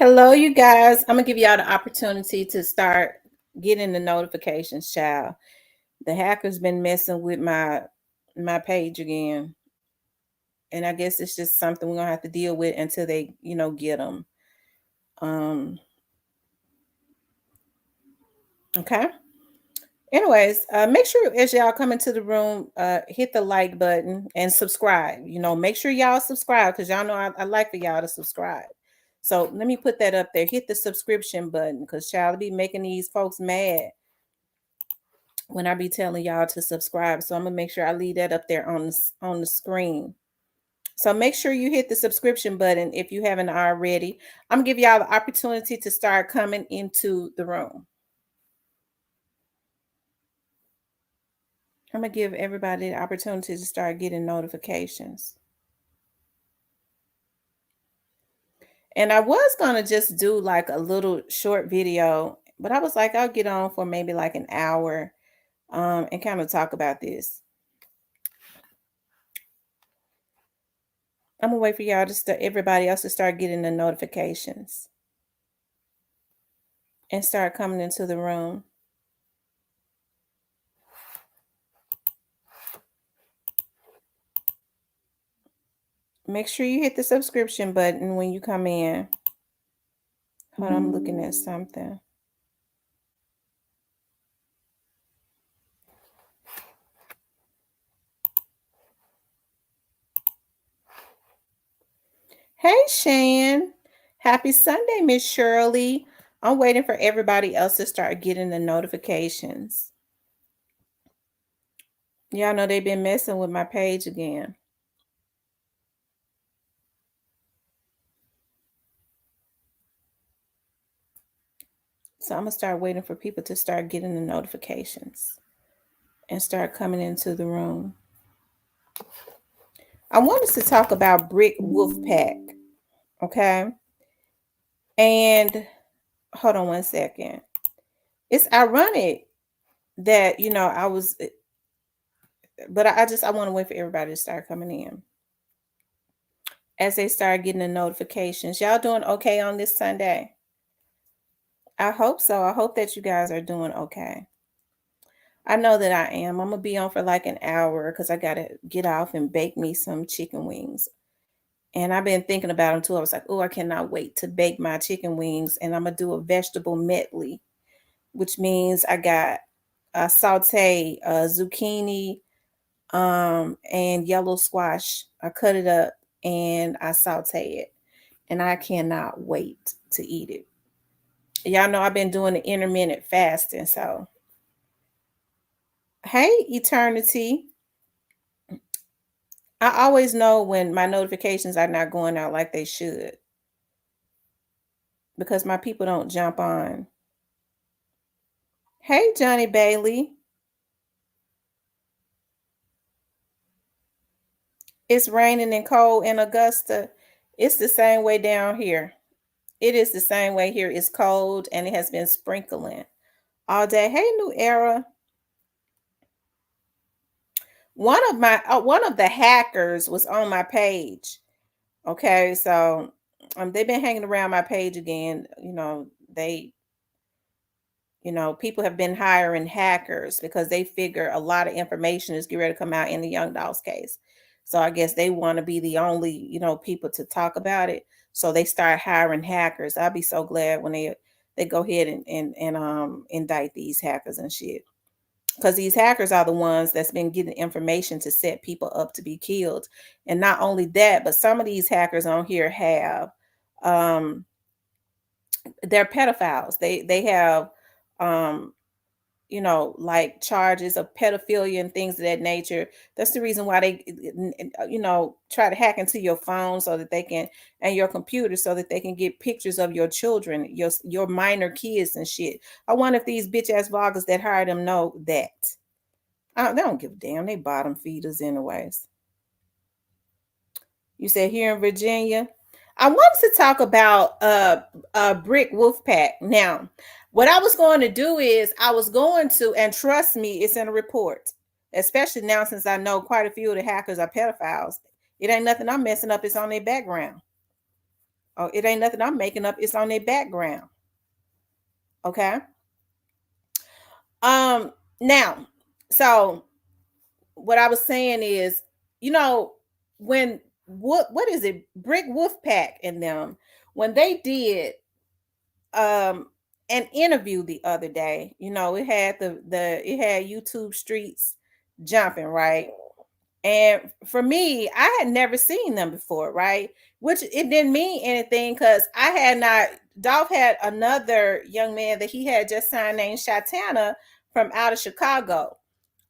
Hello, you guys. I'm gonna give y'all the opportunity to start getting the notifications, child. The hacker's been messing with my page again, and I guess it's just something we're gonna have to deal with until they, get them. Um, okay. Anyways, make sure as y'all come into the room, hit the like button and subscribe. Make sure y'all subscribe because y'all know I like for y'all to subscribe. So let me put that up there. Hit the subscription button because child be making these folks mad when I be telling y'all to subscribe. So I'm gonna make sure I leave that up there on the screen. So make sure you hit the subscription button if you haven't already. I'm gonna give y'all the opportunity to start coming into the room. I'm gonna give everybody the opportunity to start getting notifications. And I was gonna just do like a little short video, but I was like, I'll get on for maybe like an hour and kind of talk about this. I'm gonna wait for y'all to start, everybody else to start getting the notifications and start coming into the room. Make sure you hit the subscription button when you come in. Hold on, I'm looking at something. Hey, Shan. Happy Sunday, Miss Shirley. I'm waiting for everybody else to start getting the notifications. Y'all know they've been messing with my page again. So I'm going to start waiting for people to start getting the notifications and start coming into the room. I want us to talk about Brick Wolfpack, okay? And hold on one second. It's ironic that, I was, but I want to wait for everybody to start coming in as they start getting the notifications. Y'all doing okay on this Sunday? I hope so. I hope that you guys are doing okay. I know that I am. I'm gonna be on for like an hour because I gotta get off and bake me some chicken wings. And I've been thinking about them too. I was like, oh, I cannot wait to bake my chicken wings. And I'm gonna do a vegetable medley, which means I got saute zucchini and yellow squash. I cut it up and I saute it. And I cannot wait to eat it. Y'all know I've been doing the intermittent fasting. So, hey, Eternity. I always know when my notifications are not going out like they should because my people don't jump on. Hey, Johnny Bailey. It's raining and cold in Augusta. It's the same way down here. It is the same way here. It's cold and it has been sprinkling all day. Hey, New Era. One of the hackers was on my page. Okay, so they've been hanging around my page again. People have been hiring hackers because they figure a lot of information is getting ready to come out in the Young Dolph's case. So I guess they want to be the only, people to talk about it. So they start hiring hackers. I'll be so glad when they go ahead and indict these hackers and shit. Because these hackers are the ones that's been getting information to set people up to be killed. And not only that, but some of these hackers on here have they're pedophiles. They have like charges of pedophilia and things of that nature. That's the reason why they, try to hack into your phone so that they can, and your computer so that they can get pictures of your children, your minor kids and shit. I wonder if these bitch ass vloggers that hire them know that. They don't give a damn. They bottom feeders anyways. You said here in Virginia. I wanted to talk about Brick Wolfpack. Now, what I was going to do is I was going to, and trust me, it's in a report, especially now since I know quite a few of the hackers are pedophiles. It ain't nothing I'm messing up. It's on their background. Oh, it ain't nothing I'm making up. It's on their background. Okay. Um. Now, so what I was saying is, you know, when what is it? Brick Wolfpack and them, when they did um an interview the other day, it had it had YouTube streets jumping, right? And for me, I had never seen them before, right? Which it didn't mean anything because I had not. Dolph had another young man that he had just signed named Shatana from out of Chicago.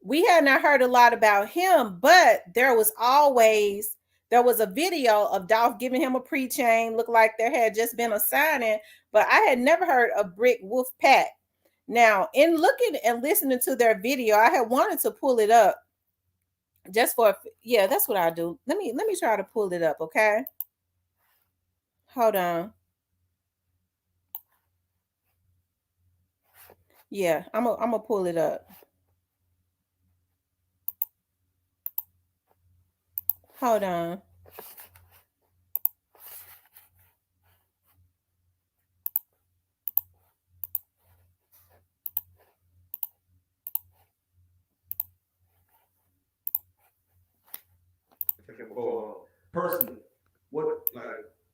We had not heard a lot about him, but there was a video of Dolph giving him a pre-chain, looked like there had just been a signing, but I had never heard of Brick Wolf Pack. Now, in looking and listening to their video, I had wanted to pull it up just for, yeah, that's what I do. Let me try to pull it up, okay? Hold on. Yeah, I'm gonna pull it up. Hold on. Okay, well, personally, what like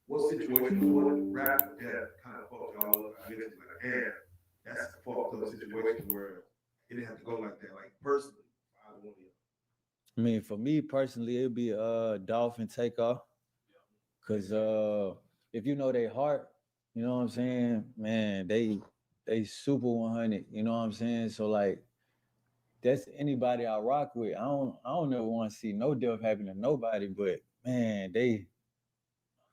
what situation or what rap or death kind of fucked y'all up? I guess it's like, damn, that's a fucked up situation where it didn't have to go like that. Like personally, I don't want to. I mean, for me personally, it'd be Dolphin Takeoff. Cause if you know their heart, you know what I'm saying, man, they super 100. You know what I'm saying. So like, that's anybody I rock with. I don't ever want to see no death happen to nobody, but man, they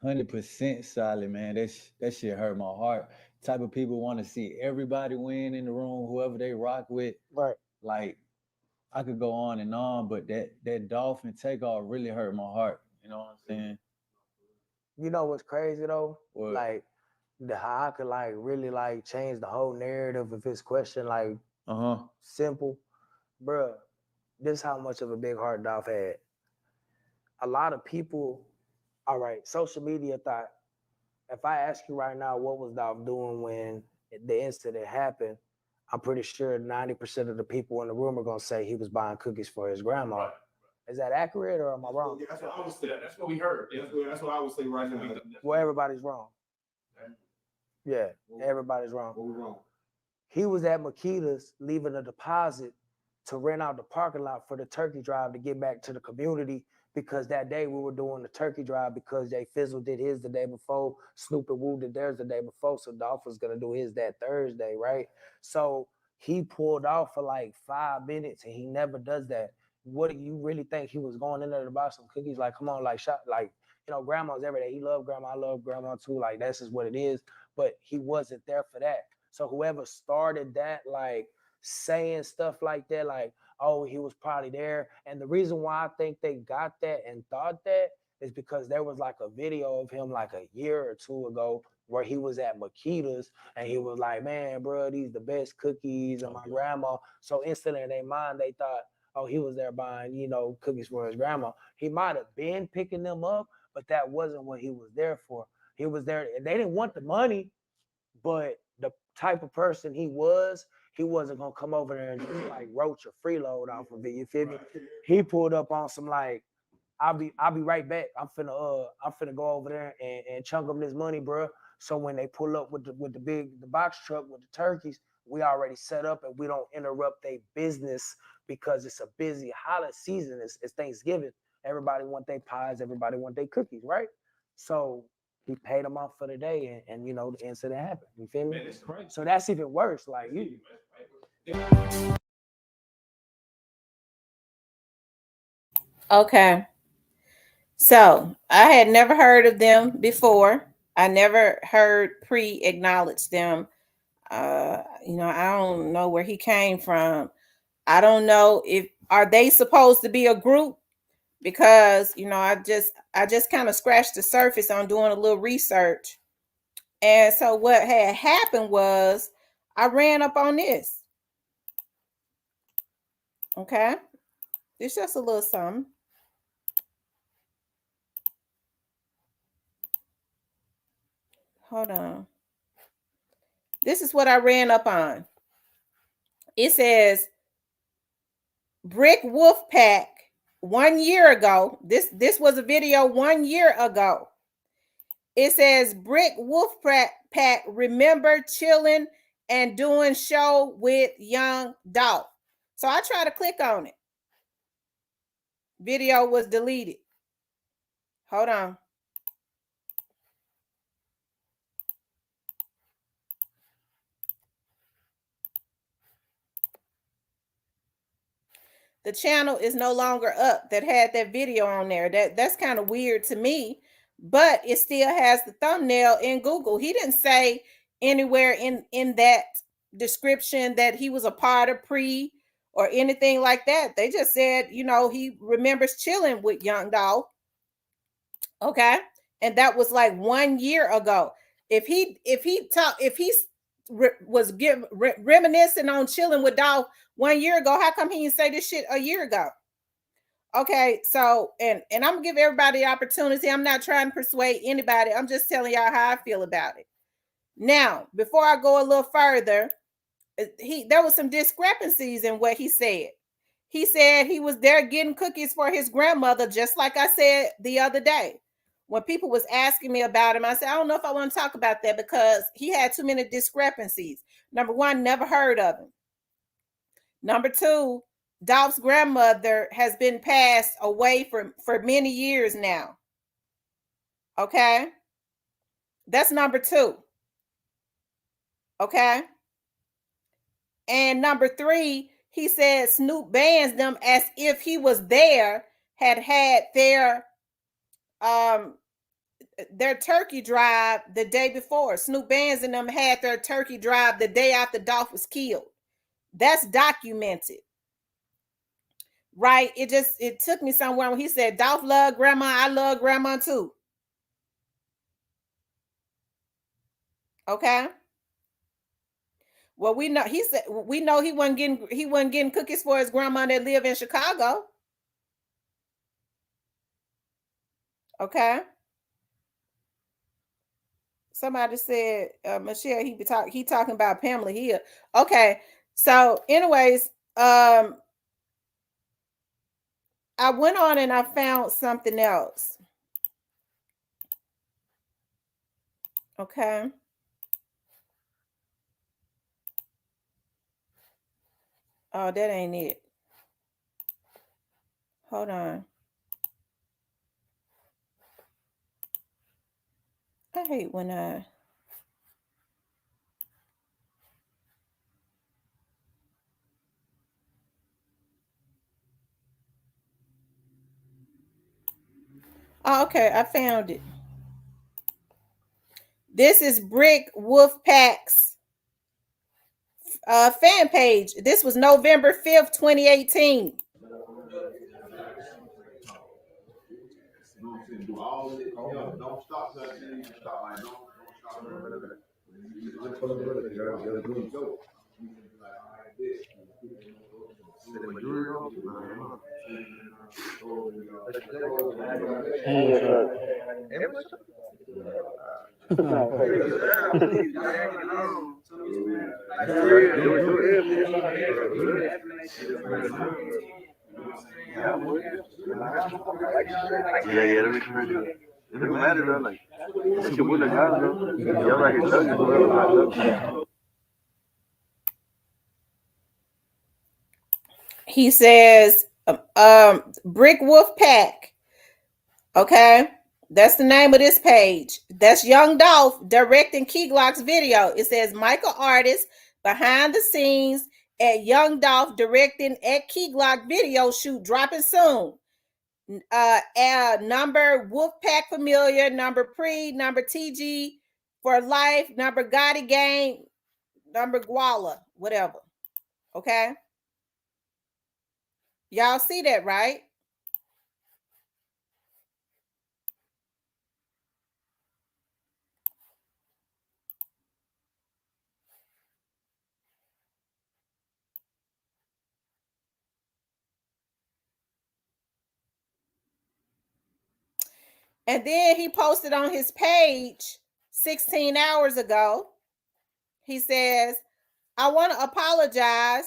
100% solid, man. That shit hurt my heart. Type of people want to see everybody win in the room, whoever they rock with. Right. Like I could go on and on, but that Dolphin Takeoff really hurt my heart. You know what I'm saying? You know what's crazy though? What? Like how I could like really like change the whole narrative of his question, like simple. Bruh, this is how much of a big heart Dolph had. A lot of people, all right, social media thought, if I ask you right now what was Dolph doing when the incident happened, I'm pretty sure 90% of the people in the room are gonna say he was buying cookies for his grandma. Right. Is that accurate or am I wrong? That's what I would say. That's what we heard. That's what I would say right now. Well, everybody's wrong. Yeah, everybody's wrong. What we wrong? He was at Makita's leaving a deposit to rent out the parking lot for the turkey drive to get back to the community because that day we were doing the turkey drive because Jay Fizzle did his the day before, Snoop and Woo did theirs the day before, so Dolph was gonna do his that Thursday, right? So he pulled off for like 5 minutes and he never does that. What do you really think he was going in there to buy some cookies? Like, come on, like shop, like grandma's every day. He loved grandma, I love grandma too. Like that's just what it is. But he wasn't there for that. So whoever started that, like saying stuff like that, like, oh, he was probably there. And the reason why I think they got that and thought that is because there was like a video of him like a year or two ago where he was at Makita's and he was like, man, bro, these the best cookies and my grandma. So instantly in their mind, they thought, oh, he was there buying, cookies for his grandma. He might have been picking them up, but that wasn't what he was there for. He was there, and they didn't want the money, but the type of person he wasn't gonna come over there and just like roach a freeload off of it. You feel me? He pulled up on some like, I'll be right back. I'm finna go over there and chunk them this money, bro. So when they pull up with the box truck with the turkeys, we already set up and we don't interrupt their business because it's a busy holiday season. It's Thanksgiving. Everybody want their pies, everybody want their cookies, right? So he paid them off for the day, and the incident happened. You feel me? Man, it's crazy. So that's even worse. Like you. Okay. So I had never heard of them before. I never heard Pre acknowledge them. I don't know where he came from. I don't know if are they supposed to be a group because I just kind of scratched the surface on doing a little research. And so what had happened was I ran up on this. Okay. It's just a little something. Hold on. This is what I ran up on. It says Brick Wolfpack 1 year ago. This was a video 1 year ago. It says Brick Wolfpack remember chilling and doing show with young Dolph. So I tried to click on it. Video was deleted. Hold on. The channel is no longer up that had that video on there. That's kind of weird to me, but it still has the thumbnail in Google. He didn't say anywhere in that description that he was a part of pre or anything like that. They just said, he remembers chilling with young Dolph. Okay. And that was like 1 year ago. If he was reminiscing on chilling with Dolph 1 year ago, how come he didn't say this shit a year ago? Okay, so and I'm gonna give everybody the opportunity. I'm not trying to persuade anybody. I'm just telling y'all how I feel about it. Now, before I go a little further, there was some discrepancies in what he said. He said he was there getting cookies for his grandmother, just like I said the other day. When people was asking me about him, I said, I don't know if I want to talk about that because he had too many discrepancies. Number one, never heard of him. Number two, Dolph's grandmother has been passed away for many years now. Okay? That's number two. Okay? And number three, he said Snoop bans them as if he was there, had their turkey drive the day before. Snoop bans and them had their turkey drive the day after Dolph was killed. That's documented. Right? It took me somewhere when he said Dolph loved grandma, I love grandma too. Okay. Well, we know he wasn't getting cookies for his grandma that lived in Chicago. Okay. Somebody said Michelle, he talking about Pamela here. Okay. So, anyways, I went on and I found something else. Okay. Oh, that ain't it. Hold on. I hate when Oh, okay, I found it. This is Brick Wolfpack's fan page. This was November 5th, 2018. Do all of it. Don't stop until you stop. Like, don't stop. It doesn't matter though, like that shit wouldn't have got though. Y'all like his thugs, whoever like thugs. He says, Brick Wolfpack. Okay, that's the name of this page. That's Young Dolph directing Key Glock's video. It says Michael Artist behind the scenes at Young Dolph directing at Key Glock video shoot dropping soon. Number Wolfpack Familiar, number Pre, number TG for Life, number Gotti Gang, number Guala, whatever. Okay. Y'all see that, right? And then he posted on his page 16 hours ago. He says, I want to apologize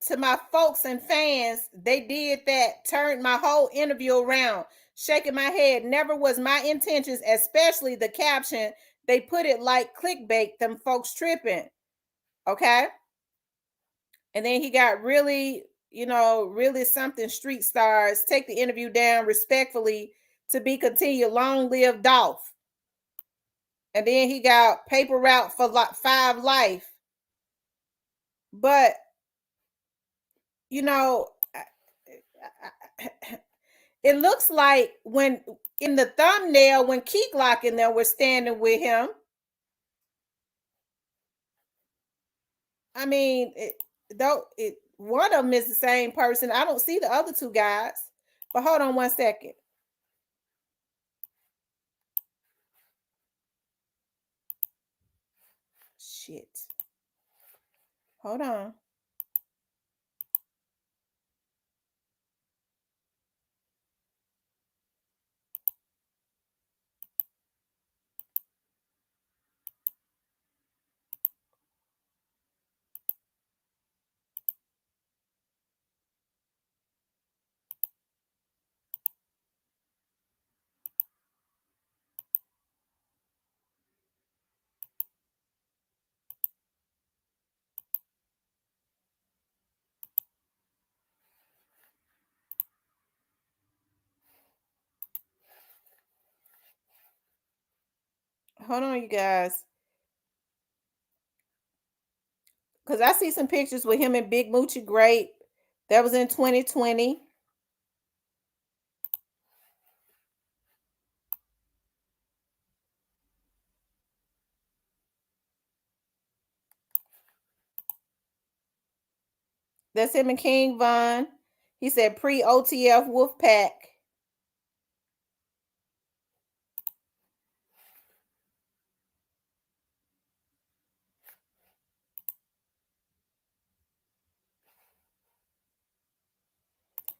to my folks and fans. They did that, turned my whole interview around, shaking my head. Never was my intentions, especially the caption. They put it like clickbait, them folks tripping. Okay. And then he got really, really something street stars. Take the interview down respectfully to be continued. Long live Dolph. And then he got paper route for 5 life. But, it looks like when in the thumbnail, when Key Glock and them were standing with him, I mean, one of them is the same person. I don't see the other 2 guys. But hold on one second. Shit. Hold on. Hold on, you guys. Because I see some pictures with him and Big Moochie Grape. That was in 2020. That's him and King Von. He said pre-OTF Wolfpack.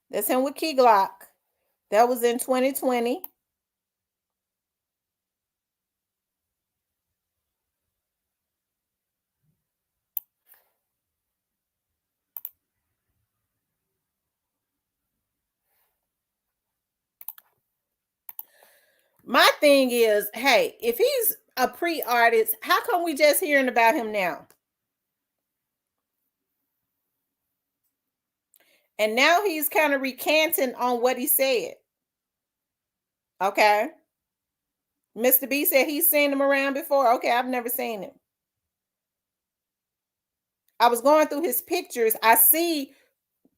That's him with Key Glock. That was in 2020. My thing is, hey, if he's a pre-artist, how come we just hearing about him now? And now he's kind of recanting on what he said. Okay. Mr. B said he's seen him around before. Okay, I've never seen him. I was going through his pictures. I see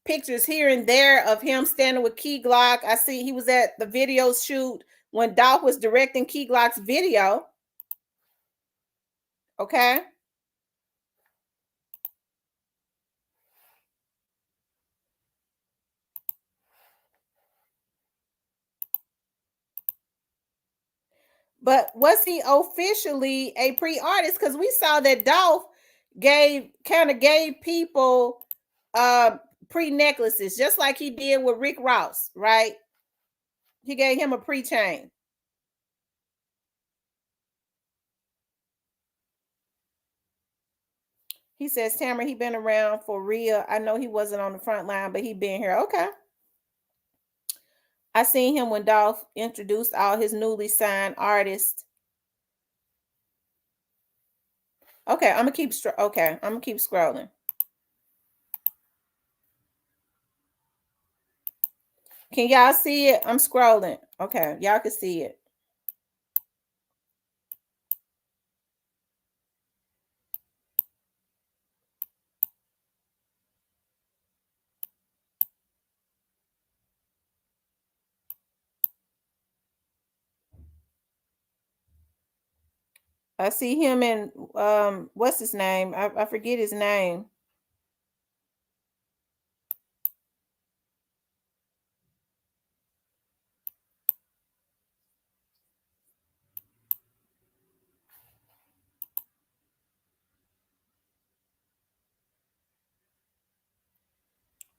pictures here and there of him standing with Key Glock. I see he was at the video shoot when Dolph was directing Key Glock's video. Okay. But was he officially a pre-artist? Because we saw that Dolph gave people pre-necklaces, just like he did with Rick Ross, right? He gave him a pre-chain. He says, Tamara, he been around for real. I know he wasn't on the front line, but he been here. Okay. I seen him when Dolph introduced all his newly signed artists. Okay, I'm gonna keep scrolling. Can y'all see it? I'm scrolling. Okay, y'all can see it. I see him in what's his name? I forget his name.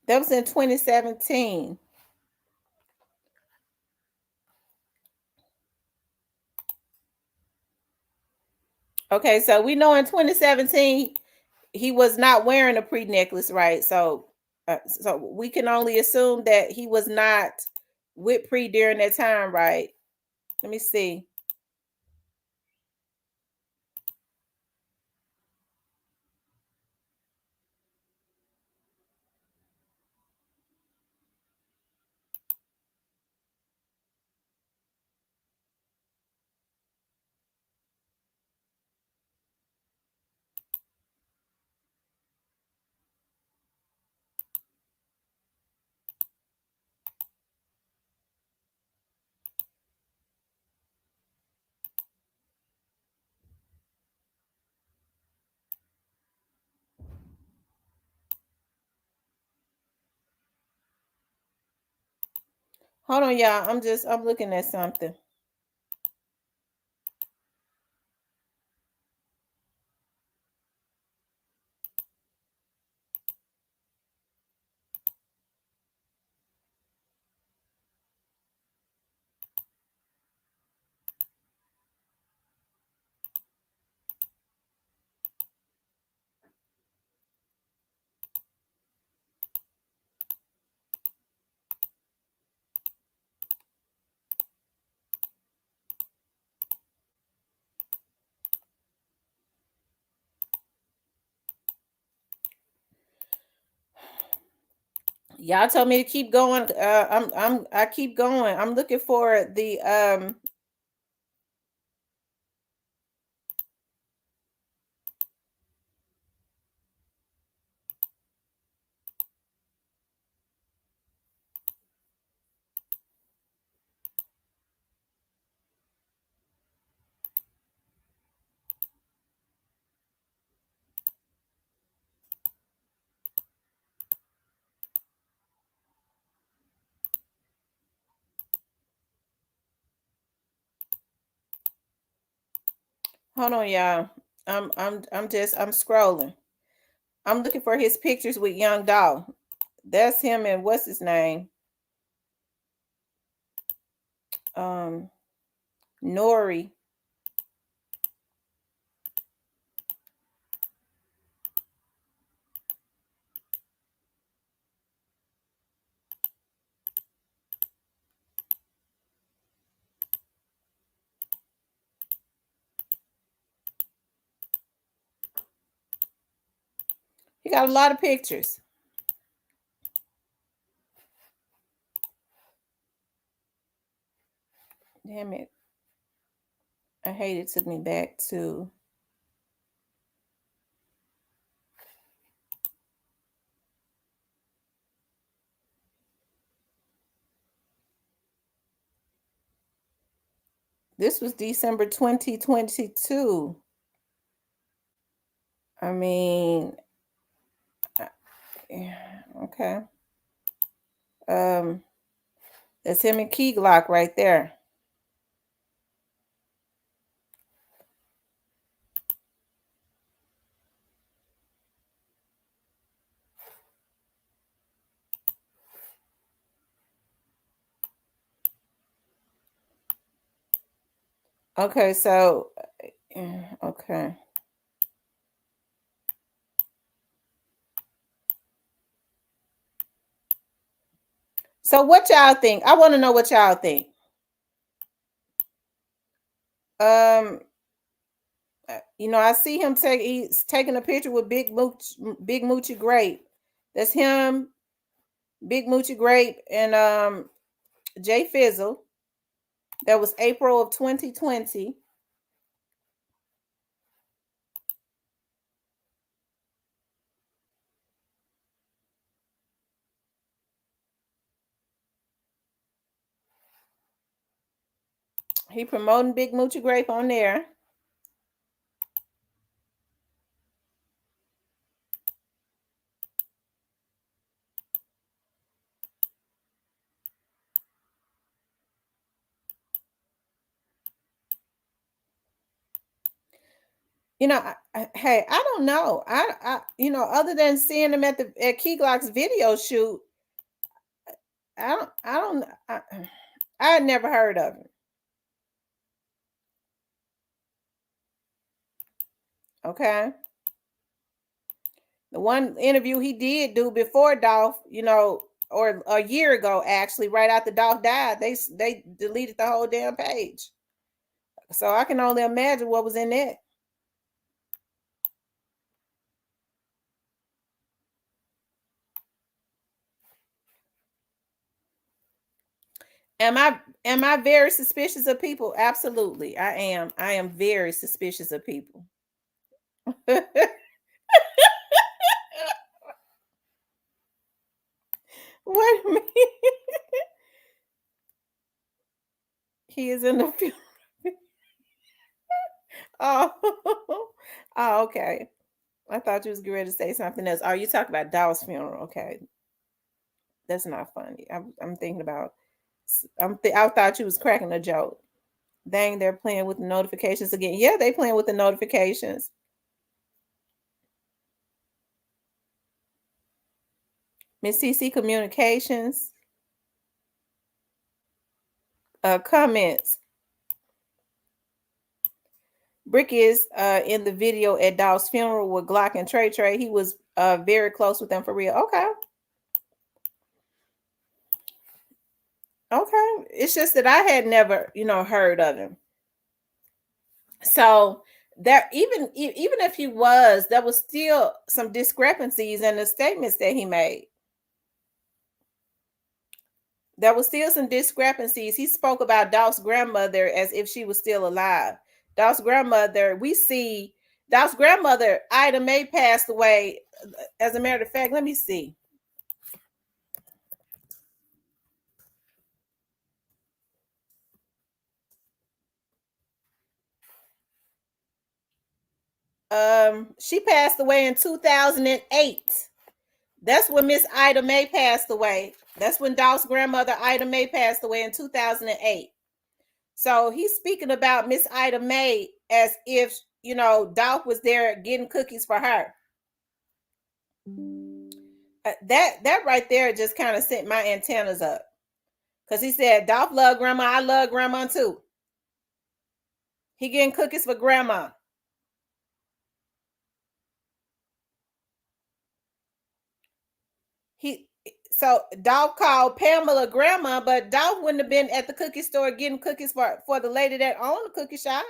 That was in 2017. Okay, so we know in 2017 he was not wearing a pre necklace, right? So we can only assume that he was not with pre during that time, right? Let me see. Hold on, y'all. I'm looking at something. Y'all told me to keep going. I keep going. I'm looking for the hold on, y'all. I'm scrolling. I'm looking for his pictures with young Dolph. That's him and what's his name? Um Nori. He got a lot of pictures. Damn it. I hate it took me back to this was December 2022. I mean, okay. Um, that's him and Key Glock right there. Okay, so okay. So what y'all think? I want to know what y'all think. Um, I see him he's taking a picture with Big Moochie Grape. That's him, Big Moochie Grape, and Jay Fizzle. That was April of 2020. He promoting Big Moochie Grape on there. Hey, I don't know. Other than seeing him at Key Glock's video shoot, I had never heard of him. Okay. The one interview he did do before Dolph, you know, or a year ago, actually, right after Dolph died, they deleted the whole damn page. So I can only imagine what was in that. Am I very suspicious of people? Absolutely. I am. I am very suspicious of people. Wait a minute. He is in the film. Oh. Oh, okay. I thought you was getting ready to say something else. Oh, you talking about Dolph's funeral. Okay. That's not funny. I'm thinking about I thought you was cracking a joke. Dang, they're playing with the notifications again. Yeah, they playing with the notifications. Miss CC Communications. Comments. Brick is in the video at Dolph's funeral with Glock and Trey Trey. He was very close with them for real. Okay. Okay. It's just that I had never, heard of him. So there, even if he was, there was still some discrepancies in the statements that he made. There was still some discrepancies. He spoke about Dolph's grandmother as if she was still alive. Dolph's grandmother, we see Dolph's grandmother, Ida Mae, passed away. As a matter of fact, let me see. She passed away in 2008. That's when Miss Ida Mae passed away. That's when Dolph's grandmother, Ida Mae, passed away in 2008. So he's speaking about Miss Ida Mae as if, Dolph was there getting cookies for her. That right there just kind of sent my antennas up. Because he said, Dolph love grandma, I love grandma too. He getting cookies for grandma. So Dolph called Pamela grandma, but Dolph wouldn't have been at the cookie store getting cookies for the lady that owned the cookie shop.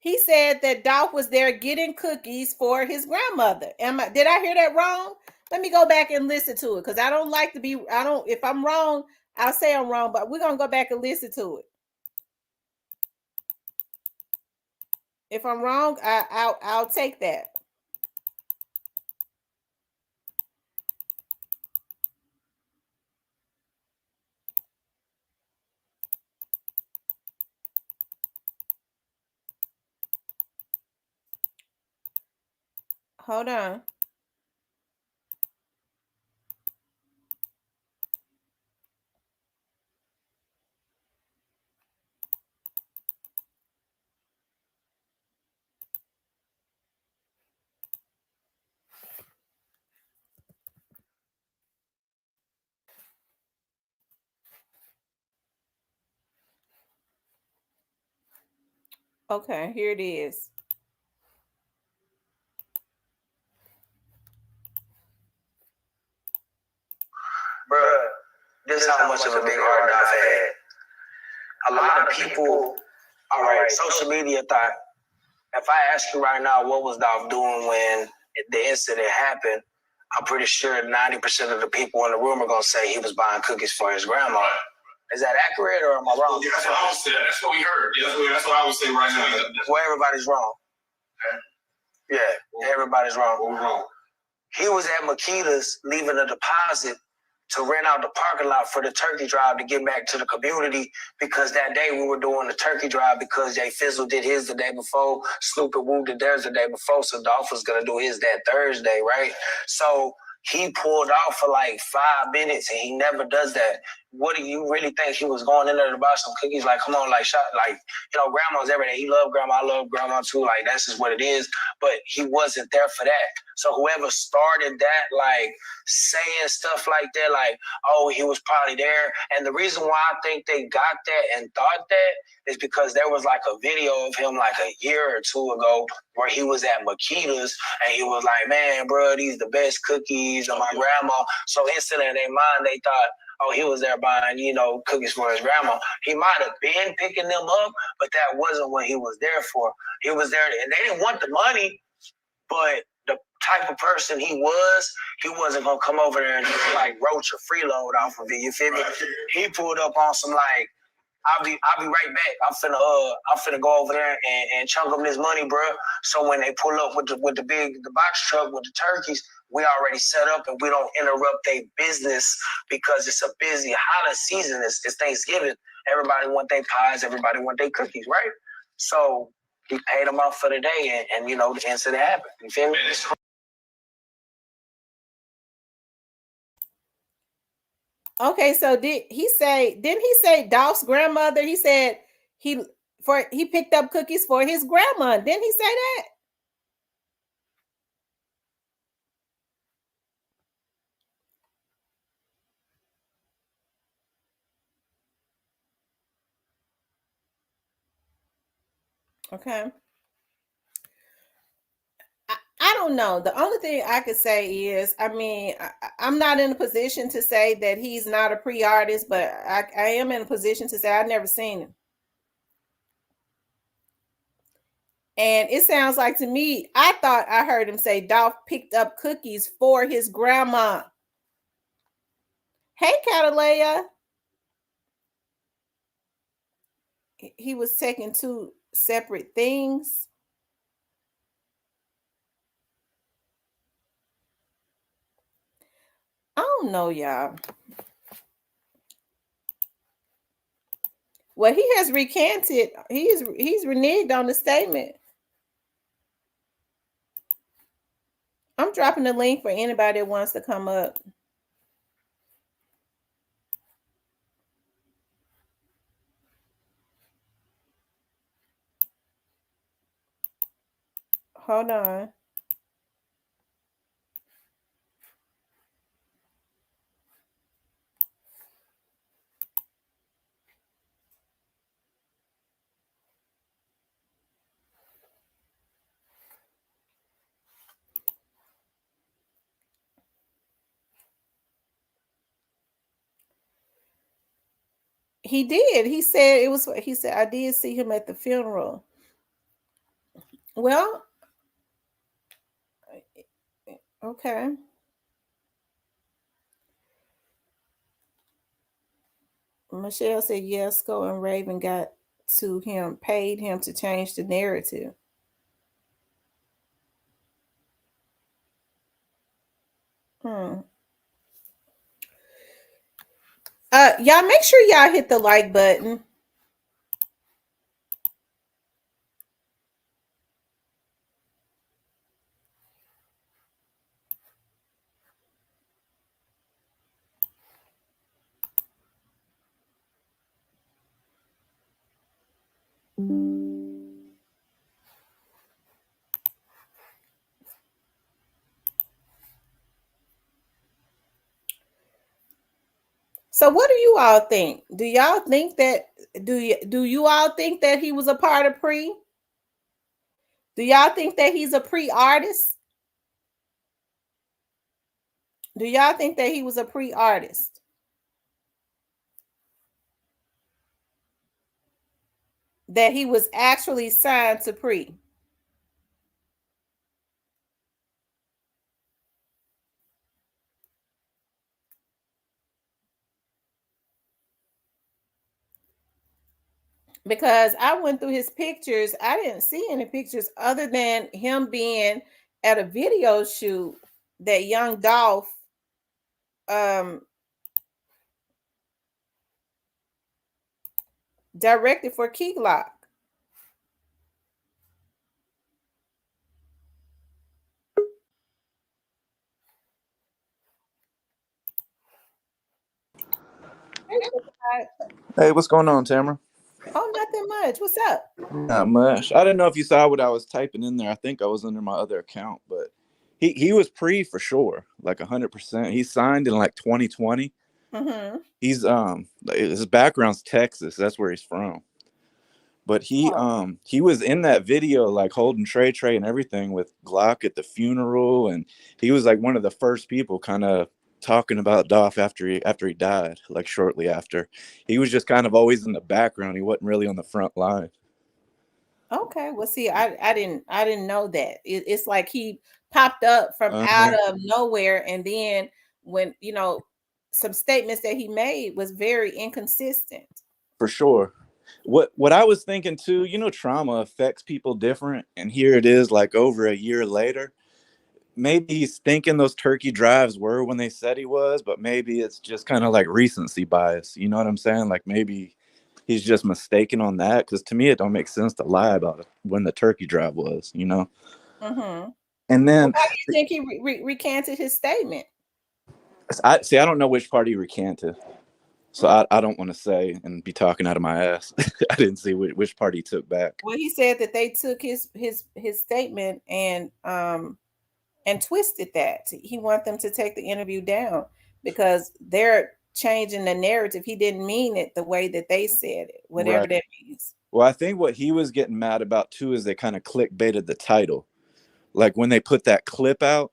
He said that Dolph was there getting cookies for his grandmother. Did I hear that wrong? Let me go back and listen to it, because I don't like to be, if I'm wrong, I'll say I'm wrong, but we're going to go back and listen to it. If I'm wrong, I'll take that. Hold on. Okay, here it is. Bruh, this is how much of a big heart I've had. A lot of people, all right, social media thought, if I ask you right now, what was Dolph doing when the incident happened, I'm pretty sure 90% of the people in the room are going to say he was buying cookies for his grandma. Is that accurate, or am I wrong? Yeah, that's what I would say. That's what we heard. That's what I would say right now. Well, everybody's wrong. Okay. Yeah, everybody's wrong. We're wrong. He was at Makita's leaving a deposit to rent out the parking lot for the turkey drive to get back to the community, because that day we were doing the turkey drive because Jay Fizzle did his the day before, Snoop and Woo did theirs the day before, so Dolph was going to do his that Thursday, right? So he pulled off for like 5 minutes, and he never does that. what do you really think he was going in there to buy some cookies? Like, come on, like, shot, like, grandma's everything. He loved grandma. I love grandma too. Like, that's just what it is. But he wasn't there for that. So whoever started that, like, saying stuff like that, like, oh, he was probably there. And the reason why I think they got that and thought that is because there was like a video of him like a year or two ago where he was at Makita's and he was like, man, bro, these the best cookies of my grandma. So instantly in their mind, they thought, oh, he was there buying, cookies for his grandma. He might have been picking them up, but that wasn't what he was there for. He was there, and they didn't want the money, but the type of person he wasn't gonna come over there and just like roach a freeload off of it. You feel me? He pulled up on some like, I'll be right back. I'm finna go over there and chunk them this money, bro. So when they pull up with the box truck with the turkeys, we already set up and we don't interrupt their business because it's a busy holiday season. It's Thanksgiving. Everybody want their pies. Everybody want their cookies, right? So he paid them off for the day, and the incident happened. You feel me? Okay, so didn't he say Dolph's grandmother? He said he picked up cookies for his grandma. Didn't he say that? Okay. I don't know. The only thing I could say is, I mean, I'm not in a position to say that he's not a pre-artist, but I am in a position to say I've never seen him. And it sounds like to me, I thought I heard him say Dolph picked up cookies for his grandma. Hey, Catalea. He was taking two separate things. I don't know, y'all. Well, he has recanted. He's reneged on the statement. I'm dropping the link for anybody that wants to come up. Hold on. He did. He said I did see him at the funeral. Well, okay. Michelle said Yesco and Raven got to him, paid him to change the narrative. Y'all make sure y'all hit the like button. So what do you all think? Do y'all think that do you all think that he was a part of pre? Do y'all think that he's a pre-artist? Do y'all think that he was a pre-artist? That he was actually signed to pre? Because I went through his pictures. I didn't see any pictures other than him being at a video shoot that young Dolph directed for Key Glock. Hey, Shabbat. Hey, what's going on, Tamara? Oh, nothing much. What's up? Not much. I didn't know if you saw what I was typing in there. I think I was under my other account, but he was pre for sure, like 100%. He signed in like 2020. Mm-hmm. He's his background's Texas. That's where he's from. But Oh, he was in that video like holding Trey and everything with Glock at the funeral, and he was like one of the first people kind of talking about Dolph after he died, like shortly after. He was just kind of always in the background. He wasn't really on the front line. okay. Well, see, I didn't know that. It's like he popped up from out Uh-huh. of nowhere, and then when some statements that he made was very inconsistent. For sure. What I was thinking too, trauma affects people different, and here it is like over a year later. Maybe he's thinking those turkey drives were when they said he was, but maybe it's just kind of like recency bias. You know what I'm saying? Like maybe he's just mistaken on that, because to me it don't make sense to lie about when the turkey drive was. Mm-hmm. And Well, then why do you think he recanted his statement? I don't know which part he recanted. So I don't want to say and be talking out of my ass. I didn't see which part he took back. Well, he said that they took his statement and twisted that. He want them to take the interview down because they're changing the narrative. He didn't mean it the way that they said it, whatever Right. that means. Well, I think what he was getting mad about too is they kind of clickbaited the title. Like when they put that clip out,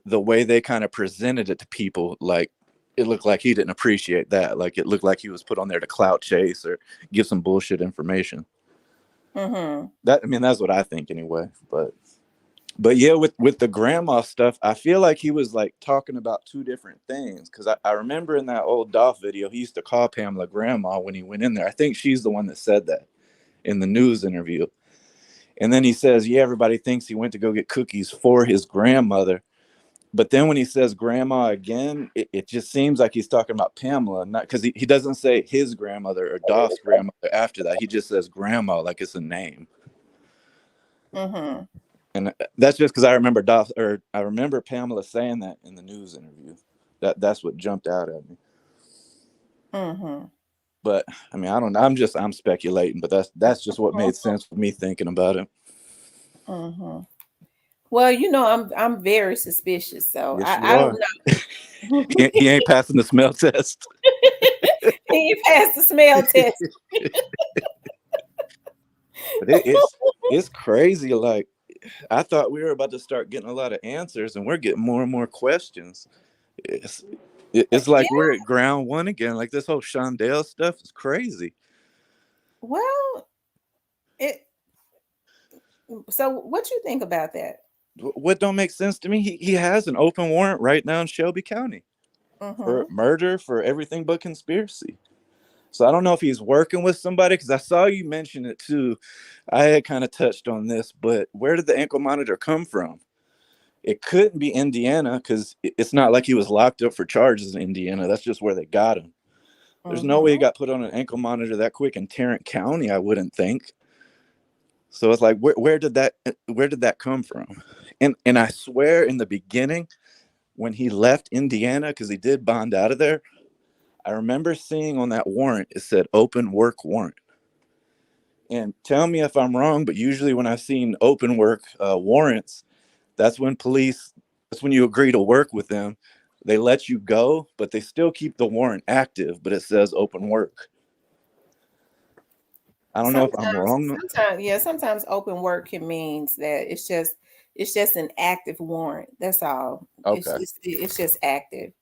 the way they kind of presented it to people, like it looked like he didn't appreciate that. Like it looked like he was put on there to clout chase or give some bullshit information. Mm-hmm. That's what I think anyway. But yeah, with the grandma stuff, I feel like he was like talking about two different things. Because I remember in that old Dolph video, he used to call Pamela grandma when he went in there. I think she's the one that said that in the news interview. And then he says, yeah, everybody thinks he went to go get cookies for his grandmother. But then when he says grandma again, it just seems like he's talking about Pamela, not because he doesn't say his grandmother or Dolph's grandmother after that. He just says grandma like it's a name. Mm-hmm. And that's just because I remember Pamela saying that in the news interview. That's what jumped out at me. Mm-hmm. But I mean, I don't know. I'm speculating, but that's just what made sense for me thinking about it. Mm-hmm. Well, I'm very suspicious, so Yes, you I don't are. know. He ain't passing the smell test. He passed the smell test. But it's crazy. Like I thought we were about to start getting a lot of answers, and we're getting more and more questions. It's it's Yeah. like we're at ground one again. Like this whole Shondale stuff is crazy. Well, it. So, what you think about that? What don't make sense to me? He has an open warrant right now in Shelby County for Mm-hmm. murder, for everything but conspiracy. So I don't know if he's working with somebody, because I saw you mention it too. I had kind of touched on this, but where did the ankle monitor come from? It couldn't be Indiana, because it's not like he was locked up for charges in Indiana. That's just where they got him. There's no way he Mm-hmm. got put on an ankle monitor that quick in Tarrant County, I wouldn't think. So it's like, where did that come from? And I swear in the beginning, when he left Indiana, because he did bond out of there, I remember seeing on that warrant, it said open work warrant. And tell me if I'm wrong, but usually when I've seen open work warrants, that's when you agree to work with them. They let you go, but they still keep the warrant active, but it says open work. I don't know if I'm wrong. Sometimes open work can means that it's just an active warrant. That's all. It's Okay. it's just active.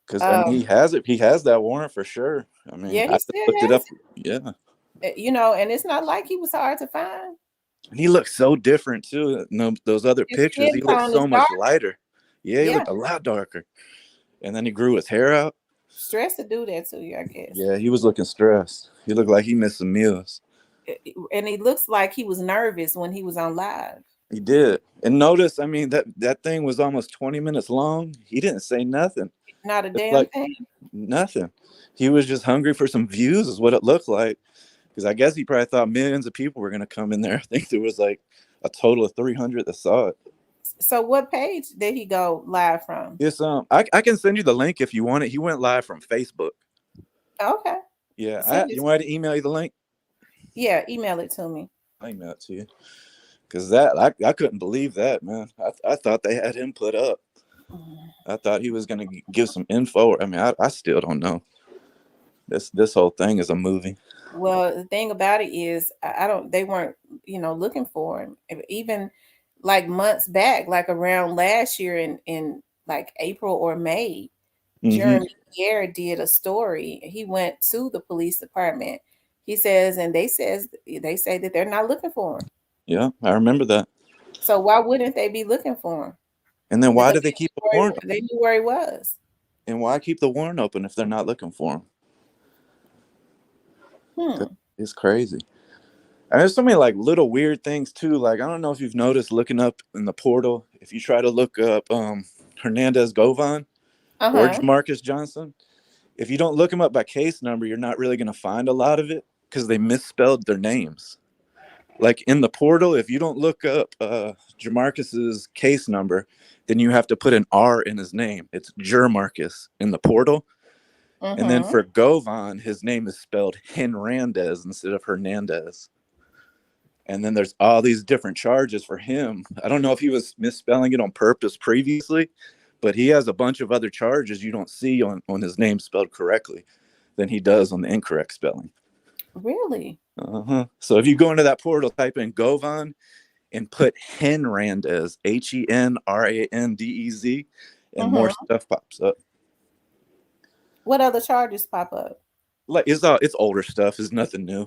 Because I mean, Um, he has that warrant for sure. I mean, yeah, I he just still looked it has up. Yeah. it. And it's not like he was hard to find. And he looks so different too. No, those other His pictures, skin he looks tone is so much darker. lighter. Yeah, he Yeah, looked a lot darker. And then he grew his hair out. stress to do that to you, I guess. Yeah, he was looking stressed. He looked like he missed some meals. And he looks like he was nervous when he was on live. He did. And notice, I mean, that thing was almost 20 minutes long. He didn't say nothing. Not a It's damn like thing. nothing. He was just hungry for some views, is what it looked like. Because I guess he probably thought millions of people were going to come in there. I think there was like a total of 300 that saw it. So what page did he go live from? It's I can send you the link if you want it. He went live from Facebook. Okay. Yeah, you want me to email you the link? Yeah, email it to me. I'll email it to you. Because I couldn't believe that, man. I thought they had him put up. I thought he was gonna give some info. I mean, I still don't know. This whole thing is a movie. Well, the thing about it is, I don't. They weren't, looking for him. Even like months back, like around last year in like April or May, Mm-hmm. Jeremy Pierre did a story. He went to the police department. He says, and they say that they're not looking for him. Yeah, I remember that. So why wouldn't they be looking for him? And then why Because do they keep the warrant? they knew where he was. And why keep the warrant open if they're not looking for him? It's crazy. And there's so many like little weird things too. Like I don't know if you've noticed looking up in the portal. If you try to look up Hernandez Govan or Jamarcus Johnson, if you don't look them up by case number, you're not really going to find a lot of it because they misspelled their names. Like in the portal, if you don't look up Jamarcus's case number, then you have to put an R in his name. It's Jermarcus in the portal. And then for Govan, his name is spelled Henrandez instead of Hernandez. And then there's all these different charges for him. I don't know if he was misspelling it on purpose previously, but he has a bunch of other charges you don't see on his name spelled correctly than he does on the incorrect spelling. Really? So if you go into that portal, type in Govan and put Henrandez, Henrandez, and more stuff pops up. What other charges pop up? Like it's older stuff. It's nothing new.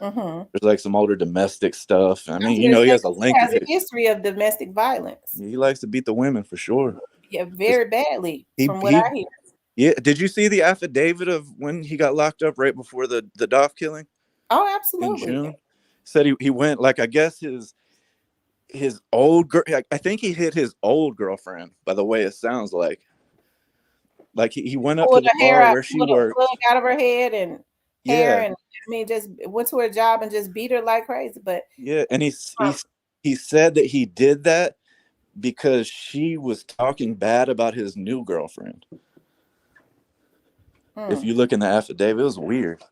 There's like some older domestic stuff. I mean, he has a link. He has a history of domestic violence. He likes to beat the women for sure. Yeah, very badly, from what I hear. Yeah, did you see the affidavit of when he got locked up right before the Dolph killing? Oh, absolutely. In June, said he went like I guess his old girl. I think he hit his old girlfriend. By the way, it sounds like he went up to the bar where she worked, plug out of her head and hair, and I mean, just went to her job and just beat her like crazy. But yeah, and he said that he did that because she was talking bad about his new girlfriend. If you look in the affidavit, it was weird.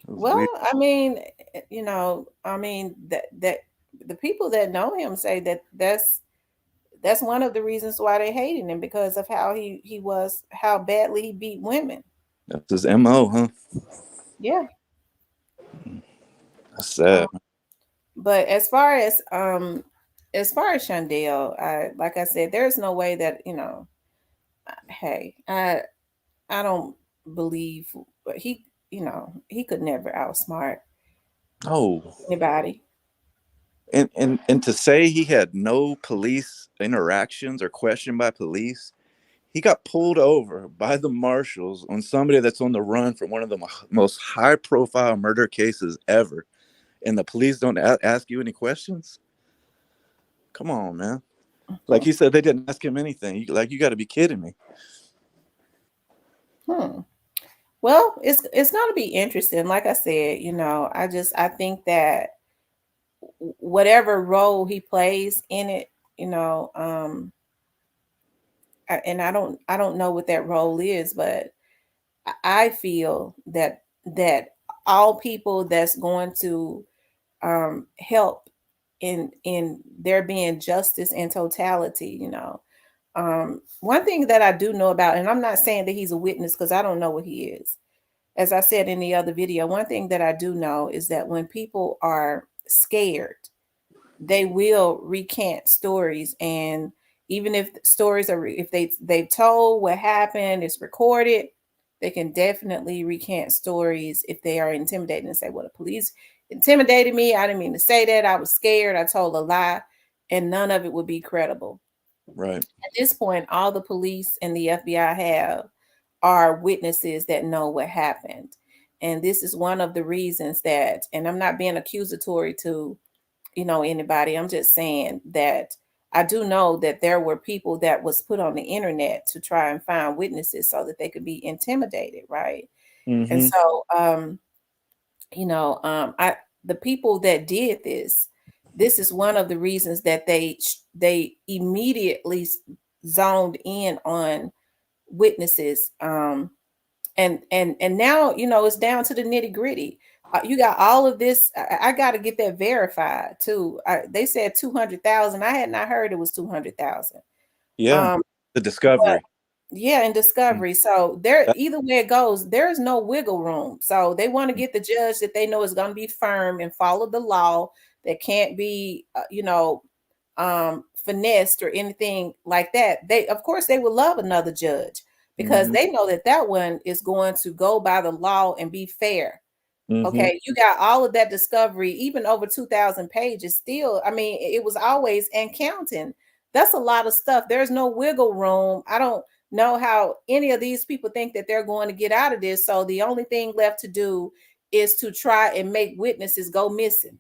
Weird. I mean, that the people that know him say that that's one of the reasons why they hated him, because of how he was, how badly he beat women. That's his MO, huh? Yeah. That's sad. But as far as Shondell, like I said, there's no way that, hey, I don't believe he could never outsmart anybody. And to say he had no police interactions or questioned by police, he got pulled over by the marshals on somebody that's on the run from one of the most high-profile murder cases ever, and the police don't ask you any questions? Come on, man. Like he said, they didn't ask him anything. You got to be kidding me. Well, it's going to be interesting. Like I said, I think that whatever role he plays in it, and I don't know what that role is, but I feel that all people that's going to help in there being justice in totality, one thing that I do know about, and I'm not saying that he's a witness because I don't know what he is. As I said in the other video, one thing that I do know is that when people are scared, they will recant stories. And even if stories are, if they've told what happened, it's recorded, they can definitely recant stories if they are intimidated and say, well, the police intimidated me. I didn't mean to say that. I was scared. I told a lie, and none of it would be credible. Right. At this point, all the police and the FBI have are witnesses that know what happened. And this is one of the reasons that, and I'm not being accusatory to, anybody. I'm just saying that I do know that there were people that was put on the internet to try and find witnesses so that they could be intimidated. Right. And so, the people that did this is one of the reasons that they immediately zoned in on witnesses, And now, it's down to the nitty gritty. You got all of this. I got to get that verified too. They said 200,000. I had not heard it was 200,000. Yeah, Um, the but discovery. yeah, in Mm. discovery. So there, That- either way it goes, there is no wiggle room. So they want to get the judge that they know is going to be firm and follow the law, that can't be, finessed or anything like that. Of course, they would love another judge because mhm, they know that that one is going to go by the law and be fair. mhm, Okay, you got all of that discovery, even over 2,000 pages. Still, I mean, it was always and counting. That's a lot of stuff. There's no wiggle room. I don't know how any of these people think that they're going to get out of this. So the only thing left to do is to try and make witnesses go missing.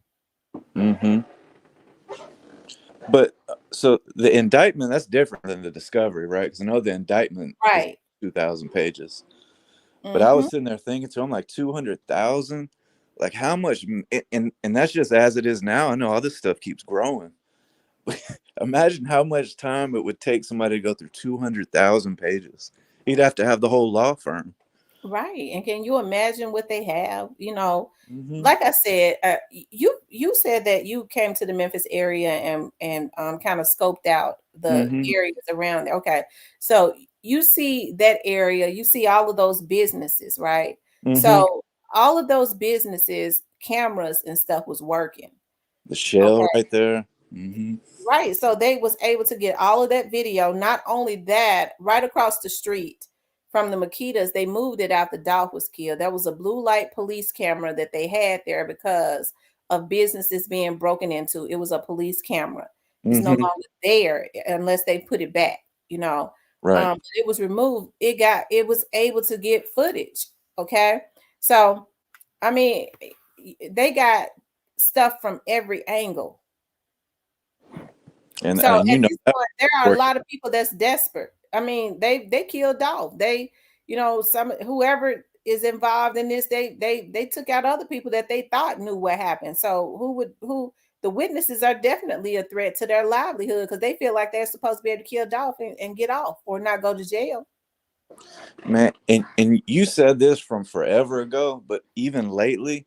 mhm. But so the indictment, that's different than the discovery, right? Because I know the indictment is Right. 2,000 pages. But I Mm-hmm. was sitting there thinking to him, like 200,000, like how much, and that's just as it is now. I know all this stuff keeps growing. Imagine how much time it would take somebody to go through 200,000 pages. He'd have to have the whole law firm. Right. And can you imagine what they have? Hmm. Like I said, you said that you came to the Memphis area and kind of scoped out the Hmm. areas around there. Okay. So you see that area, you see all of those businesses, right? Hmm. So all of those businesses, cameras and stuff was working. The shell Okay. right there. Hmm. Right. So they was able to get all of that video. Not only that, right across the street from the Makitas, they moved it after Dolph was killed. There was a blue light police camera that they had there because of businesses being broken into. It was a police camera. It's no Hmm. longer there unless they put it back, you know. Right. It was removed. It was able to get footage. Okay. So I mean, they got stuff from every angle. And So you at know this that point, there are a work. lot of people that's desperate. I mean, they killed Dolph. Some whoever is involved in this, they took out other people that they thought knew what happened. So who the witnesses are definitely a threat to their livelihood because they feel like they're supposed to be able to kill Dolph and get off or not go to jail. Man, and you said this from forever ago, but even lately,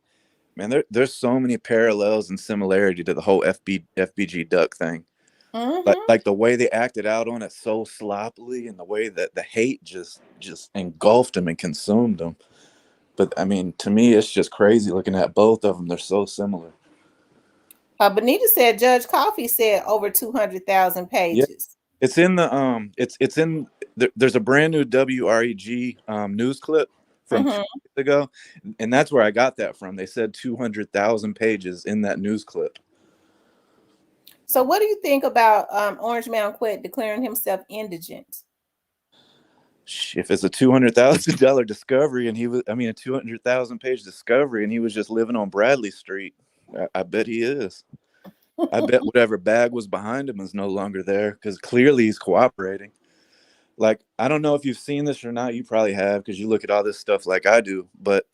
man, there's so many parallels and similarity to the whole FBG duck thing. Hmm. Like the way they acted out on it so sloppily, and the way that the hate just engulfed them and consumed them. But I mean, to me, it's just crazy looking at both of them. They're so similar. Benita said Judge Coffee said over 200,000 Yeah, pages. it's in the it's in there's a brand new WREG news clip from 2 Hmm. days ago, and that's where I got that from. They said 200,000 pages in that news clip. So what do you think about Orange Mound Quet declaring himself indigent? If it's a $200,000 discovery, and he was, I mean, a 200,000 page discovery, and he was just living on Bradley Street, I bet he is. I bet whatever bag was behind him is no longer there because clearly he's cooperating. Like, I don't know if you've seen this or not. You probably have because you look at all this stuff like I do. But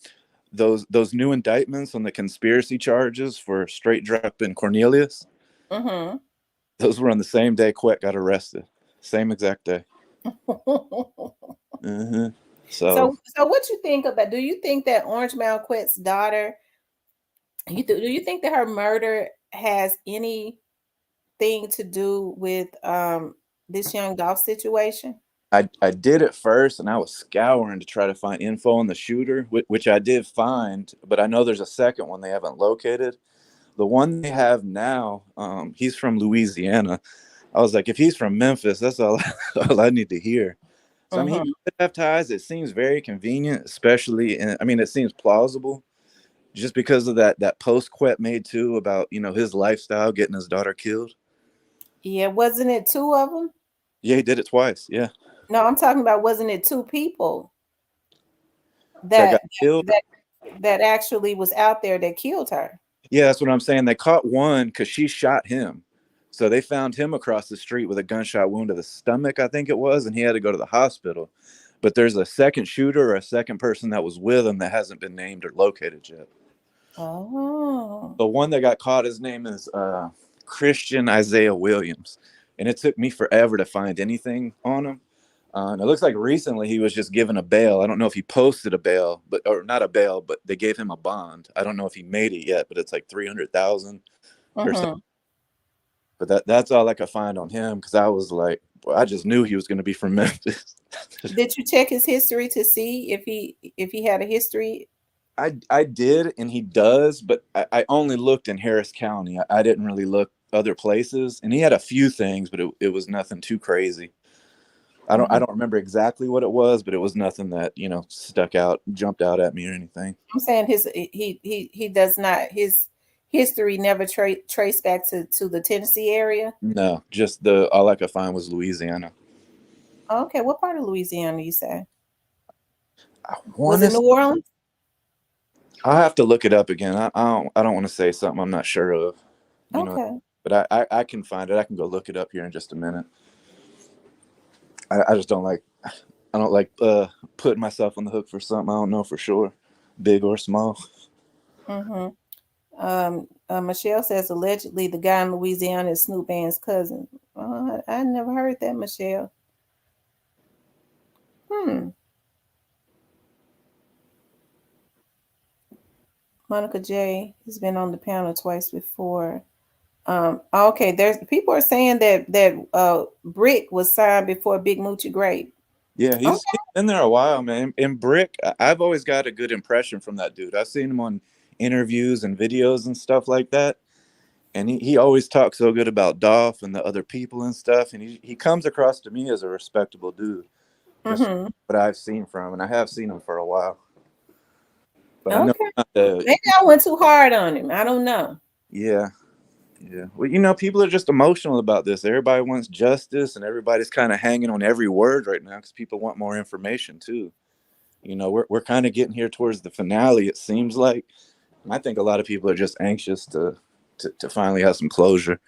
those new indictments on the conspiracy charges for Straight Drop and Cornelius, Hmm. those were on the same day Quet got arrested. Same exact day. Hmm. So So what you think about? Do you think that Orange Mound Quet's daughter? Do you think that her murder has anything to do with this young Dolph situation? I did it first, and I was scouring to try to find info on the shooter, which I did find, but I know there's a second one they haven't located. The one they have now, he's from Louisiana. I was like, if he's from Memphis, that's all, all I need to hear. So I mean, he Hmm. could have ties. It seems very convenient, especially, and I mean, it seems plausible, just because of that post Quet made too about his lifestyle, getting his daughter killed. Yeah, wasn't it two of them? Yeah, he did it twice. Yeah, No, I'm talking about wasn't it two people that got that killed. that that actually was out there that killed her? Yeah, that's what I'm saying. They caught one because she shot him. So they found him across the street with a gunshot wound to the stomach, I think it was, and he had to go to the hospital. But there's a second shooter or a second person that was with him that hasn't been named or located yet. Oh. The one that got caught, his name is Christian Isaiah Williams. And it took me forever to find anything on him. And it looks like recently he was just given a bail. I don't know if he posted a bail, or not a bail, but they gave him a bond. I don't know if he made it yet, but it's like 300,000 or something. Mm-hmm. But that's all I could find on him, because I was like, well, I just knew he was going to be from Memphis. Did you check his history to see if he had a history? I did, and he does, but I only looked in Harris County. I didn't really look other places, and he had a few things, but it was nothing too crazy. I don't remember exactly what it was, but it was nothing that stuck out, jumped out at me or anything. I'm saying he does not, his history never trace back to the Tennessee area. No, just all I could find was Louisiana. Okay, what part of Louisiana you say? Was it New Orleans? I'll have to look it up again. I don't want to say something I'm not sure of. Okay. But I can find it. I can go look it up here in just a minute. I just don't like putting myself on the hook for something I don't know for sure, big or small. Michelle says allegedly the guy in Louisiana is Snoop Band's cousin. I never heard that, Michelle. Monica J has been on the panel twice before. Okay, there's people are saying that Brick was signed before Big Moochie Grape. Yeah, he's been there a while, man. And Brick, I've always got a good impression from that dude. I've seen him on interviews and videos and stuff like that. And he always talks so good about Dolph and the other people and stuff. And he comes across to me as a respectable dude. Just what I've seen from him. And I have seen him for a while. But I know maybe I went too hard on him. I don't know. Yeah. Yeah. Well, people are just emotional about this. Everybody wants justice, and everybody's kind of hanging on every word right now because people want more information too. We're kind of getting here towards the finale, it seems like. And I think a lot of people are just anxious to finally have some closure.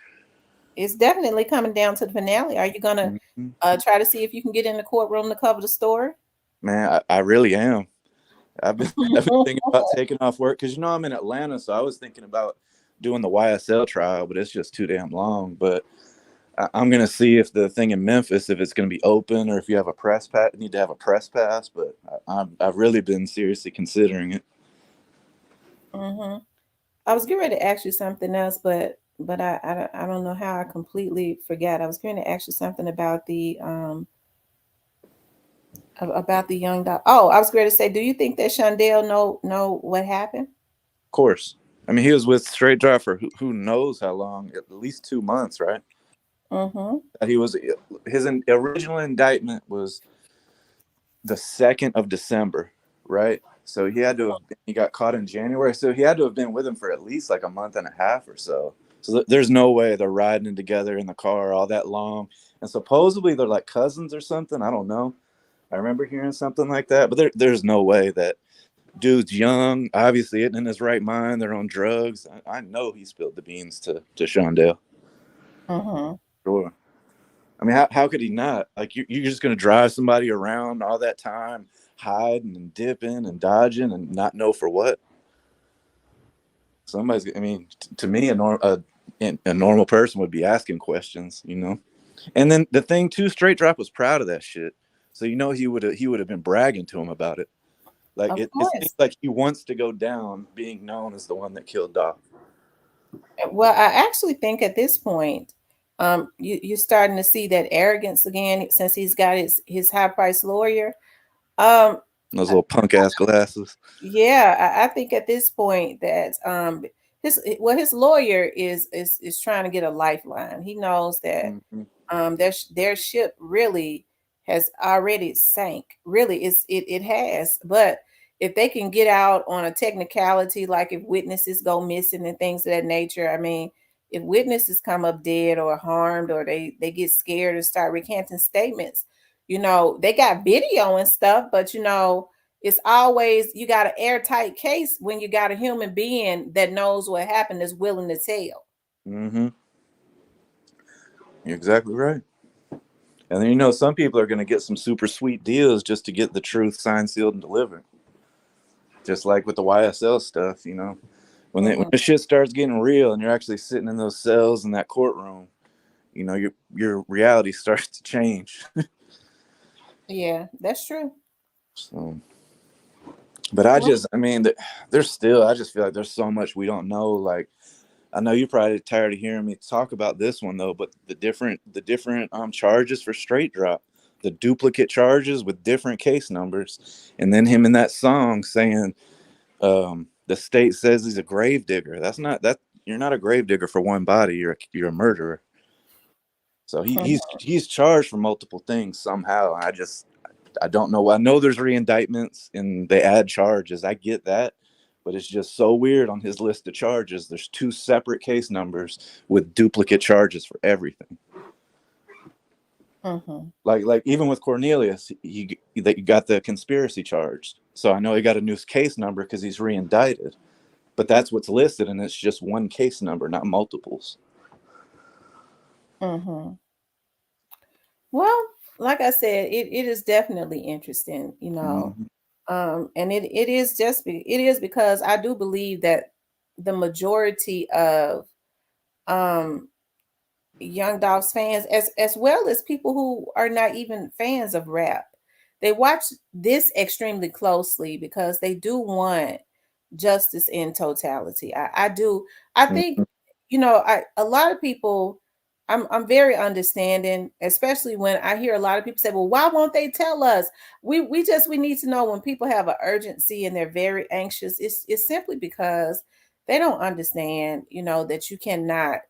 It's definitely coming down to the finale. Are you gonna try to see if you can get in the courtroom to cover the story? Man, I really am. I've been thinking about taking off work because I'm in Atlanta, so I was thinking about doing the YSL trial, but it's just too damn long. But I'm gonna see if the thing in Memphis, if it's gonna be open, or if you have a press pass, need to have a press pass. But I've really been seriously considering it. I was getting ready to ask you something else, but I don't know how I completely forgot. I was going to ask you something about the young dog. Oh, I was going to say, do you think that Shondell know what happened? Of course. I mean, he was with Straight Drive for who knows how long, at least 2 months, right? His original indictment was the 2nd of December, right? So he got caught in January. So he had to have been with him for at least like a month and a half or so. So there's no way they're riding together in the car all that long. And supposedly they're like cousins or something. I don't know. I remember hearing something like that, but there's no way that dude's young, obviously isn't in his right mind. They're on drugs. I know he spilled the beans to Shondell. Sure. I mean, how could he not? Like, you're just going to drive somebody around all that time, hiding and dipping and dodging and not know for what? To me, a normal person would be asking questions, And then the thing too, Straight Drop was proud of that shit. So, he would have been bragging to him about it. Like, it seems like he wants to go down being known as the one that killed Dolph. Well, I actually think at this point, you're starting to see that arrogance again since he's got his high priced lawyer. Those little punk ass glasses. Yeah, I think at this point that his lawyer is trying to get a lifeline. He knows that their ship really has already sank. Really, it has. But if they can get out on a technicality, like if witnesses go missing and things of that nature, I mean, if witnesses come up dead or harmed, or they get scared and start recanting statements, they got video and stuff, but it's always, you got an airtight case when you got a human being that knows what happened, is willing to tell. You're exactly right. And then, some people are going to get some super sweet deals just to get the truth signed, sealed, and delivered. Just like with the YSL stuff, when the shit starts getting real and you're actually sitting in those cells in that courtroom, your reality starts to change. Yeah, that's true. So, but Well, I mean, there's still, I just feel like there's so much we don't know. Like, I know you're probably tired of hearing me talk about this one though, but the different charges for straight drop, the duplicate charges with different case numbers, and then him in that song saying, the state says he's a grave digger. That's not that You're not a grave digger for one body. You're a murderer. So mhm, he's charged for multiple things somehow. I don't know. I know there's reindictments and they add charges. I get that, but it's just so weird on his list of charges. There's two separate case numbers with duplicate charges for everything. mhm, Like even with Cornelius, that you got the conspiracy charge. So I know he got a new case number because he's reindicted, but that's what's listed, and it's just one case number, not multiples. mhm. Well, like I said, it is definitely interesting, Mhm. and it is because I do believe that the majority of um Young Dolph's fans, as well as people who are not even fans of rap, they watch this extremely closely because they do want justice in totality. I do. I think Mhm. a lot of people. I'm very understanding, especially when I hear a lot of people say, "Well, why won't they tell us?" We need to know when people have an urgency and they're very anxious. It's simply because they don't understand, that you cannot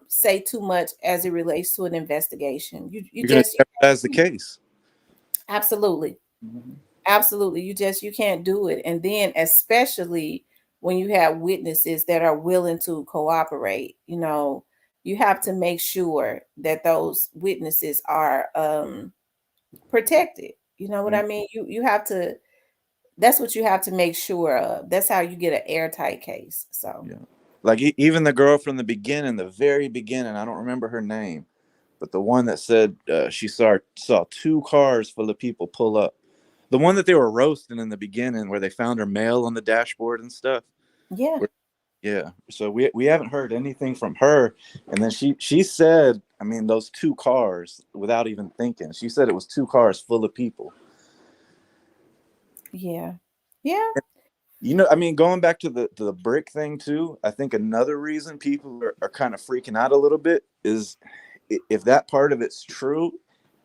say too much as it relates to an investigation. You You're going to just jeopardize the case. absolutely. Mhm. Absolutely. You can't do it. And then especially when you have witnesses that are willing to cooperate, you have to make sure that those witnesses are protected. You know what I mean? You have to That's what you have to make sure of. That's how you get an airtight case. So, Yeah. Like even the girl from the beginning, the very beginning, I don't remember her name, but the one that said she saw two cars full of people pull up. The one that they were roasting in the beginning, where they found her mail on the dashboard and stuff. yeah. Yeah. So we haven't heard anything from her. And then she said, I mean, those two cars, without even thinking, she said it was two cars full of people. Yeah. Yeah. I mean, going back to the brick thing too, I think another reason people are kind of freaking out a little bit is, if that part of it's true,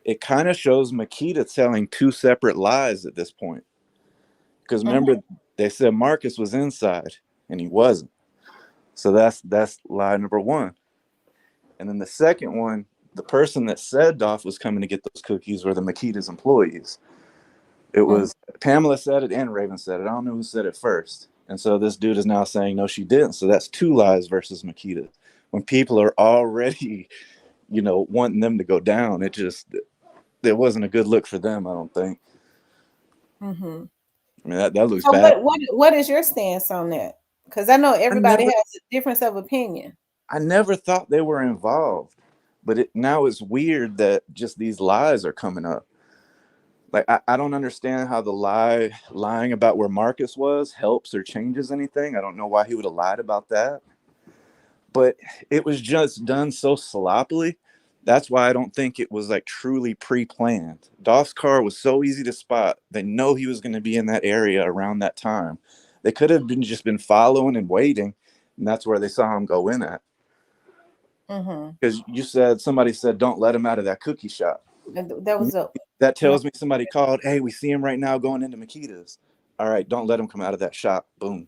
it kind of shows Makita telling two separate lies at this point. Because Mhm. remember, they said Marcus was inside and he wasn't. So that's lie number one. And then the second one, the person that said Dolph was coming to get those cookies were the Makita's employees. It Mhm. was Pamela said it and Raven said it. I don't know who said it first. And so this dude is now saying, no, she didn't. So that's two lies versus Makita. When people are already, wanting them to go down, it wasn't a good look for them, I don't think. Mhm. I mean, that looks So bad. what is your stance on that? Because I know I everybody never has a difference of opinion. I never thought they were involved. But now it's weird that just these lies are coming up. Like I don't understand how lying about where Marcus was helps or changes anything. I don't know why he would have lied about that. But it was just done so sloppily. That's why I don't think it was like truly pre-planned. Dolph's car was so easy to spot. They know he was going to be in that area around that time. They could have been following and waiting, and that's where they saw him go in at. Mhm. Because somebody said, don't let him out of that cookie shop. And that was a That one. tells me somebody called, hey, we see him right now going into Makita's. All right, don't let him come out of that shop. Boom.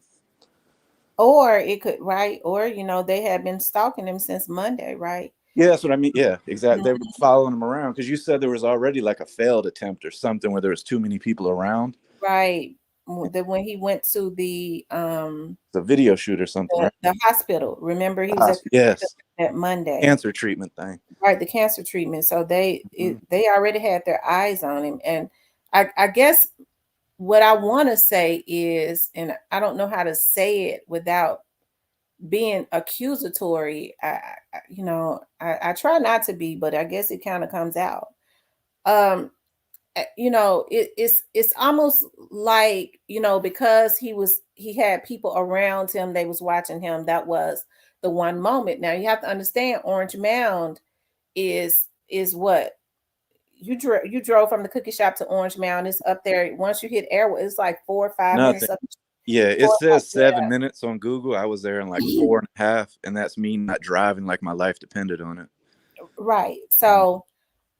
Or it could, right? Or they had been stalking him since Monday, right? Yeah, that's what I mean. Yeah, exactly. They were Mhm. following him around because you said there was already like a failed attempt or something where there was too many people around. Right. When he went to The video shoot or something, right? the hospital. Remember, he was at the hospital Yes, that Monday. cancer treatment thing. Right, the cancer treatment. So Mhm. they already had their eyes on him. And I guess what I want to say is, and I don't know how to say it without being accusatory. I try not to be, but I guess it kind of comes out. Um, it's almost like, because he had people around him, they was watching him. That was the one moment. Now you have to understand, Orange Mound is what you drove from the cookie shop to Orange Mound. It's up there. Once you hit Airwood, it's like 4 or 5 minutes Nothing. up. Yeah, it 4 says yeah. 7 minutes on Google. I was there in like 4.5, and that's me not driving like my life depended on it. Right. So,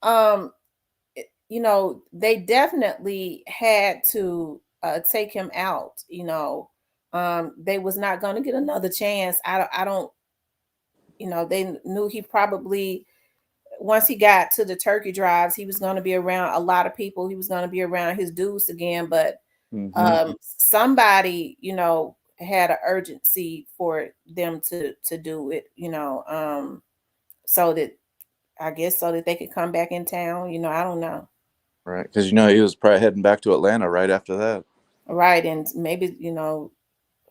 um, you know, they definitely had to take him out. You know, they was not going to get another chance. I don't. You know, they knew he probably once he got to the turkey drives, he was going to be around a lot of people. He was going to be around his dudes again, but somebody, you know, had an urgency for them to do it, you know, so that I guess so that they could come back in town. You know, I don't know. Right, because he was probably heading back to Atlanta right after that. Right, and maybe you know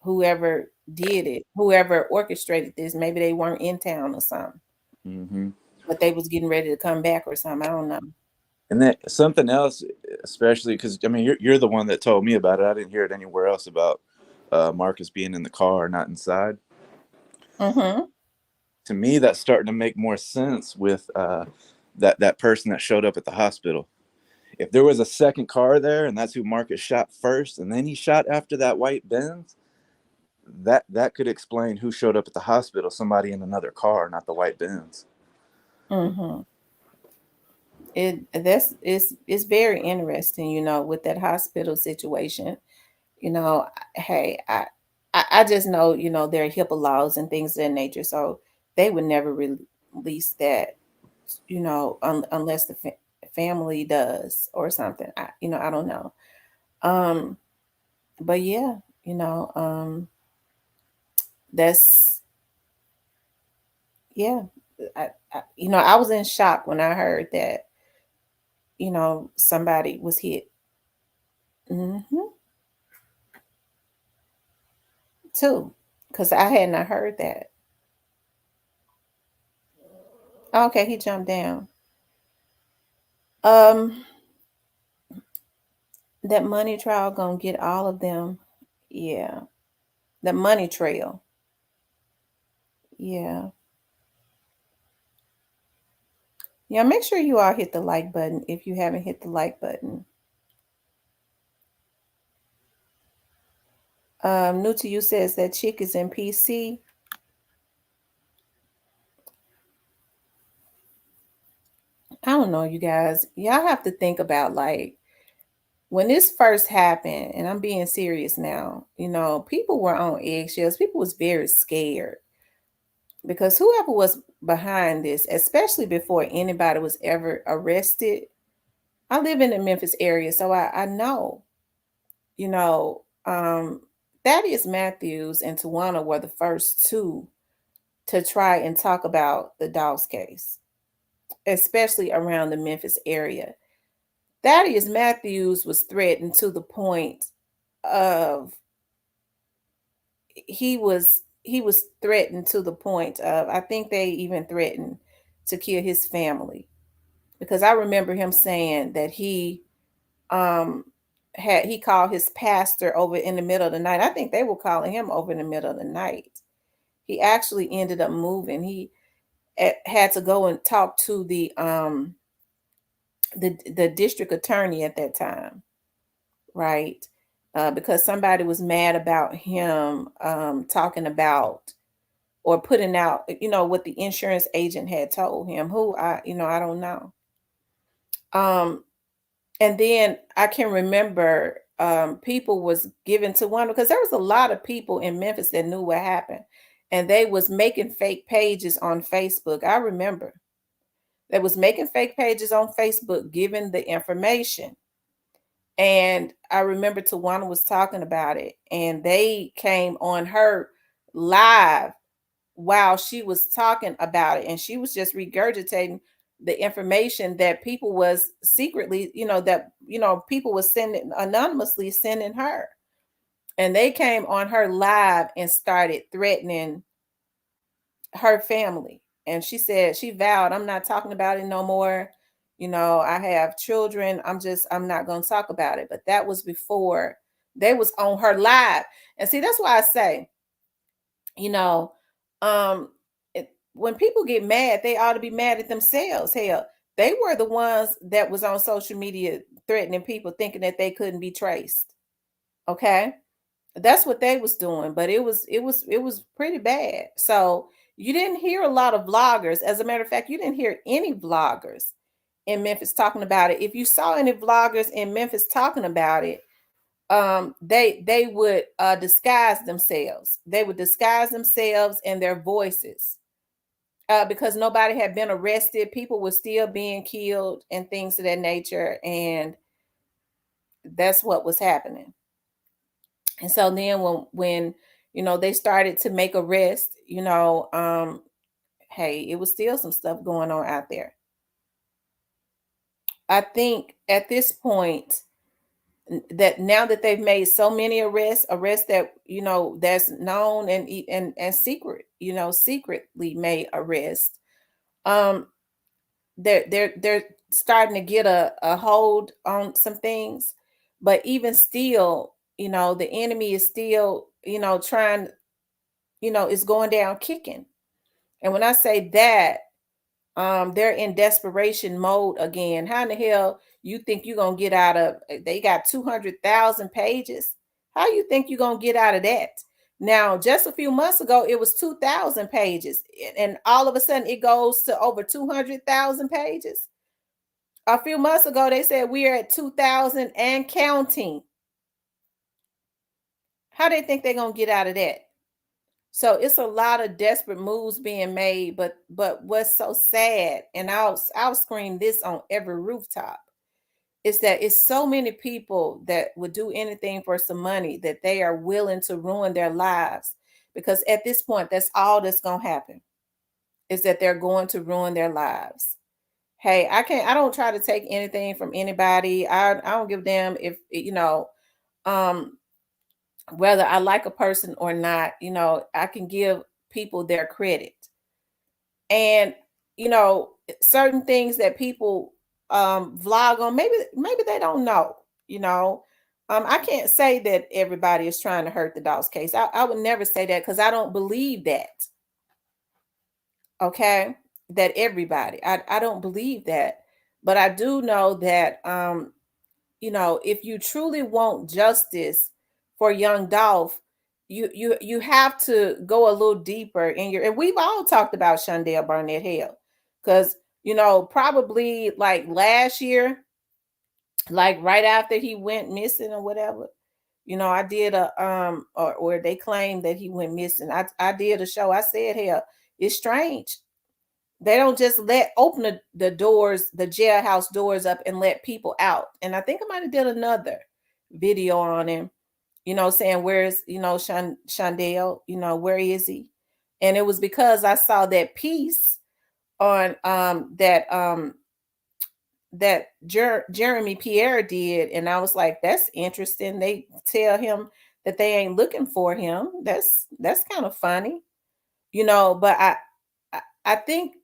whoever did it, whoever orchestrated this, maybe they weren't in town or something, but they was getting ready to come back or something. I don't know. And then something else, especially because I mean you're the one that told me about it. I didn't hear it anywhere else about Marcus being in the car, not inside. Mm-hmm. To me, that's starting to make more sense with that person that showed up at the hospital. If there was a second car there, and that's who Marcus shot first, and then he shot after that white Benz, that could explain who showed up at the hospital. Somebody in another car, not the white Benz. Mm-hmm. That's it's very interesting, you know, with that hospital situation. You know, hey, I just know, you know, there are HIPAA laws and things of that nature, so they would never release that, you know, unless the family does or something. You know, I don't know. Um, but yeah, you know, that's yeah. You know, I was in shock when I heard that, you know, somebody was hit. Hmm. Too, because I had not heard that. Okay, he jumped down. Um, that money trial gonna get all of them. Yeah, the money trail. Yeah, yeah. Make sure you all hit the like button if you haven't hit the like button. New to you says that chick is in PC. I don't know, you guys. Y'all have to think about like when this first happened, and I'm being serious now. You know, people were on eggshells. People was very scared because whoever was behind this, especially before anybody was ever arrested, I live in the Memphis area, so I know, you know, Thaddeus Matthews and Tawana were the first two to try and talk about the Dolph's case, especially around the Memphis area. Thaddeus Matthews was threatened to the point of he was threatened to the point of I think they even threatened to kill his family because I remember him saying that um he called his pastor over in the middle of the night. I think they were calling him over in the middle of the night. He actually ended up moving. He had to go and talk to the district attorney at that time, right? Because somebody was mad about him talking about or putting out, you know, what the insurance agent had told him. Who I don't know. Um, and then I can remember people was given to one because there was a lot of people in Memphis that knew what happened, and they was making fake pages on Facebook. I remember they was making fake pages on Facebook, giving the information. And I remember Tawana was talking about it, and they came on her live while she was talking about it, and she was just regurgitating the information that people was secretly, people was sending anonymously sending her. And they came on her live and started threatening her family. And she said she vowed, I'm not talking about it no more. You know, I have children. I'm not going to talk about it. But that was before they was on her live. And see, that's why I say, you know, when people get mad, they ought to be mad at themselves. Hell, They were the ones that was on social media threatening people, thinking that they couldn't be traced. Okay, that's what they was doing, but it was pretty bad. So you didn't hear a lot of vloggers. As a matter of fact, you didn't hear any vloggers in Memphis talking about it. If you saw any vloggers in Memphis talking about it, they would disguise themselves. They would disguise themselves and their voices. Because nobody had been arrested, people were still being killed and things of that nature, and that's what was happening. And so then when they started to make arrests, hey, it was still some stuff going on out there. I think at this point, that now that they've made so many arrests that that's known and secret, secretly made arrests, um they're starting to get a hold on some things. But even still, the enemy is still, trying, is going down kicking. And when I say that, they're in desperation mode again. How in the hell you think you're gonna get out of, they got 200,000 pages? How you think you're gonna get out of that? Now, just a few months ago, it was 2,000 pages, and all of a sudden it goes to over 200,000 pages. A few months ago, they said we are at 2,000 and counting. How they think they're gonna get out of that? So it's a lot of desperate moves being made, but what's so sad, and I'll scream this on every rooftop, is that it's so many people that would do anything for some money that they are willing to ruin their lives, because at this point, that's all that's gonna happen, is that they're going to ruin their lives. Hey, I don't try to take anything from anybody. I don't give a damn if um whether I like a person or not. I can give people their credit. And certain things that people vlog on, maybe they don't know. I can't say that everybody is trying to hurt the Dolph's case. I would never say that, because I don't believe that. Okay, that everybody, I don't believe that. But I do know that if you truly want justice for young Dolph, you have to go a little deeper in your, and we've all talked about Shondell Barnett Hill, because probably like last year, like right after he went missing or whatever, I did a or they claimed that he went missing. I did a show. I said, hell, it's strange. They don't just open the doors, the jailhouse doors up and let people out. And I think I might have did another video on him, saying, where's, Shondell, where is he? And it was because I saw that piece on that Jeremy Pierre did, and I was like, that's interesting. They tell him that they ain't looking for him. That's kind of funny, but I think,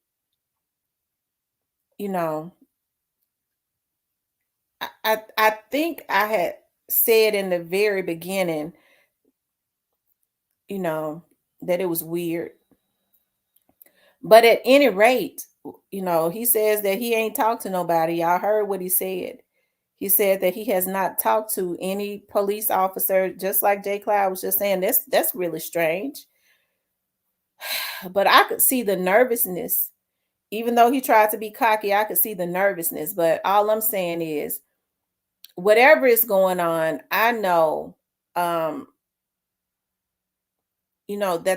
you know, I think I had said in the very beginning, that it was weird. But at any rate, he says that he ain't talked to nobody. Y'all heard what he said. He said that he has not talked to any police officer, just like Jay Cloud was just saying. That's really strange. But I could see the nervousness. Even though he tried to be cocky, I could see the nervousness. But all I'm saying is, whatever is going on, I know, that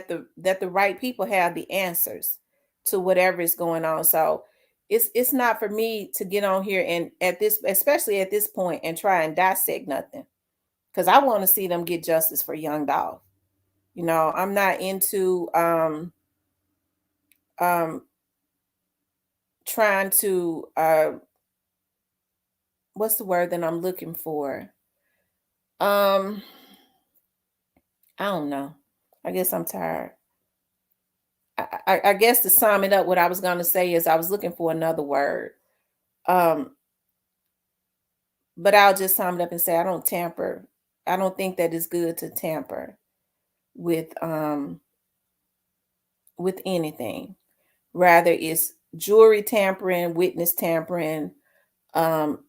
the right people have the answers to whatever is going on. So it's not for me to get on here and especially at this point, and try and dissect nothing, because I want to see them get justice for young Dolph. I'm not into um trying to what's the word that I'm looking for? um I don't know. I guess I'm tired. I guess to sum it up, what I was going to say is I was looking for another word. Um, but I'll just sum it up and say I don't tamper. I don't think that it's good to tamper with with anything. Rather, it's jewelry tampering, witness tampering, um,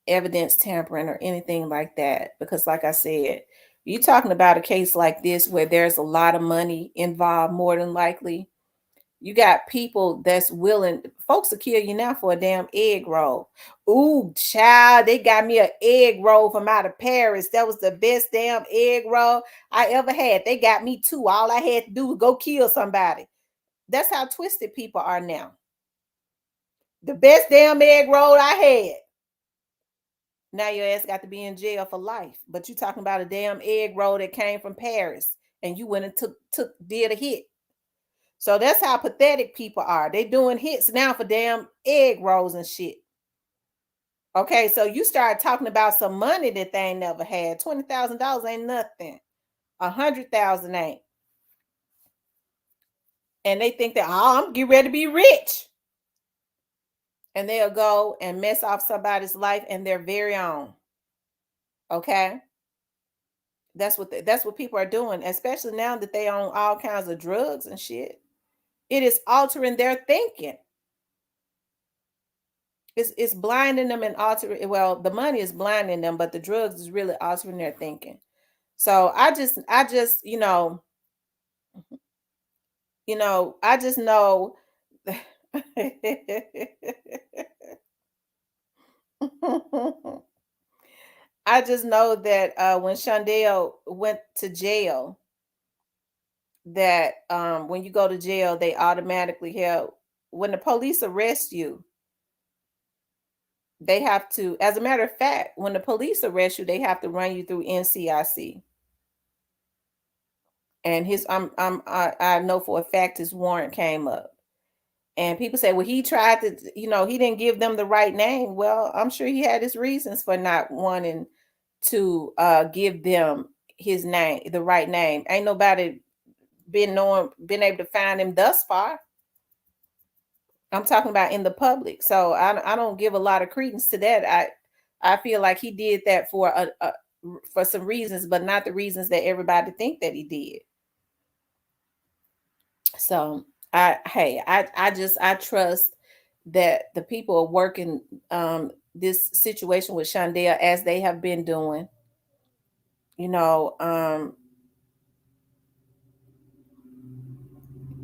evidence tampering, or anything like that. Because, like I said, you're talking about a case like this where there's a lot of money involved, more than likely. You got people that's willing, folks will kill you now for a damn egg roll. Ooh, child, they got me an egg roll from out of Paris. That was the best damn egg roll I ever had. They got me too. All I had to do was go kill somebody. That's how twisted people are now. The best damn egg roll I had. Now your ass got to be in jail for life. But you talking about a damn egg roll that came from Paris and you went and did a hit. So that's how pathetic people are. They doing hits now for damn egg rolls and shit. Okay, so you start talking about some money that they ain't never had. $20,000 ain't nothing. 100,000 ain't. And they think that, oh, I'm getting ready to be rich. And they'll go and mess off somebody's life and their very own. Okay. That's what people are doing, especially now that they own all kinds of drugs and shit. It is altering their thinking. It's blinding them and altering. Well, the money is blinding them, but the drugs is really altering their thinking. So I just I just know. I just know that when Shondell went to jail, that when you go to jail, they automatically help. When the police arrest you, they have to, as a matter of fact, when the police arrest you, they have to run you through NCIC. And I know for a fact his warrant came up. And people say, well, he tried to, he didn't give them the right name. Well, I'm sure he had his reasons for not wanting to give them his name, the right name. Ain't nobody been able to find him thus far. I'm talking about in the public. So I don't give a lot of credence to that. I feel like he did that for for some reasons, but not the reasons that everybody think that he did. So I trust that the people are working this situation with Shondell as they have been doing.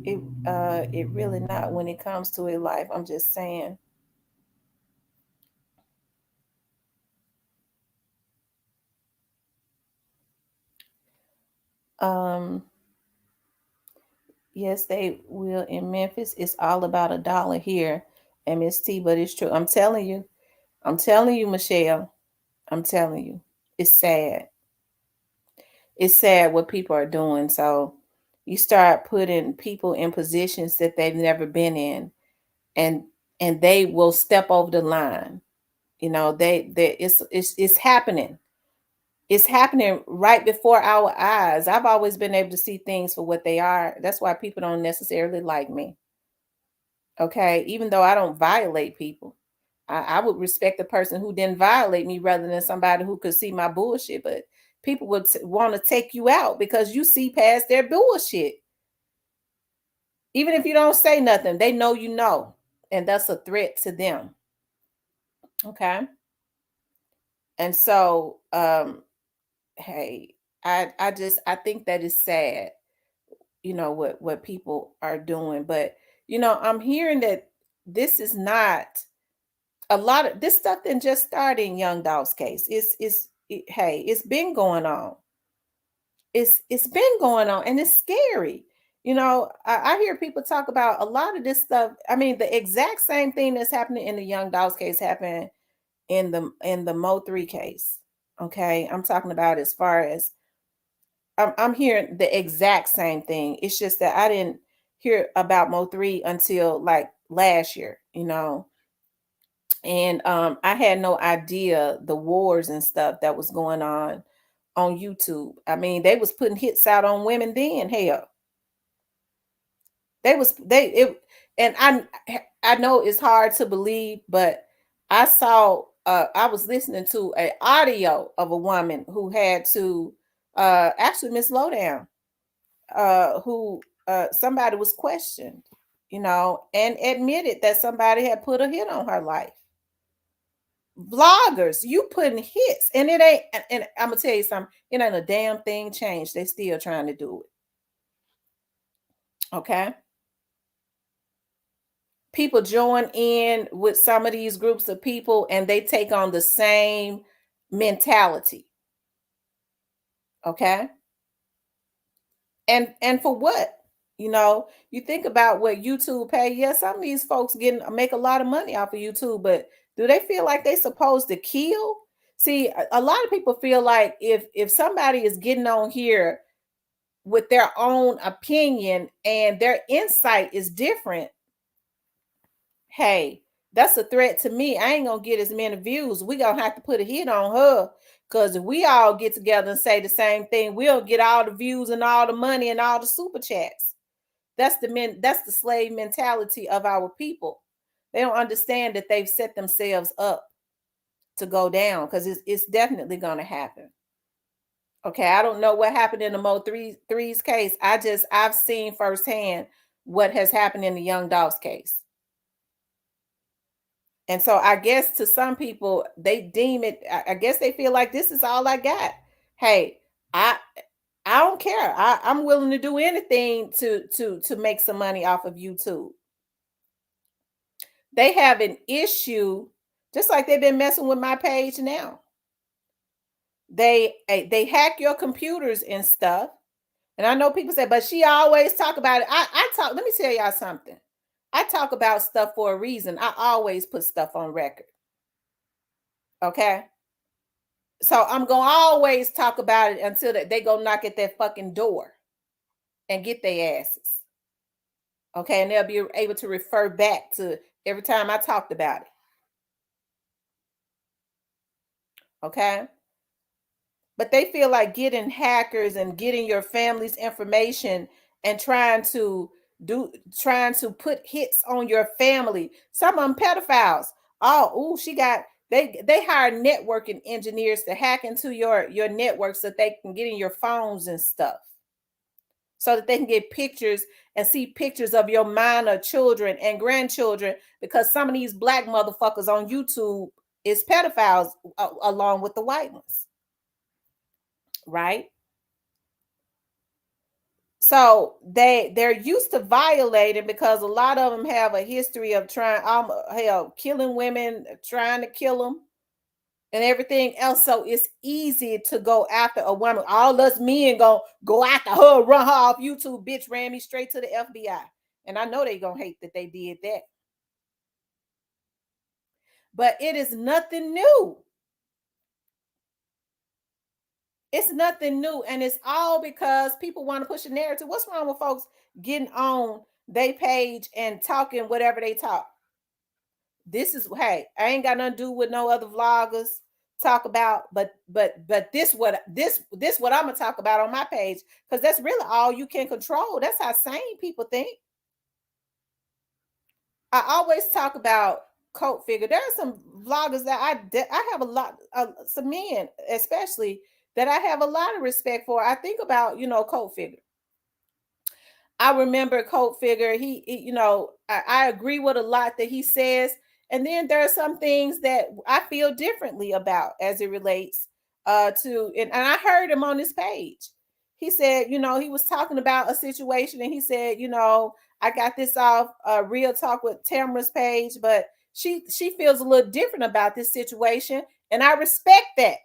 It really not when it comes to a life. I'm just saying. Um, yes, they will in Memphis. It's all about a dollar here, MST, but it's true. I'm telling you, Michelle. I'm telling you, it's sad. It's sad what people are doing. So you start putting people in positions that they've never been in, and they will step over the line. It's happening. It's happening right before our eyes. I've always been able to see things for what they are. That's why people don't necessarily like me. Okay, even though I don't violate people, I would respect the person who didn't violate me rather than somebody who could see my bullshit. But people would want to take you out because you see past their bullshit. Even if you don't say nothing, they know you know, and that's a threat to them. Okay, and so hey, I think that is sad, what people are doing. But I'm hearing that this is not a lot of this stuff didn't just start in Young Dolph's case. Hey, it's been going on. It's been going on, and it's scary. I hear people talk about a lot of this stuff. I mean, the exact same thing that's happening in the Young Dolph's case happened in the Mo3 case. Okay, I'm talking about as far as I'm hearing the exact same thing. It's just that I didn't hear about Mo3 until like last year, and I had no idea the wars and stuff that was going on YouTube. I mean, they was putting hits out on women then. Hell, and I know it's hard to believe, but I was listening to an audio of a woman who had to actually Miss Lowdown, who somebody was questioned, and admitted that somebody had put a hit on her life. Vloggers, you putting hits, and it ain't, and I'm gonna tell you something, it ain't a damn thing changed. They still trying to do it. Okay. People join in with some of these groups of people and they take on the same mentality. Okay. And for what? You think about what YouTube pay. Yes, some of these folks make a lot of money off of YouTube, but do they feel like they supposed to kill? See, a lot of people feel like if somebody is getting on here with their own opinion and their insight is different, hey, that's a threat to me. I ain't gonna get as many views. We gonna have to put a hit on her, because if we all get together and say the same thing, we'll get all the views and all the money and all the super chats. That's the slave mentality of our people. They don't understand that they've set themselves up to go down, because it's definitely gonna happen. Okay, I don't know what happened in the Mo3's case. I've seen firsthand what has happened in the Young Dolph's case. And so I guess to some people, they deem it, I guess they feel like this is all I got. Hey, I don't care. I'm willing to do anything to make some money off of YouTube. They have an issue, just like they've been messing with my page now. They hack your computers and stuff. And I know people say, but she always talk about it. Let me tell y'all something. I talk about stuff for a reason. I always put stuff on record. Okay. So I'm going to always talk about it until they go knock at that fucking door and get their asses. Okay. And they'll be able to refer back to every time I talked about it. Okay. But they feel like getting hackers and getting your family's information and trying to put hits on your family. Some of them pedophiles. They hire networking engineers to hack into your network so that they can get in your phones and stuff, so that they can get pictures and see pictures of your minor children and grandchildren, because some of these black motherfuckers on YouTube is pedophiles along with the white ones. Right? So they're used to violating, because a lot of them have a history of killing women, trying to kill them, and everything else. So it's easy to go after a woman. All us men go after her, run her off YouTube. Bitch ran me straight to the FBI, and I know they gonna hate that they did that. But it is nothing new. It's nothing new, and it's all because people want to push a narrative. What's wrong with folks getting on their page and talking whatever they talk? Hey, I ain't got nothing to do with no other vloggers talk about, but this what I'm gonna talk about on my page, because that's really all you can control. That's how sane people think. I always talk about cult figure. There are some vloggers that I have a lot, some men especially, that I have a lot of respect for. I think about, cult figure. I remember cult figure. I agree with a lot that he says. And then there are some things that I feel differently about as it relates and I heard him on this page. He said, he was talking about a situation, and he said, I got this off Real Talk with Tamara's page, but she feels a little different about this situation, and I respect that.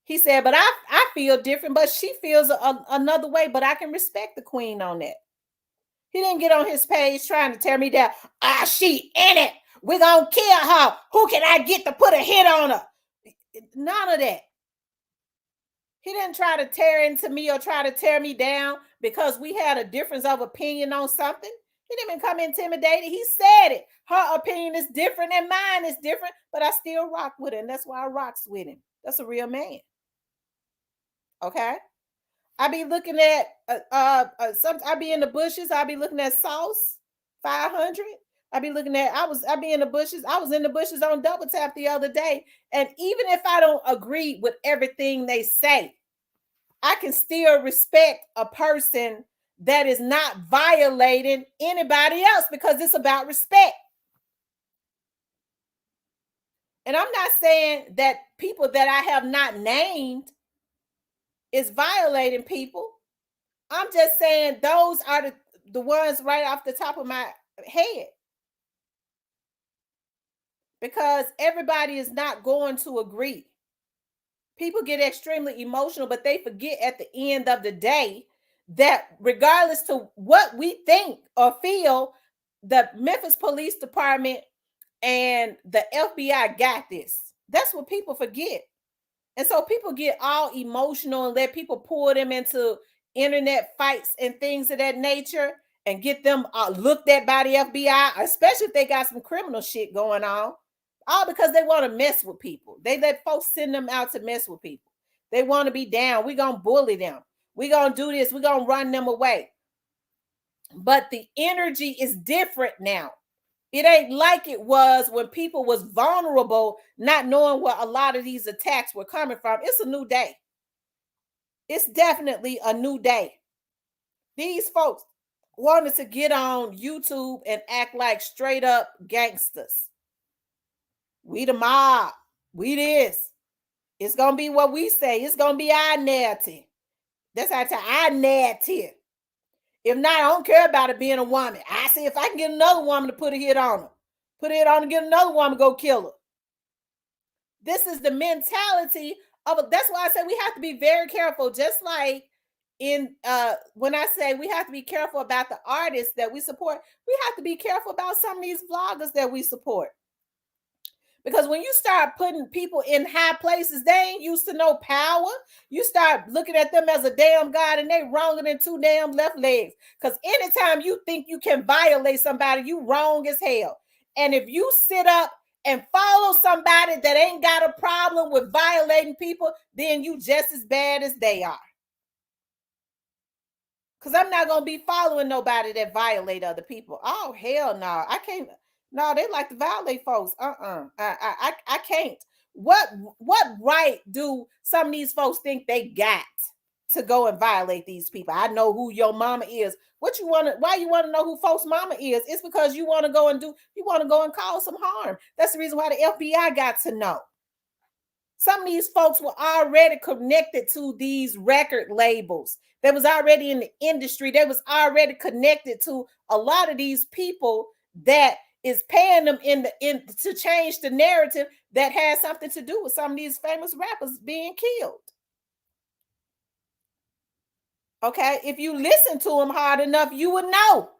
He said, but I feel different, but she feels another way, but I can respect the queen on that. He didn't get on his page trying to tear me down. She in it. We're going to kill her. Who can I get to put a hit on her? None of that. He didn't try to tear into me or try to tear me down because we had a difference of opinion on something. He didn't even come intimidated. He said it. Her opinion is different and mine is different, but I still rock with him. That's why I rocks with him. That's a real man. Okay. I be looking at I be in the bushes. I be looking at Sauce 500. I be looking at I be in the bushes. I was in the bushes on Double Tap the other day, and even if I don't agree with everything they say, I can still respect a person that is not violating anybody else, because it's about respect. And I'm not saying that people that I have not named is violating people. I'm just saying those are the ones right off the top of my head. Because everybody is not going to agree. People get extremely emotional, but they forget at the end of the day that regardless to what we think or feel, the Memphis Police Department and the FBI got this. That's what people forget. And so people get all emotional and let people pull them into internet fights and things of that nature and get them looked at by the FBI, especially if they got some criminal shit going on, all because they want to mess with people. They let folks send them out to mess with people. They want to be down. We're going to bully them. We're going to do this. We're going to run them away. But the energy is different now. It ain't like it was when people was vulnerable, not knowing where a lot of these attacks were coming from. It's a new day. It's definitely a new day. These folks wanted to get on YouTube and act like straight up gangsters. We the mob. We this. It's going to be what we say. It's going to be our narrative. That's our narrative. If not, I don't care about it being a woman. I see if I can get another woman to put a hit on her. Put a hit on and get another woman to go kill her. This is the mentality of it. That's why I say we have to be very careful. Just like in when I say we have to be careful about the artists that we support, we have to be careful about some of these vloggers that we support. Because when you start putting people in high places, they ain't used to no power. You start looking at them as a damn god and they wronger than two damn left legs. Because anytime you think you can violate somebody, you wrong as hell. And if you sit up and follow somebody that ain't got a problem with violating people, then you just as bad as they are. Because I'm not going to be following nobody that violate other people. Oh, hell no. I can't. No, they like to violate folks. I can't. What right do some of these folks think they got to go and violate these people? I know who your mama is. What you want to? Why you want to know who folks' mama is? It's because you want to go and cause some harm. That's the reason why the FBI got to know. Some of these folks were already connected to these record labels. They was already in the industry. They was already connected to a lot of these people that is paying them to change the narrative that has something to do with some of these famous rappers being killed. Okay, if you listen to them hard enough, you would know.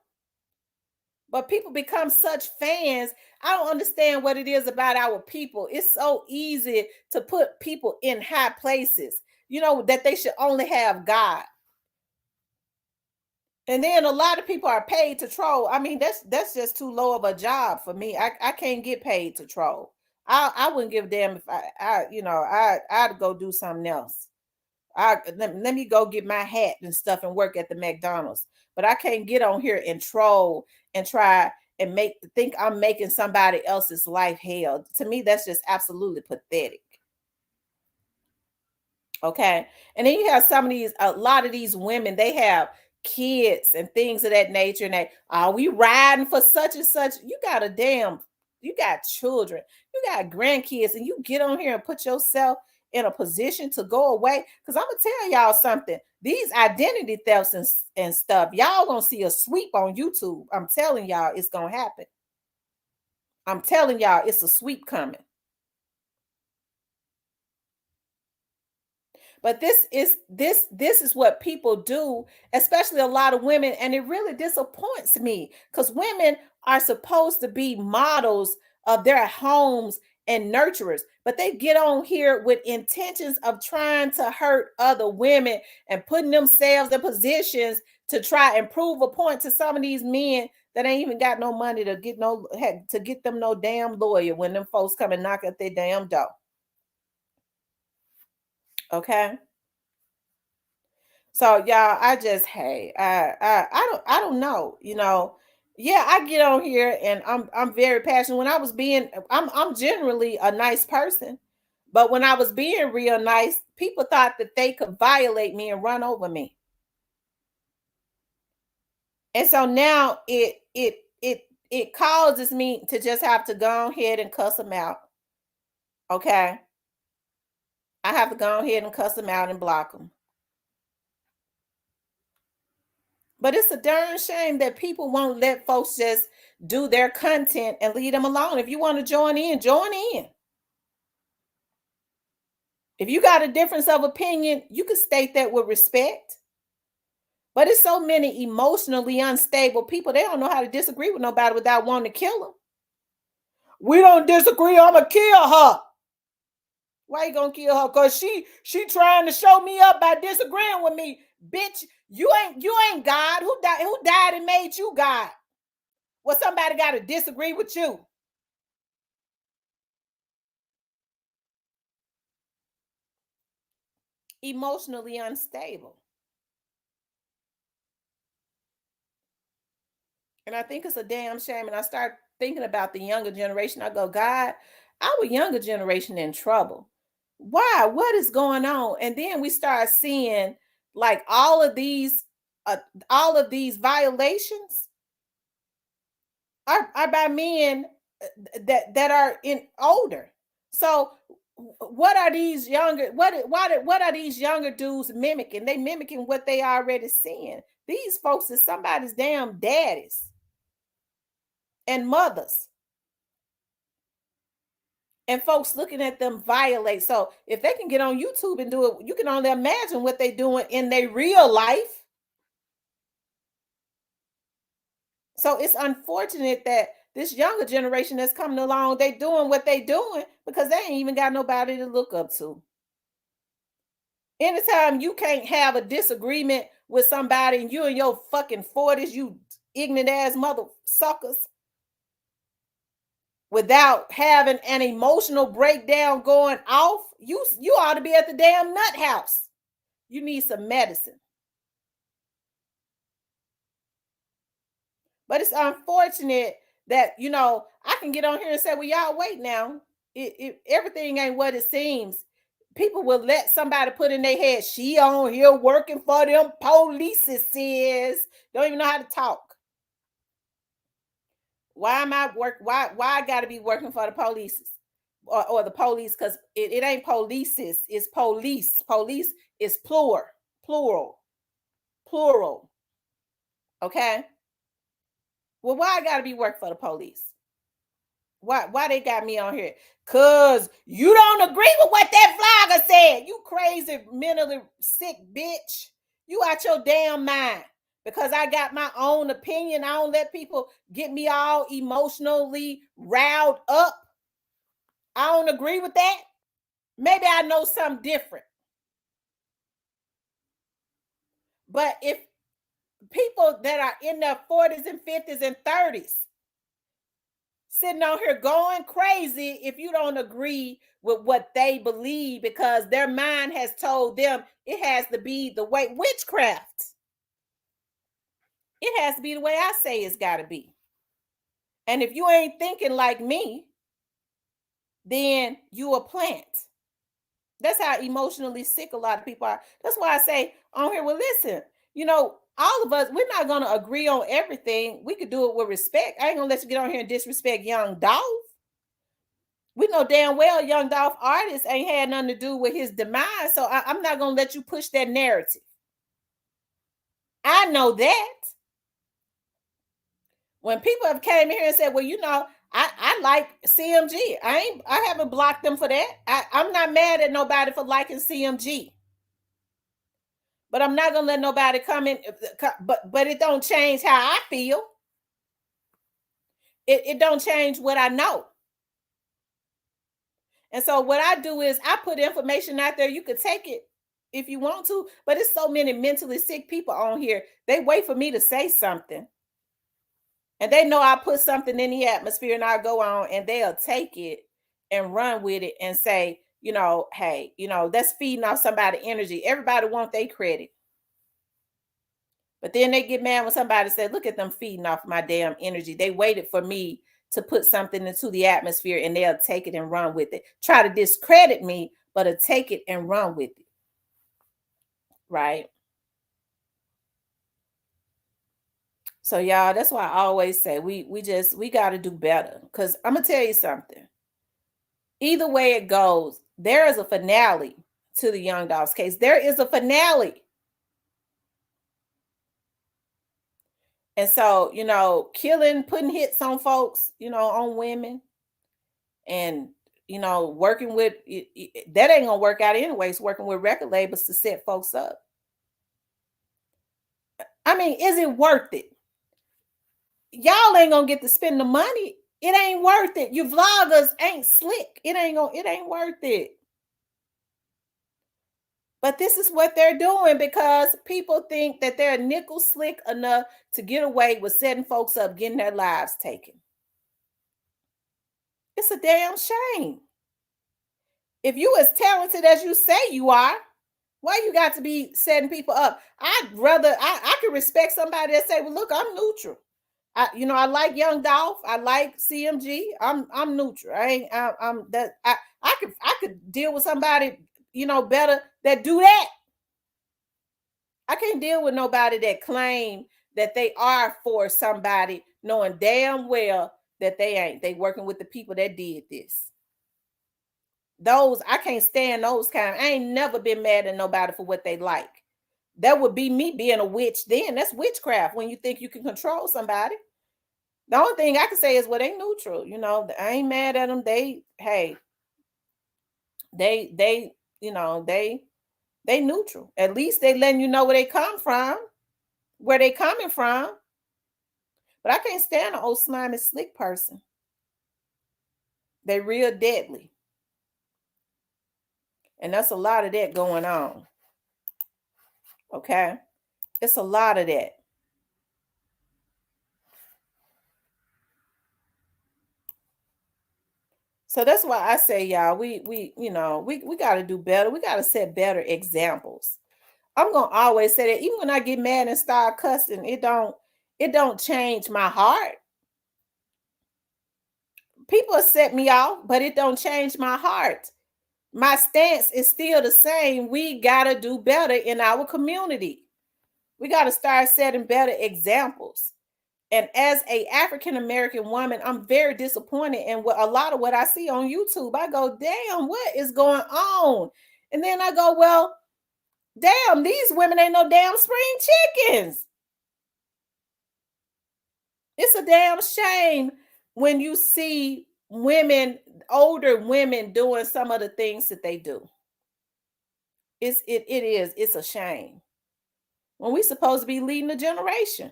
But people become such fans. I don't understand what it is about our people. It's so easy to put people in high places, that they should only have God. And then a lot of people are paid to troll. I mean, that's just too low of a job for me. I can't get paid to troll. I wouldn't give a damn if I'd go do something else. Let me go get my hat and stuff and work at the McDonald's. But I can't get on here and troll and try and think I'm making somebody else's life hell. To me, that's just absolutely pathetic. Okay. And then you have a lot of these women, they have kids and things of that nature. And are we riding for such and such? You got children, you got grandkids, and you get on here and put yourself in a position to go away. Because I'm gonna tell y'all something. These identity thefts and stuff, y'all gonna see a sweep on YouTube. I'm telling y'all it's gonna happen. I'm telling y'all it's a sweep coming. But this is what people do, especially a lot of women, and it really disappoints me because women are supposed to be models of their homes and nurturers, but they get on here with intentions of trying to hurt other women and putting themselves in positions to try and prove a point to some of these men that ain't even got no money to get them no damn lawyer when them folks come and knock at their damn door. Okay. So y'all, I don't know, Yeah, I get on here and I'm very passionate. When I'm generally a nice person, but when I was being real nice, people thought that they could violate me and run over me. And so now it causes me to just have to go ahead and cuss them out. Okay. I have to go ahead and cuss them out and block them. But it's a darn shame that people won't let folks just do their content and leave them alone. If you want to join in, join in. If you got a difference of opinion, you can state that with respect. But it's so many emotionally unstable people, they don't know how to disagree with nobody without wanting to kill them. We don't disagree, I'm gonna kill her. Why you gonna kill her? Because she trying to show me up by disagreeing with me. Bitch, you ain't God. Who died and made you God? Well, somebody got to disagree with you. Emotionally unstable. And I think it's a damn shame. And I start thinking about the younger generation. I go, God, our younger generation in trouble. Why? What is going on? And then we start seeing like all of these violations are by men that are in older. So what are these younger what are these younger dudes mimicking? They mimicking what they already seeing. These folks is somebody's damn daddies and mothers. And folks looking at them violate. So if they can get on YouTube and do it, you can only imagine what they're doing in their real life. So it's unfortunate that this younger generation that's coming along, they doing what they doing because they ain't even got nobody to look up to. Anytime you can't have a disagreement with somebody and you in your fucking 40s, you ignorant ass mother suckers, without having an emotional breakdown going off, you ought to be at the damn nut house. You need some medicine. But it's unfortunate that, I can get on here and say, well, y'all wait now. Everything ain't what it seems. People will let somebody put in their head, she on here working for them police, says. Don't even know how to talk. Why am I why I gotta be working for the police or the police? Because it ain't polices, it's police. Police is plural. Okay. Well, why I gotta be working for the police? Why they got me on here? Cause you don't agree with what that vlogger said. You crazy, mentally sick bitch. You out your damn mind. Because I got my own opinion. I don't let people get me all emotionally riled up. I don't agree with that. Maybe I know something different. But if people that are in their 40s and 50s and 30s sitting on here going crazy if you don't agree with what they believe because their mind has told them it has to be the way witchcraft. It has to be the way I say it's got to be. And if you ain't thinking like me, then you a plant. That's how emotionally sick a lot of people are. That's why I say on here, well, listen, all of us, we're not going to agree on everything. We could do it with respect. I ain't going to let you get on here and disrespect young Dolph. We know damn well young Dolph artist ain't had nothing to do with his demise. So I'm not going to let you push that narrative. I know that. When people have came in here and said, well, I like CMG. I haven't blocked them for that. I'm not mad at nobody for liking CMG. But I'm not gonna let nobody come in. But it don't change how I feel. It don't change what I know. And so what I do is I put information out there. You could take it if you want to, but it's so many mentally sick people on here. They wait for me to say something. And they know I put something in the atmosphere and I go on and they'll take it and run with it and say, hey, that's feeding off somebody's energy. Everybody wants their credit. But then they get mad when somebody said, look at them feeding off my damn energy. They waited for me to put something into the atmosphere and they'll take it and run with it. Try to discredit me, but to take it and run with it. Right? So y'all, that's why I always say we got to do better. Cause I'm gonna tell you something. Either way it goes, there is a finale to the Young Dolph's case. There is a finale. And so, killing, putting hits on folks, on women, and working with that ain't gonna work out anyways. Working with record labels to set folks up. I mean, is it worth it? Y'all ain't gonna get to spend the money. It ain't worth it. You vloggers ain't slick. It ain't worth it. But this is what they're doing because people think that they're nickel slick enough to get away with setting folks up, getting their lives taken. It's a damn shame. If you as talented as you say you are, why you got to be setting people up? I'd rather I could respect somebody that say, well, look, I'm neutral. I like Young Dolph. I like CMG. I'm neutral. I could deal with somebody, better that do that. I can't deal with nobody that claim that they are for somebody, knowing damn well that they ain't. They working with the people that did this. Those, I can't stand those kind. I ain't never been mad at nobody for what they like. That would be me being a witch then. That's witchcraft when you think you can control somebody. The only thing I can say is, well, they neutral. I ain't mad at them. They neutral. At least they letting you know where they come from, where they coming from. But I can't stand an old slimy slick person. They real deadly. And that's a lot of that going on. Okay? It's a lot of that. So that's why I say, y'all, we got to do better. We got to set better examples. I'm going to always say that even when I get mad and start cussing, it don't change my heart. People set me off, but it don't change my heart. My stance is still the same. We got to do better in our community. We got to start setting better examples. And as a African American woman, I'm very disappointed in a lot of what I see on YouTube. I go, damn, what is going on? And then I go, well, damn, these women ain't no damn spring chickens. It's a damn shame when you see women, older women, doing some of the things that they do. It's a shame. When we supposed to be leading a generation.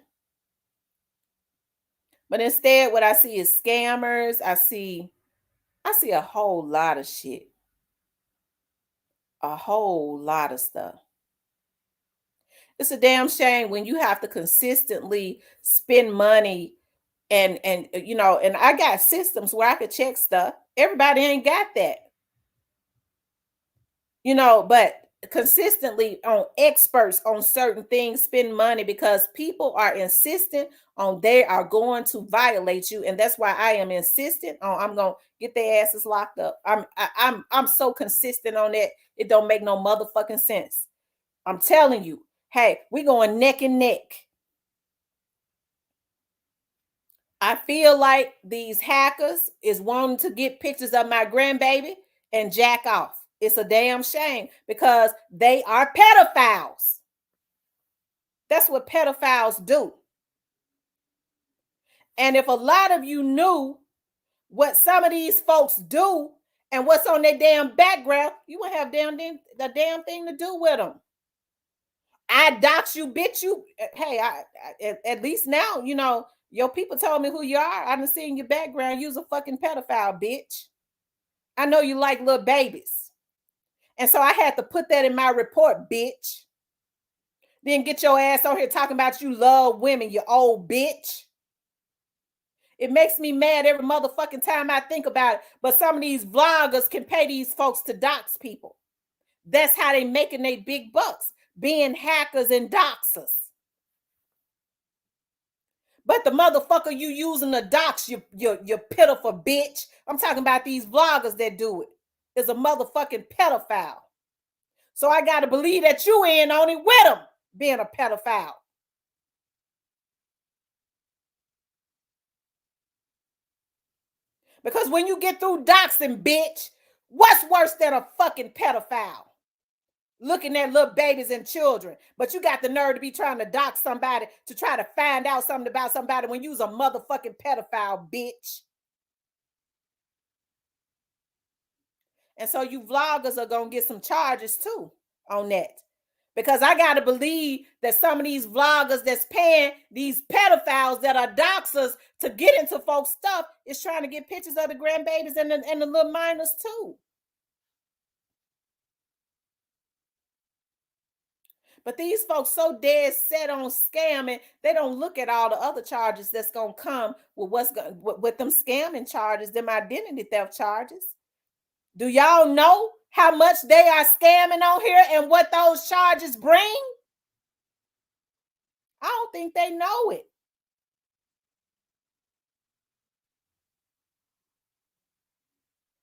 But instead, what I see is scammers. I see a whole lot of shit. A whole lot of stuff. It's a damn shame when you have to consistently spend money and I got systems where I could check stuff. Everybody ain't got that. But consistently on experts on certain things, spend money because people are insistent on they are going to violate you, and that's why I am insistent on I'm gonna get their asses locked up. I'm so consistent on that. It don't make no motherfucking sense. I'm telling you, hey, we going neck and neck. I feel like these hackers is wanting to get pictures of my grandbaby and jack off. It's a damn shame because they are pedophiles. That's what pedophiles do. And if a lot of you knew what some of these folks do and what's on their damn background, you wouldn't have the damn thing to do with them. I dox you, bitch. Hey, at least now, your people told me who you are. I done seen your background. You's a fucking pedophile, bitch. I know you like little babies. And so I had to put that in my report, bitch. Then get your ass on here talking about you love women, you old bitch. It makes me mad every motherfucking time I think about it. But some of these vloggers can pay these folks to dox people. That's how they making their big bucks, being hackers and doxers. But the motherfucker you using to dox, you pitiful bitch. I'm talking about these vloggers that do it. Is a motherfucking pedophile. So I got to believe that you in on it with him being a pedophile. Because when you get through doxing, bitch, what's worse than a fucking pedophile? Looking at little babies and children, but you got the nerve to be trying to dox somebody to try to find out something about somebody when you's a motherfucking pedophile, bitch. And so you vloggers are gonna get some charges too on that. Because I gotta believe that some of these vloggers that's paying these pedophiles that are doxers to get into folks' stuff is trying to get pictures of the grandbabies and the little minors too. But these folks so dead set on scamming, they don't look at all the other charges that's gonna come with with them scamming charges, them identity theft charges. Do y'all know how much they are scamming on here and what those charges bring? I don't think they know it.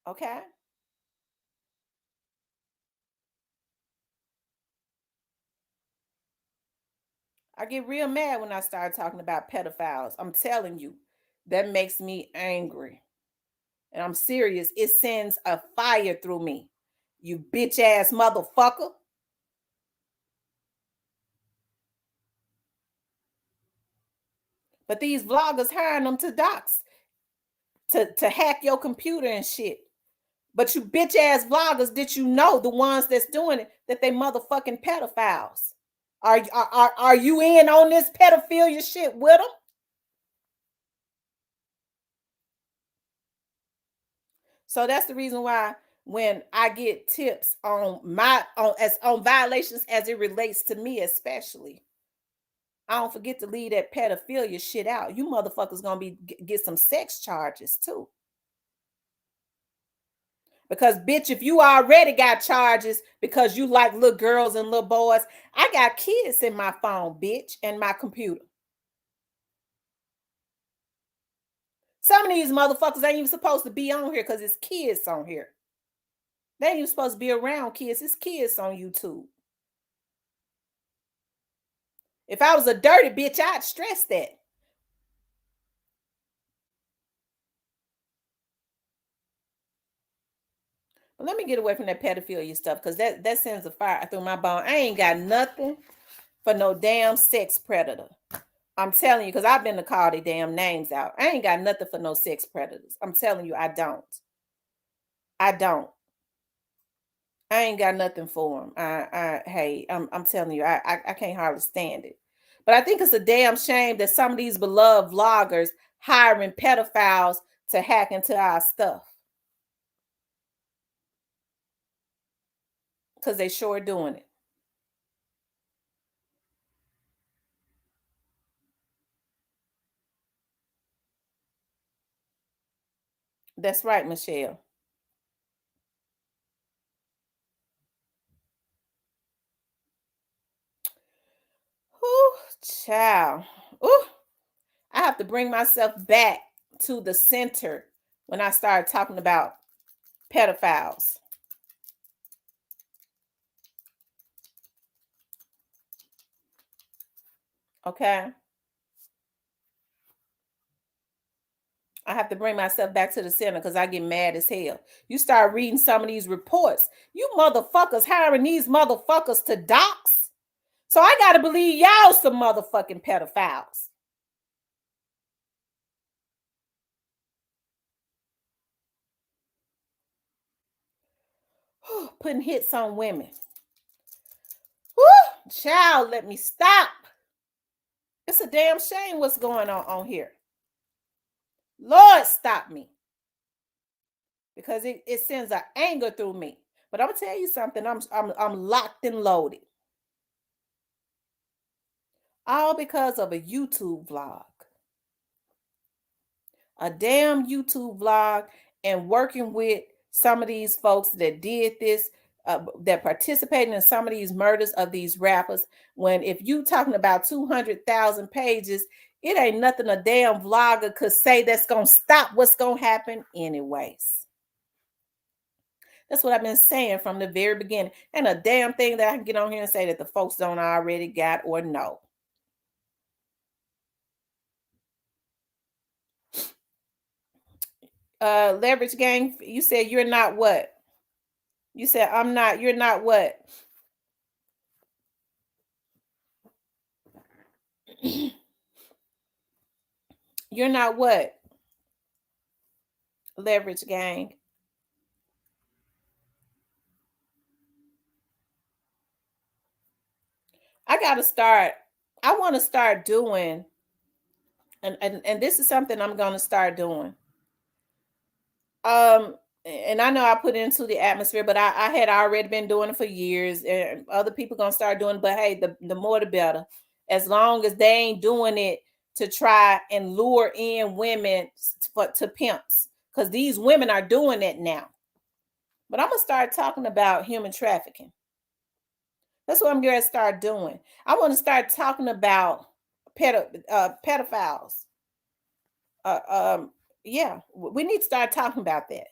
Okay. I get real mad when I start talking about pedophiles. I'm telling you, that makes me angry. And I'm serious. It sends a fire through me. You bitch ass motherfucker. But these vloggers hiring them to dox, to hack your computer and shit. But you bitch ass vloggers, did you know the ones that's doing it, that they motherfucking pedophiles? Are you in on this pedophilia shit with them? So that's the reason why when I get tips on violations as it relates to me, especially, I don't forget to leave that pedophilia shit out. You motherfuckers gonna get some sex charges too. Because bitch, if you already got charges because you like little girls and little boys, I got kids in my phone, bitch, and my computer. Some of these motherfuckers ain't even supposed to be on here because it's kids on here. They ain't even supposed to be around kids. It's kids on YouTube. If I was a dirty bitch, I'd stress that. But let me get away from that pedophilia stuff because that sends a fire through my bone. I ain't got nothing for no damn sex predator. I'm telling you, because I've been to call their damn names out. I ain't got nothing for no sex predators. I'm telling you, I don't. I don't. I ain't got nothing for them. Hey, I'm telling you, I can't hardly stand it. But I think it's a damn shame that some of these beloved vloggers hiring pedophiles to hack into our stuff. Because they sure doing it. That's right, Michelle. Ooh, child. Ooh, I have to bring myself back to the center when I start talking about pedophiles. Okay. I have to bring myself back to the center because I get mad as hell. You start reading some of these reports. You motherfuckers hiring these motherfuckers to dox. So I got to believe y'all some motherfucking pedophiles. Putting hits on women. Whew, child, let me stop. It's a damn shame what's going on here. Lord, stop me. Because it sends an anger through me. But I'm gonna tell you something. I'm locked and loaded. All because of a YouTube vlog. A damn YouTube vlog, and working with some of these folks that did this, that participated in some of these murders of these rappers. When if you talking about 200,000 pages, it ain't nothing a damn vlogger could say that's gonna stop what's gonna happen anyways. That's what I've been saying from the very beginning. And a damn thing that I can get on here and say that the folks don't already got or know. Leverage gang, you said you're not what? You said I'm not, you're not what? You're not what? Leverage gang. I gotta start. I want to start doing, and this is something I'm gonna start doing. Um, and I know I put it into the atmosphere, but I had already been doing it for years, and other people gonna start doing it. But hey, the more the better. As long as they ain't doing it to try and lure in women to pimps, because these women are doing it now. But I'm gonna start talking about human trafficking. That's what I'm going to start doing. I want to start talking about pedophiles. Uh, um, yeah, we need to start talking about that.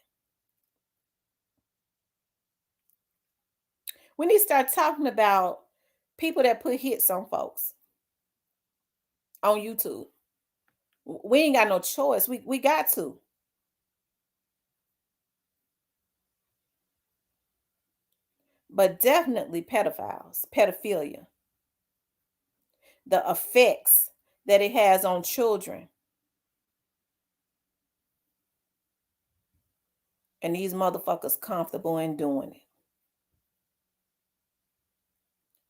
We need to start talking about people that put hits on folks on YouTube. We ain't got no choice. We got to. But definitely pedophiles, pedophilia, the effects that it has on children. And these motherfuckers comfortable in doing it.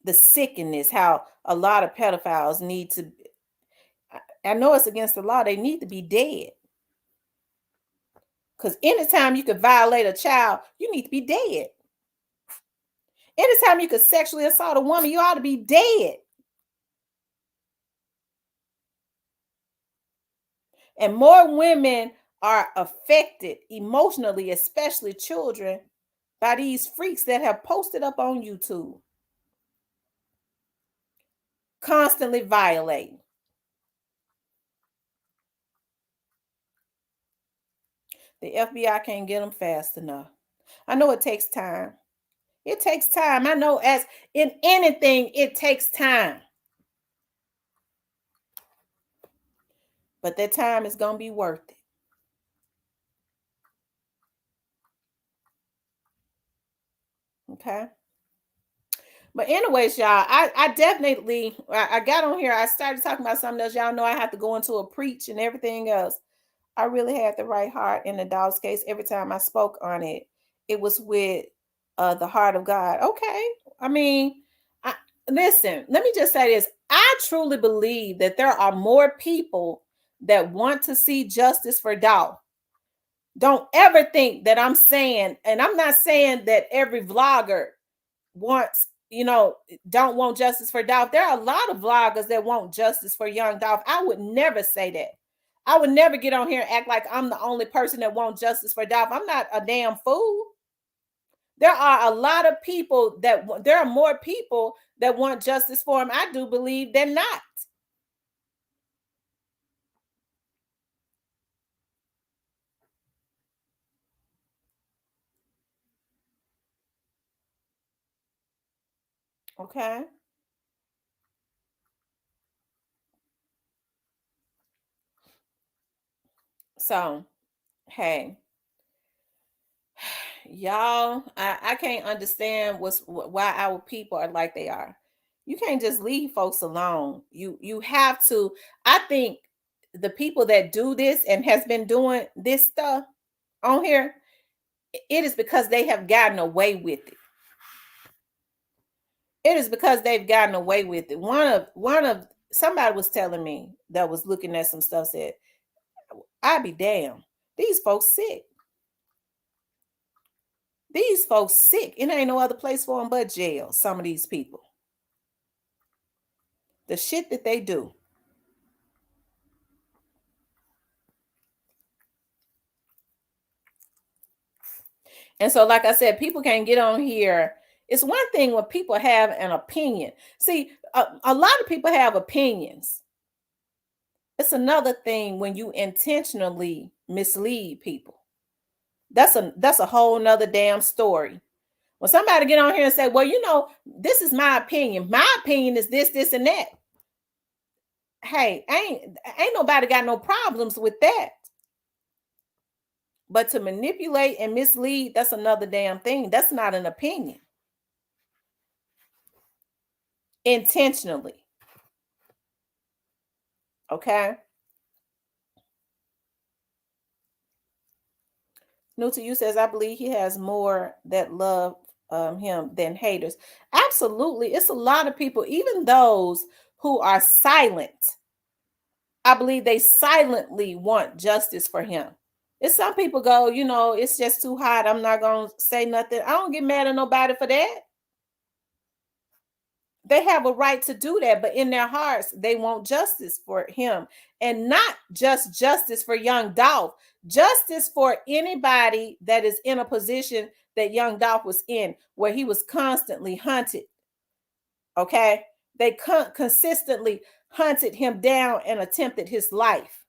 The sickness, how a lot of pedophiles need to, I know it's against the law, they need to be dead. Because anytime you could violate a child, you need to be dead. Anytime you could sexually assault a woman, you ought to be dead. And more women are affected emotionally, especially children, by these freaks that have posted up on YouTube, constantly violating. The FBI can't get them fast enough. I know it takes time. It takes time. I know, as in anything, it takes time. But that time is going to be worth it. Okay. But anyways, y'all, I definitely, I got on here. I started talking about something else. Y'all know I have to go into a preach and everything else. I really had the right heart in the Dolph's case. Every time I spoke on it, it was with the heart of God. Okay. I mean, listen, let me just say this. I truly believe that there are more people that want to see justice for Dolph. Don't ever think that I'm saying, and I'm not saying that every vlogger wants, don't want justice for Dolph. There are a lot of vloggers that want justice for young Dolph. I would never say that. I would never get on here and act like I'm the only person that wants justice for Dolph. I'm not a damn fool. There are a lot of people there are more people that want justice for him, I do believe, than not. Okay. So, hey, y'all, I can't understand why our people are like they are. You can't just leave folks alone. You have to. I think the people that do this and has been doing this stuff on here, it is because they have gotten away with it. It is because they've gotten away with it. One of somebody was telling me that was looking at some stuff, said, I'd be damned. These folks sick. These folks sick. It ain't no other place for them but jail. Some of these people. The shit that they do. And so, like I said, people can't get on here. It's one thing when people have an opinion. See, a lot of people have opinions. It's another thing when you intentionally mislead people. That's a whole nother damn story. When somebody get on here and say, well, this is my opinion. My opinion is this, this, and that. Hey, ain't nobody got no problems with that. But to manipulate and mislead, that's another damn thing. That's not an opinion. Intentionally. Okay. New to you says, I believe he has more that love him than haters. Absolutely. It's a lot of people, even those who are silent. I believe they silently want justice for him. It's some people go, it's just too hot. I'm not going to say nothing. I don't get mad at nobody for that. They have a right to do that, but in their hearts, they want justice for him, and not just justice for young Dolph, justice for anybody that is in a position that young Dolph was in, where he was constantly hunted. Okay. They consistently hunted him down and attempted his life.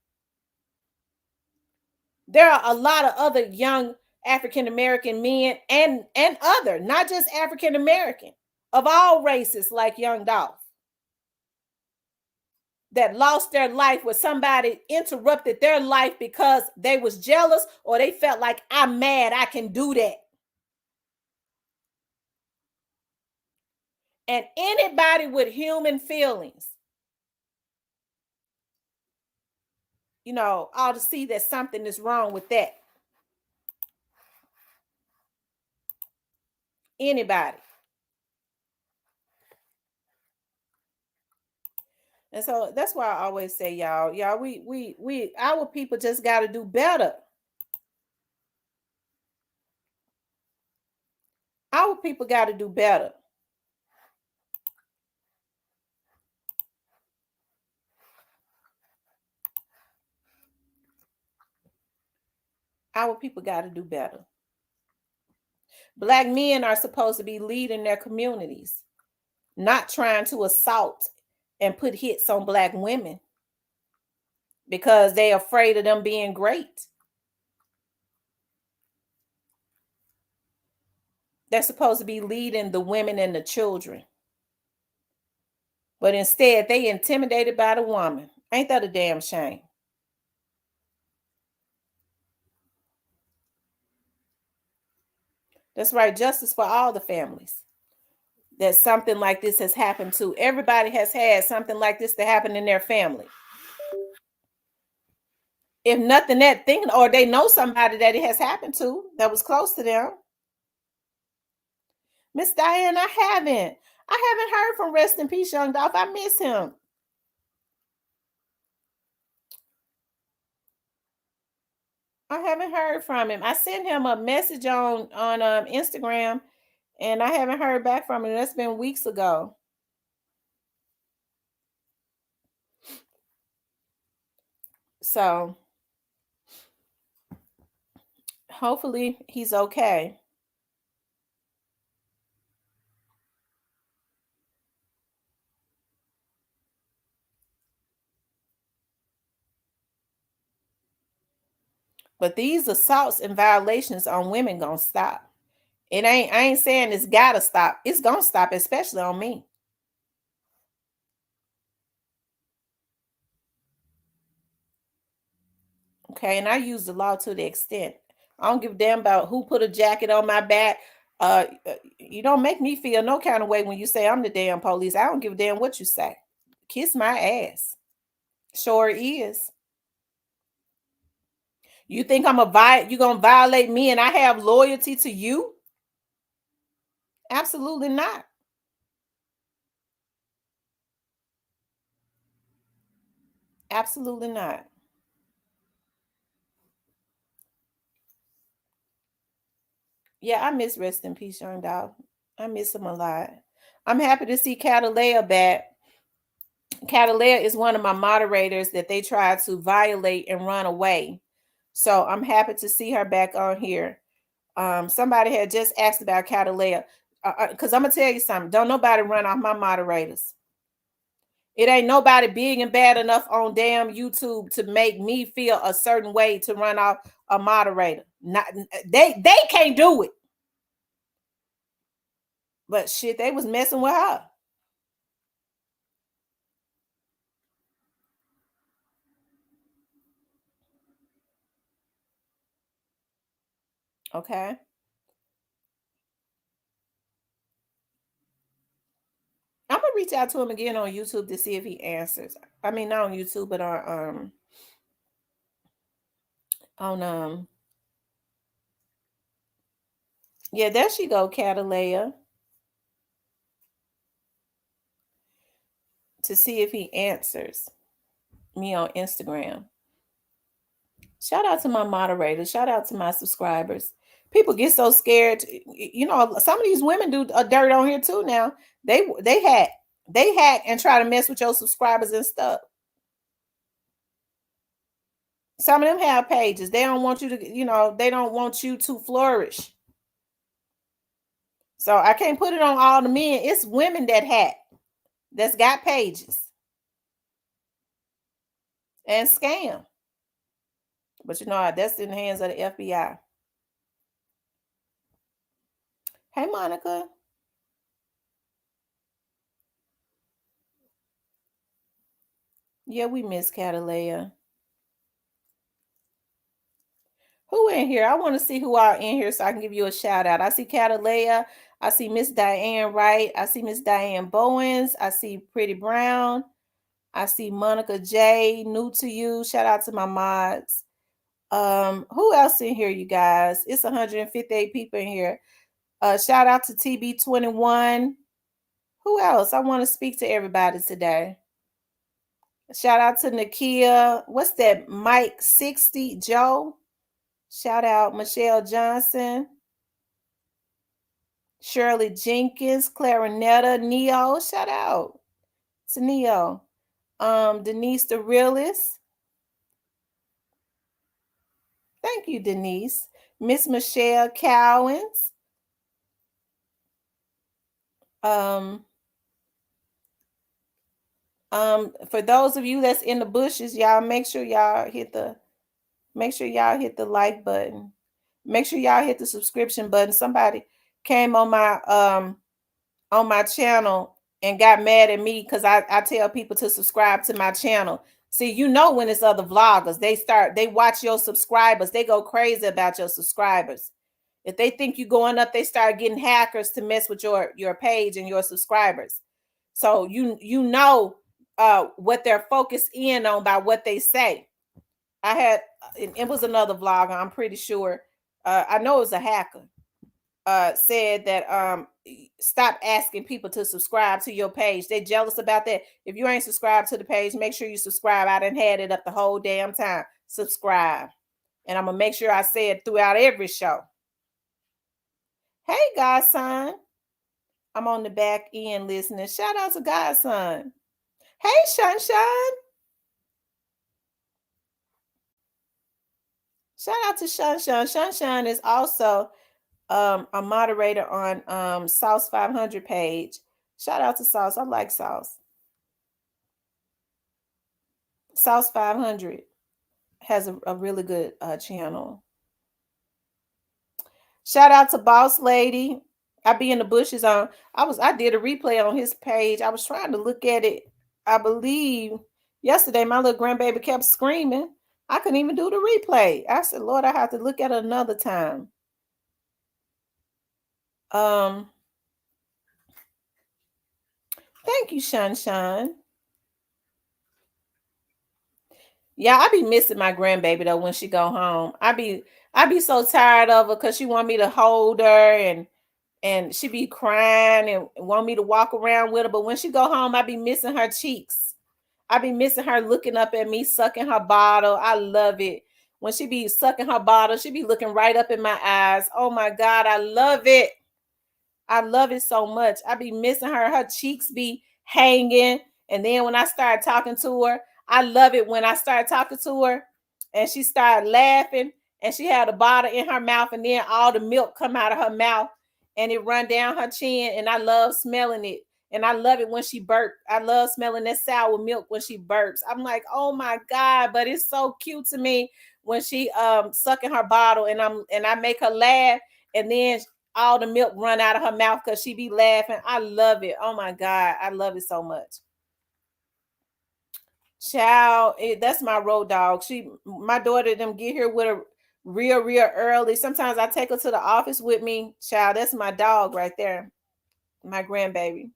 There are a lot of other young African American men and other, not just African American, of all races, like young Dolph, that lost their life where somebody interrupted their life because they was jealous, or they felt like, I'm mad, I can do that. And anybody with human feelings, ought to see that something is wrong with that. Anybody. And so that's why I always say, y'all, we our people just got to do better. Our people got to do better. Our people got to do better. Black men are supposed to be leading their communities, not trying to assault and put hits on Black women because they're afraid of them being great. They're supposed to be leading the women and the children. But instead, they intimidated by the woman. Ain't that a damn shame? That's right. Justice for all the families that something like this has happened to. Everybody has had something like this to happen in their family. If nothing, that thing, or they know somebody that it has happened to that was close to them. Miss Diane, I haven't heard from Rest in Peace, young Dolph. I miss him. I haven't heard from him. I sent him a message on Instagram, and I haven't heard back from him. That's been weeks ago. So hopefully he's okay. But these assaults and violations on women gonna stop. I ain't saying it's gotta stop. It's gonna stop, especially on me. Okay, and I use the law to the extent. I don't give a damn about who put a jacket on my back. You don't make me feel no kind of way when you say I'm the damn police. I don't give a damn what you say. Kiss my ass. Sure is. You think you gonna violate me and I have loyalty to you? Absolutely not. Absolutely not. Yeah, I miss Rest in Peace, young dog. I miss him a lot. I'm happy to see Catalea back. Catalea is one of my moderators that they tried to violate and run away. So I'm happy to see her back on here. Somebody had just asked about Catalea. Because I'm going to tell you something. Don't nobody run off my moderators. It ain't nobody big and bad enough on damn YouTube to make me feel a certain way to run off a moderator. They can't do it. But shit, they was messing with her. Okay. I'm gonna reach out to him again on YouTube to see if he answers. I mean, not on YouTube, but on yeah, there she go, Catalea, to see if he answers me on Instagram. Shout out to my moderators. Shout out to my subscribers. People get so scared. You know, some of these women do a dirt on here too. Now they hack and try to mess with your subscribers and stuff. Some of them have pages. They don't want you to, they don't want you to flourish. So I can't put it on all the men. It's women that hack, that's got pages and scam. But that's in the hands of the FBI. Hey, Monica. Yeah, we miss Catalea. Who in here? I want to see who are in here so I can give you a shout out. I see Catalea. I see Miss Diane Wright. I see Miss Diane Bowens. I see Pretty Brown. I see Monica J. New to you. Shout out to my mods. Who else in here, you guys? It's 158 people in here. Shout out to TB21. Who else? I want to speak to everybody today. Shout out to Nakia. What's that? Mike 60 Joe. Shout out Michelle Johnson. Shirley Jenkins, Clarinetta, Neo. Shout out to Neo. Denise the Realist. Thank you, Denise. Miss Michelle Cowens. For those of you that's in the bushes, y'all make sure y'all hit the like button. Make sure y'all hit the subscription button. Somebody came on my channel and got mad at me because I tell people to subscribe to my channel. See, when it's other vloggers, they watch your subscribers, they go crazy about your subscribers. If they think you're going up, they start getting hackers to mess with your page and your subscribers. So what they're focused in on by what they say. It was another vlogger, I'm pretty sure. I know it was a hacker. Said that stop asking people to subscribe to your page. They jealous about that. If you ain't subscribed to the page, make sure you subscribe. I done had it up the whole damn time. Subscribe. And I'm gonna make sure I say it throughout every show. Hey, Godson. I'm on the back end listening. Shout out to Godson. Hey, Sunshine. Shout out to Sunshine. Sunshine is also a moderator on Sauce 500 page. Shout out to Sauce. I like Sauce. Sauce 500 has a really good channel. Shout out to Boss Lady. I be in the bushes I did a replay on his page. I was trying to look at it. I believe yesterday my little grandbaby kept screaming. I couldn't even do the replay. I said, Lord, I have to look at it another time. Thank you, Sunshine. Yeah, I be missing my grandbaby though when she go home. I be so tired of her because she want me to hold her and she be crying and want me to walk around with her. But when she go home, I be missing her cheeks. I be missing her looking up at me, sucking her bottle. I love it. When she be sucking her bottle, she be looking right up in my eyes. Oh my God, I love it. I love it so much. I be missing her. Her cheeks be hanging. And then when I start talking to her, I love it when I start talking to her and she started laughing and she had a bottle in her mouth and then all the milk come out of her mouth and it run down her chin and I love smelling it. And I love it when she burps. I love smelling that sour milk when she burps. I'm like, oh my God, but it's so cute to me when she sucking her bottle and I make her laugh and then all the milk run out of her mouth because she be laughing. I love it. Oh my God. I love it so much. Child, that's my road dog. My daughter them get here with real early. Sometimes I take her to the office with me. Child, that's my dog right there, my grandbaby.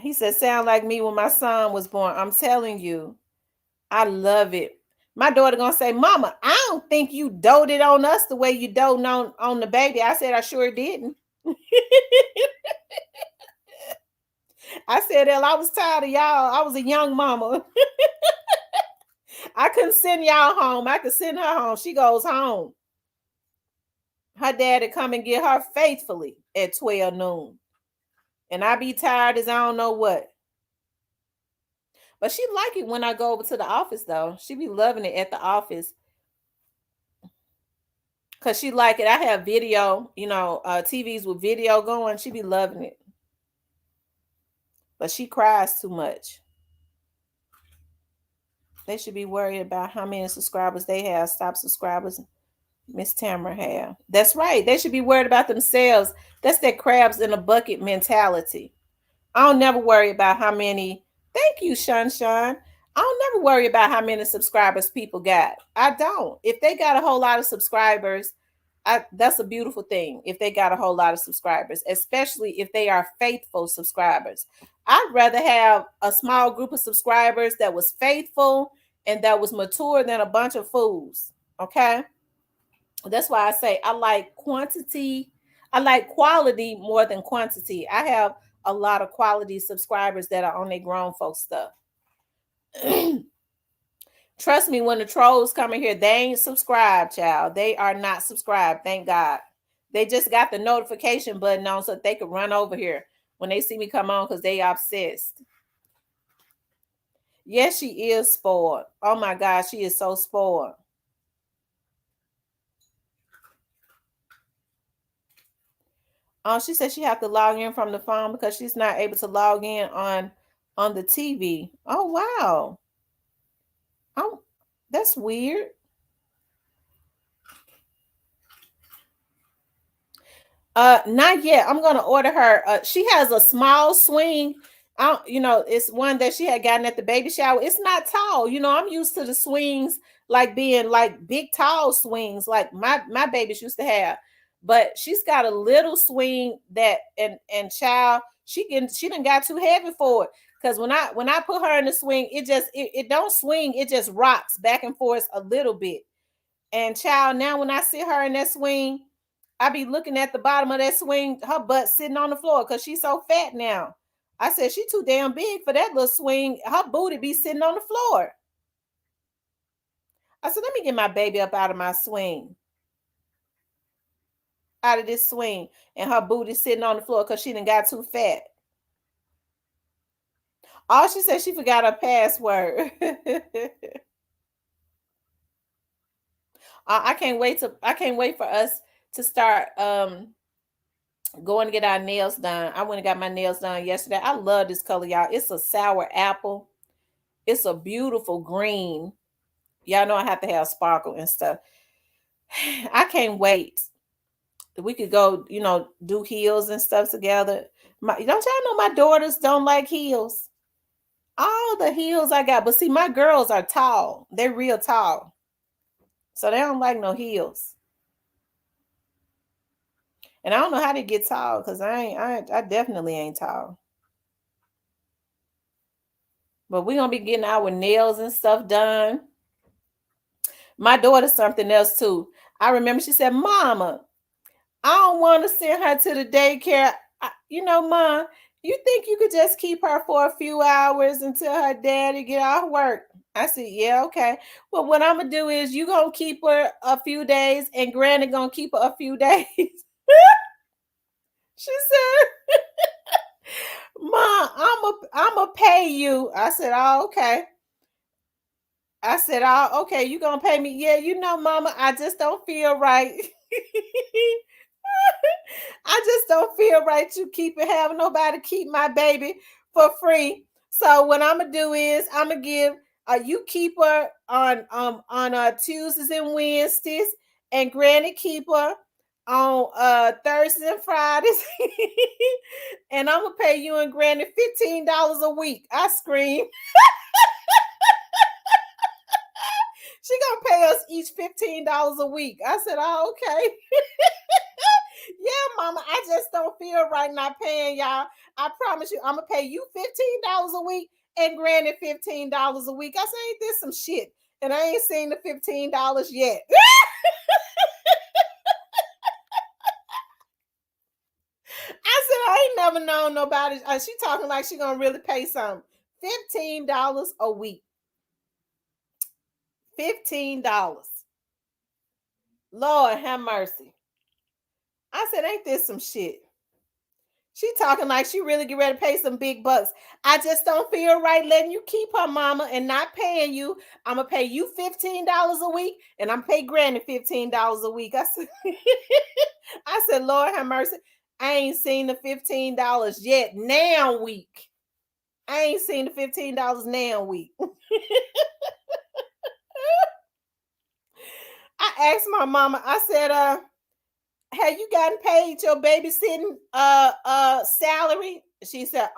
He said, sound like me when my son was born. I'm telling you, I love it. My daughter gonna say, Mama, I don't think you doted on us the way you doted on the baby. I said, I sure didn't. I said, hell, I was tired of y'all. I was a young mama. I couldn't send y'all home. I could send her home. She goes home. Her daddy come and get her faithfully at 12 noon. And I be tired as I don't know what. But she like it when I go over to the office, though. She be loving it at the office. Because she like it. I have video, TVs with video going. She be loving it. But she cries too much. They should be worried about how many subscribers they have. Stop subscribers Miss Tamara have. That's right. They should be worried about themselves. That's that crabs in a bucket mentality. I don't never worry about how many. Thank you, Sunshine. I don't never worry about how many subscribers people got. I don't. If they got a whole lot of subscribers, that's a beautiful thing. If they got a whole lot of subscribers, especially if they are faithful subscribers. I'd rather have a small group of subscribers that was faithful and that was mature than a bunch of fools. Okay. That's why I say I like quantity. I like quality more than quantity. I have a lot of quality subscribers that are on their grown folks stuff. Trust me, when the trolls come in here, they ain't subscribed, child. They are not subscribed. Thank God. They just got the notification button on so that they could run over here when they see me come on because they obsessed. Yes, she is spoiled. Oh my God, she is so spoiled. She said she have to log in from the phone because she's not able to log in on the TV. Oh wow. Oh, that's weird. Not yet. I'm gonna order her. She has a small swing. It's one that she had gotten at the baby shower. It's not tall. I'm used to the swings like being like big tall swings like my babies used to have. But she's got a little swing that and child, she done got too heavy for it. Because when I put her in the swing, it don't swing, it just rocks back and forth a little bit. And child, now when I sit her in that swing, I be looking at the bottom of that swing, her butt sitting on the floor because she's so fat now. I said, she too damn big for that little swing. Her booty be sitting on the floor. I said, let me get my baby up out of my swing. Out of this swing. And her booty sitting on the floor because she done got too fat. Oh, she said she forgot her password. I can't wait for us to start going to get our nails done. I went and got my nails done yesterday. I love this color, y'all. It's a sour apple. It's a beautiful green. Y'all know I have to have sparkle and stuff. I can't wait. We could go, do heels and stuff together. Don't y'all know my daughters don't like heels? All the heels I got, but see, my girls are tall. They're real tall. So they don't like no heels. And I don't know how to get tall because I definitely ain't tall. But we're gonna be getting our nails and stuff done. My daughter's something else too. I remember she said, Mama, I don't want to send her to the daycare. Mom, you think you could just keep her for a few hours until her daddy get off work? I said, yeah, okay. Well, what I'm gonna do is you gonna keep her a few days and Granny gonna keep her a few days. She said, Mom, I'm a pay you. I said, oh, okay. I said, oh, okay, you gonna pay me? Yeah, Mama, I just don't feel right. I just don't feel right to having nobody keep my baby for free. So what I'm gonna do is I'm gonna give you keep her on Tuesdays and Wednesdays, and Granny keep her on Thursdays and Fridays. And I'm gonna pay you and Granny $15 a week. I scream. She gonna pay us each $15 a week. I said, oh, okay. Yeah, mama, I just don't feel right not paying y'all. I promise you, I'm gonna pay you $15 a week and Granny $15 a week. I said, ain't this some shit? And I ain't seen the $15 yet. I said, I ain't never known nobody. She talking like she gonna really pay something. $15 a week. $15. Lord have mercy. I said, ain't this some shit? She talking like she really get ready to pay some big bucks. I just don't feel right letting you keep her, mama, and not paying you. I'm gonna pay you $15 a week, and I'm pay Granny $15 a week. I said, I said, Lord have mercy. I ain't seen the $15 yet. Now week. I ain't seen the $15 now week. I asked my mama, I said, have you gotten paid your babysitting salary? She said,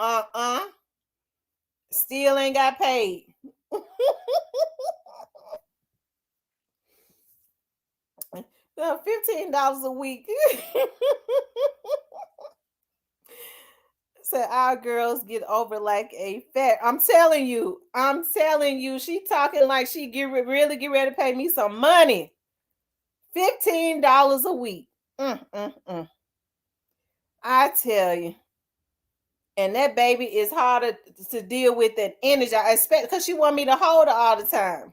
still ain't got paid. $15 a week. Said our girls get over like a fat. I'm telling you, she talking like she really get ready to pay me some money. $15 a week. I tell you. And that baby is harder to deal with than energy. I expect because she want me to hold her all the time.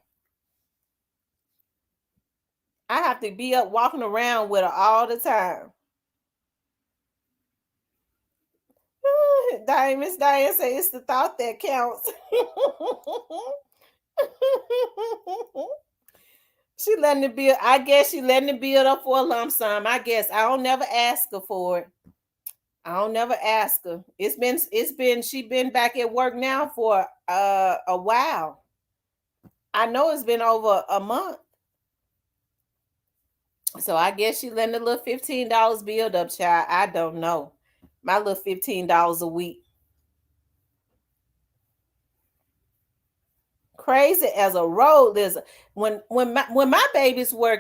I have to be up walking around with her all the time. Miss Diane say it's the thought that counts. She letting it build. I guess she letting it build up for a lump sum. I guess I don't never ask her for it. I don't never ask her. She been back at work now for a while. I know it's been over a month. So I guess she letting the little $15 build up, child. I don't know. My little $15 a week. Crazy as a road lizard. When my babies were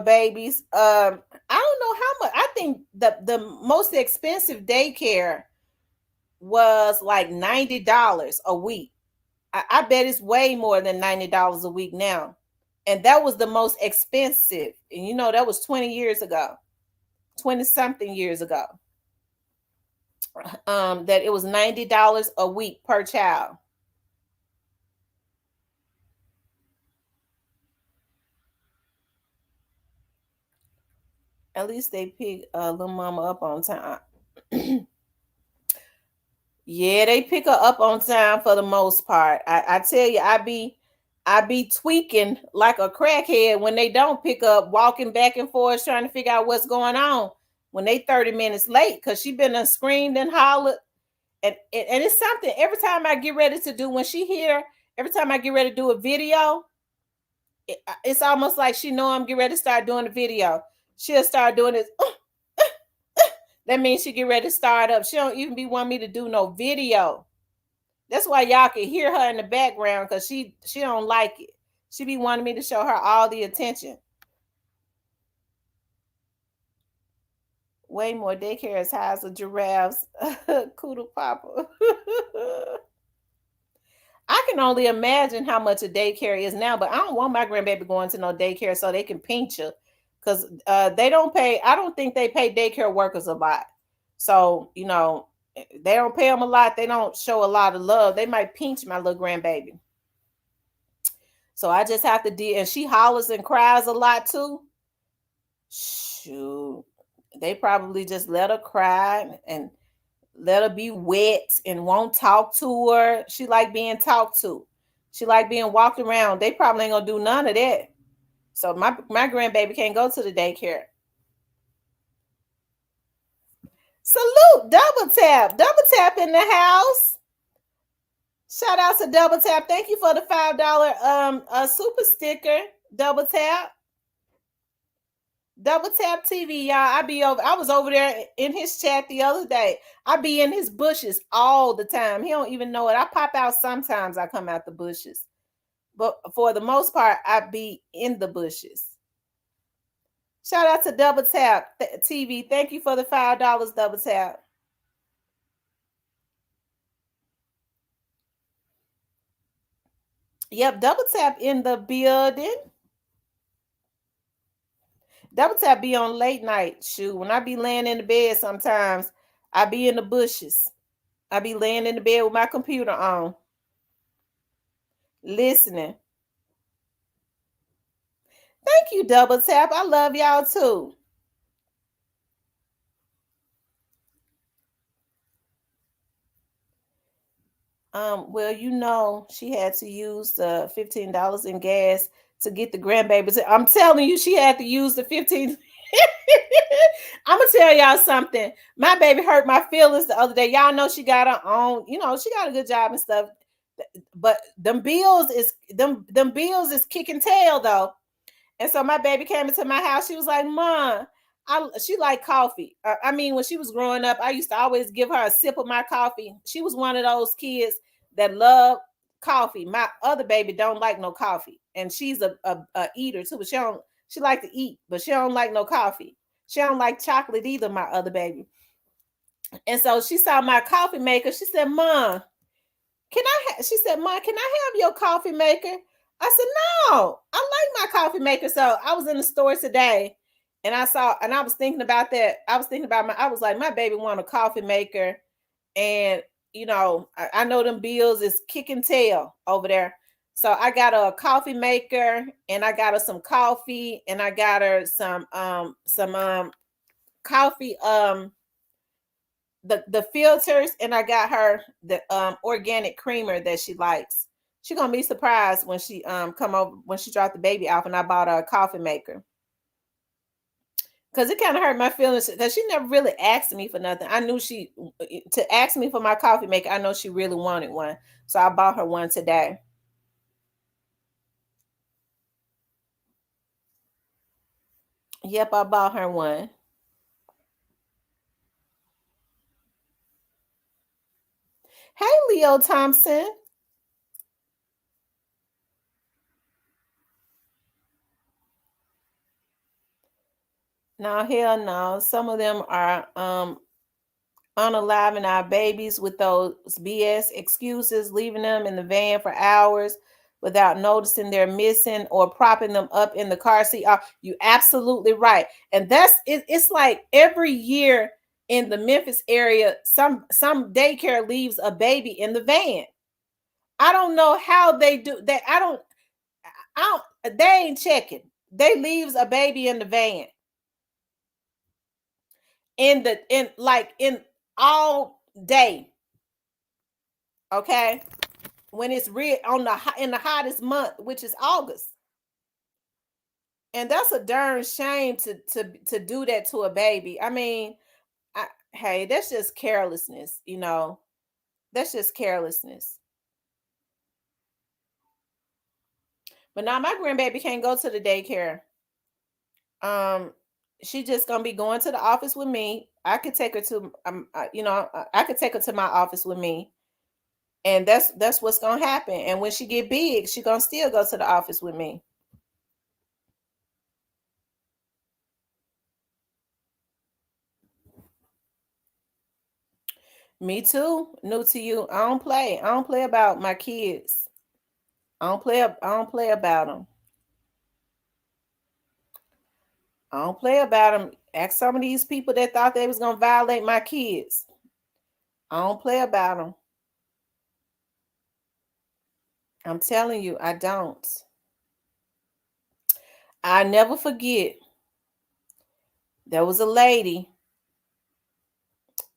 babies, I don't know how much. I think the most expensive daycare was like $90 a week. I bet it's way more than $90 a week now. And that was the most expensive. And you know, that was 20 years ago, 20 something years ago. That it was $90 a week per child. At least they pick little mama up on time. Yeah, they pick her up on time for the most part. I tell you, I be tweaking like a crackhead when they don't pick up, walking back and forth trying to figure out what's going on when they 30 minutes late because she been screamed and hollered. And it's something every time I get ready to do when she here, every time I get ready to do a video, it's almost like she know I'm getting ready to start doing the video. She'll start doing this. That means she get ready to start up. She don't even be want me to do no video. That's why y'all can hear her in the background because she don't like it. She be wanting me to show her all the attention. Way more daycare as high as a giraffe's Kudu Papa. I can only imagine how much a daycare is now, but I don't want my grandbaby going to no daycare so they can pinch her. Because they don't pay, I don't think they pay daycare workers a lot. So, you know, they don't pay them a lot. They don't show a lot of love. They might pinch my little grandbaby. So I just have to deal. And she hollers and cries a lot too. Shoot. They probably just let her cry and let her be wet and won't talk to her. She like being talked to. She like being walked around. They probably ain't gonna do none of that. So my grandbaby can't go to the daycare. Salute, Double Tap in the house. Shout out to Double Tap. Thank you for the $5 super sticker, Double Tap. Double Tap TV, y'all. I was over there in his chat the other day. I be in his bushes all the time. He don't even know it. I pop out sometimes. I come out the bushes. but for the most part, I be in the bushes. Shout out to Double Tap TV. Thank you for the $5, Double Tap. Yep, Double Tap in the building. Double Tap be on late night. Shoot, when I be laying in the bed sometimes, I be in the bushes. I be laying in the bed with my computer on, listening. Thank you, Double Tap. I love y'all too. Well, she had to use the $15 in gas to get the grandbabies. I'm telling you, she had to use the 15. I'm gonna tell y'all something. My baby hurt my feelings the other day. Y'all know she got her own, she got a good job and stuff. But them bills is kicking tail though. And so my baby came into my house. She was like, "Mom, she liked coffee." I mean, when she was growing up, I used to always give her a sip of my coffee. She was one of those kids that love coffee. My other baby don't like no coffee, and she's a eater too. But she like to eat, but she don't like no coffee. She don't like chocolate either. My other baby. And so she saw my coffee maker. She said, "Mom, she said, Mom, can I have your coffee maker?" I said, "No, I like my coffee maker." So I was in the store today and I was thinking about that. I was like, my baby want a coffee maker. And, I know them bills is kicking tail over there. So I got her a coffee maker and I got her some coffee and I got her some coffee, the filters, and I got her the organic creamer that she likes. She gonna be surprised when she come over when she dropped the baby off and I bought her a coffee maker. Cause it kind of hurt my feelings because she never really asked me for nothing. I knew to ask me for my coffee maker. I know she really wanted one, so I bought her one today. Yep, I bought her one. Hey, Leo Thompson. No, hell no. Some of them are unaliving our babies with those BS excuses, leaving them in the van for hours without noticing they're missing or propping them up in the car seat. You absolutely right. And that's it, it's like every year in the Memphis area, some daycare leaves a baby in the van. I don't know how they do that. I don't they ain't checking. They leaves a baby in the van in all day. Okay, when it's real in the hottest month, which is August, and that's a darn shame to do that to a baby. I mean, hey, that's just carelessness. That's just carelessness. But now my grandbaby can't go to the daycare. She just gonna be going to the office with me. I could take her to I could take her to my office with me, and that's what's gonna happen. And when she get big, she gonna still go to the office with me. Me too. New to you. I don't play. I don't play about my kids. I don't play. I don't play about them. I don't play about them. Ask some of these people that thought they was gonna violate my kids. I don't play about them. I'm telling you, I don't. I never forget. There was a lady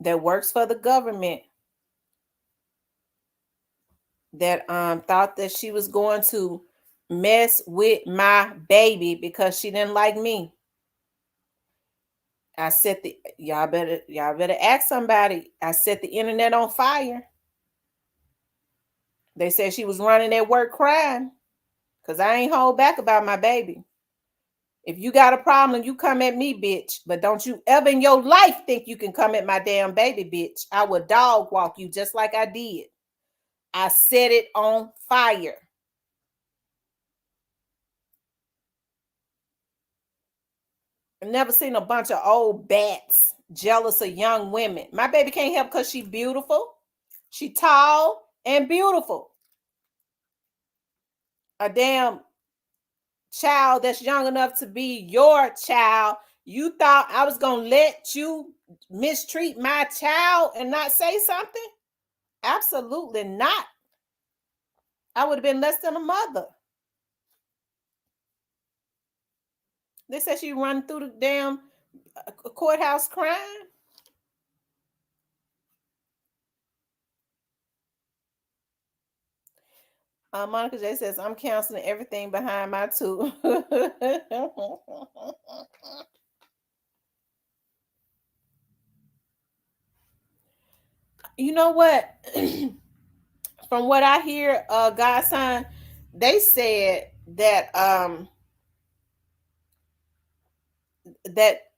that works for the government that thought that she was going to mess with my baby because she didn't like me. I set the y'all better ask somebody. I set the internet on fire. They said she was running at work crying because I ain't hold back about my baby. If you got a problem, you come at me, bitch. But don't you ever in your life think you can come at my damn baby, bitch. I would dog walk you just like I did. I set it on fire. Never seen a bunch of old bats jealous of young women. My baby can't help because she beautiful. She tall and beautiful. A damn child that's young enough to be your child. You thought I was going to let you mistreat my child and not say something? Absolutely not. I would have been less than a mother. They said she run through the damn courthouse crying. Monica J says, I'm canceling everything behind my tooth. You know what? From what I hear, Godson, they said that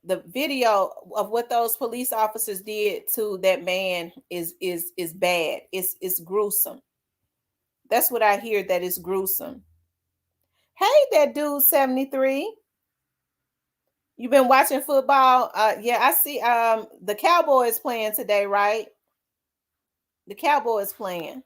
the video of what those police officers did to that man is bad. It's gruesome. That's what I hear, that is gruesome. Hey, that dude 73. You been watching football? Yeah, I see the Cowboys playing today, right? The Cowboys playing.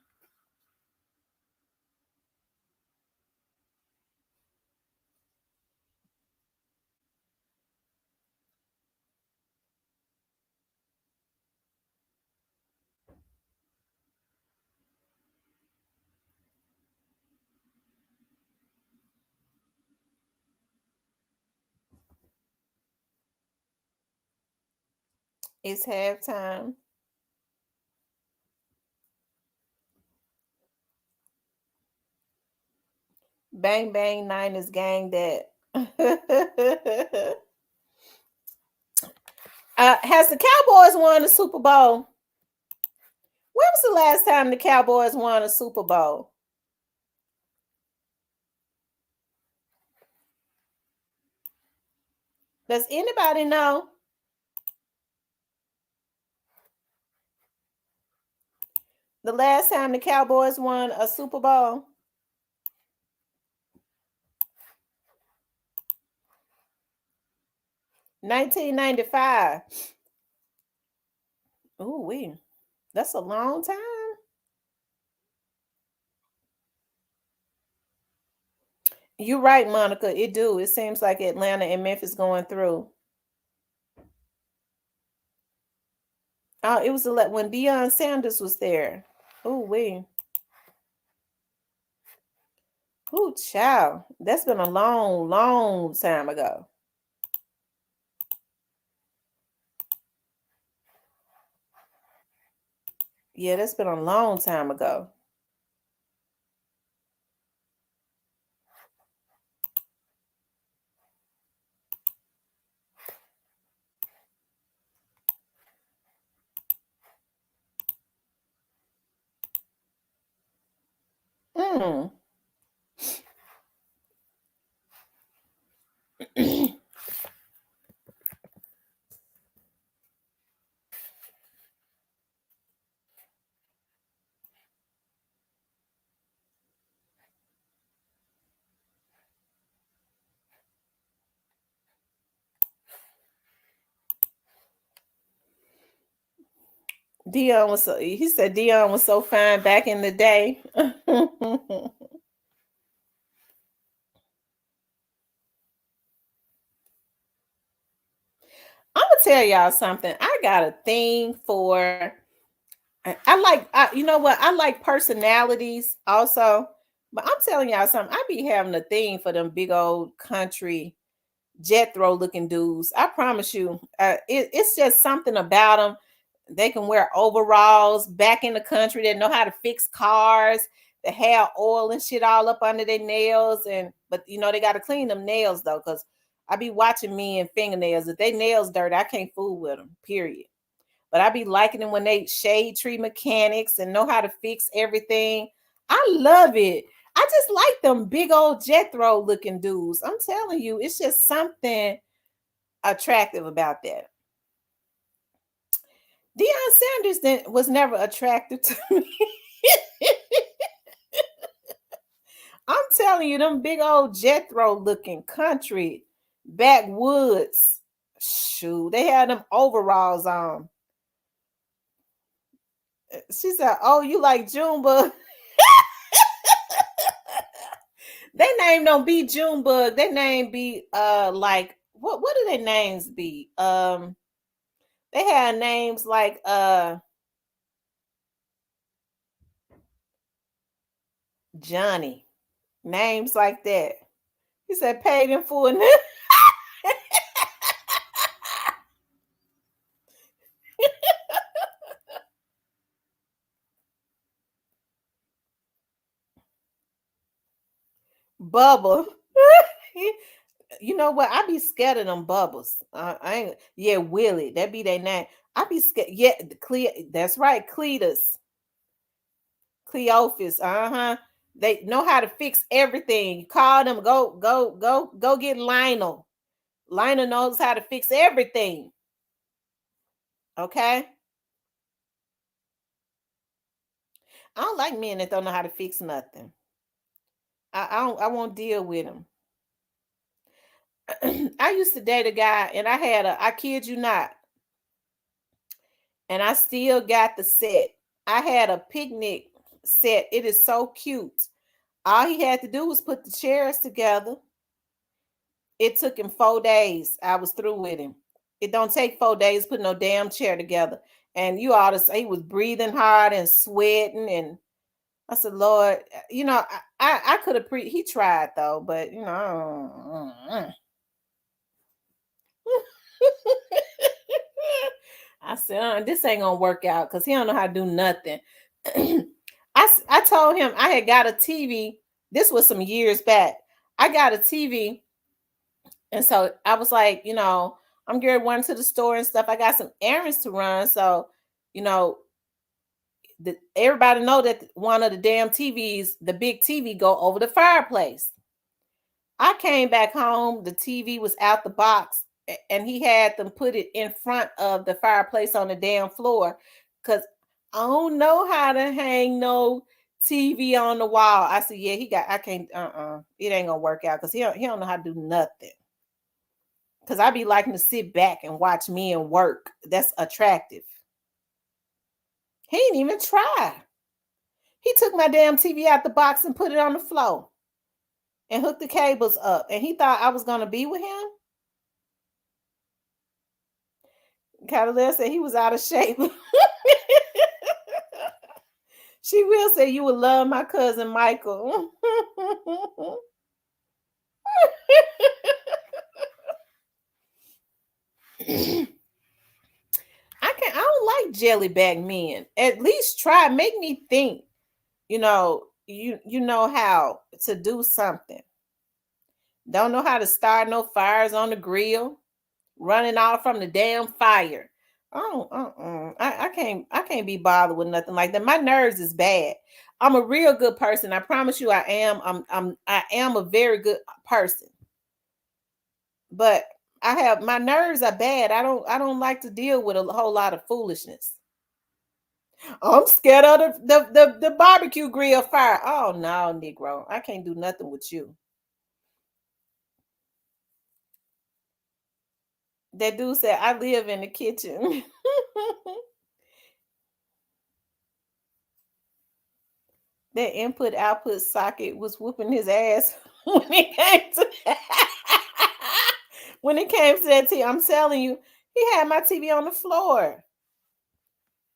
It's halftime. Bang bang Niners gang that. Has the Cowboys won the Super Bowl? When was the last time the Cowboys won a Super Bowl? Does anybody know? The last time the Cowboys won a Super Bowl? 1995. Ooh, that's a long time. You're right, Monica. It do. It seems like Atlanta and Memphis going through. Oh, it was when Deion Sanders was there. Ooh. Ooh, child. That's been a long, long time ago. Yeah, that's been a long time ago. Mm. He said Deion was so fine back in the day. I'm gonna tell y'all something. I got a thing for you know what? I like personalities also. But I'm telling y'all something. I be having a thing for them big old country Jethro looking dudes. I promise you, it's just something about them. They can wear overalls back in the country. They know how to fix cars. They have oil and shit all up under their nails. But you know, they got to clean them nails though, because I be watching men fingernails. If they nails dirty, I can't fool with them, period. But I be liking them when they shade tree mechanics and know how to fix everything. I love it. I just like them big old Jethro looking dudes. I'm telling you, it's just something attractive about that. Deion Sanders was never attractive to me. I'm telling you, them big old Jethro looking country backwoods Shoot, they had them overalls on. She said, "Oh, you like Junebug?" They name don't be Junebug. They name be like what do their names be? They had names like Johnny. Names like that. He said paid in full. Bubba. You know what? I be scared of them bubbles. I ain't. Yeah, Willie. That be their name. I be scared. Yeah, that's right. Cleophas. Uh-huh. They know how to fix everything. You call them. Go get Lionel. Lionel knows how to fix everything. Okay. I don't like men that don't know how to fix nothing. I don't. I won't deal with them. I used to date a guy, and I had a. I kid you not, and I still got the set. I had a picnic set. It is so cute. All he had to do was put the chairs together. It took him 4 days. I was through with him. It don't take 4 days to put no damn chair together. And you ought to say he was breathing hard and sweating. And I said, Lord, I could have he tried though, but I said, this ain't gonna work out because he don't know how to do nothing. I told him I had got a TV. This was some years back. I got a TV, and so I was like, I'm getting one to the store and stuff. I got some errands to run, so you know, everybody know that one of the damn TVs, the big TV, go over the fireplace. I came back home, the TV was out the box, and he had them put it in front of the fireplace on the damn floor because I don't know how to hang no TV on the wall. I said, yeah, I can't, it ain't gonna work out because he don't know how to do nothing. Because I be liking to sit back and watch men work. That's attractive. He didn't even try. He took my damn TV out the box and put it on the floor and hooked the cables up. And he thought I was going to be with him. Catalina said he was out of shape. She will say you would love my cousin Michael. I don't like jellyback men. At least try, make me think. You know how to do something. Don't know how to start no fires on the grill, running off from the damn fire. Oh, I can't be bothered with nothing like that. My nerves is bad. I'm a real good person. I promise you I am. I am a very good person. But my nerves are bad. I don't like to deal with a whole lot of foolishness. I'm scared of the barbecue grill fire. Oh no, Negro. I can't do nothing with you. That dude said, I live in the kitchen. That input output socket was whooping his ass when it came to when it came to that TV. I'm telling you, he had my TV on the floor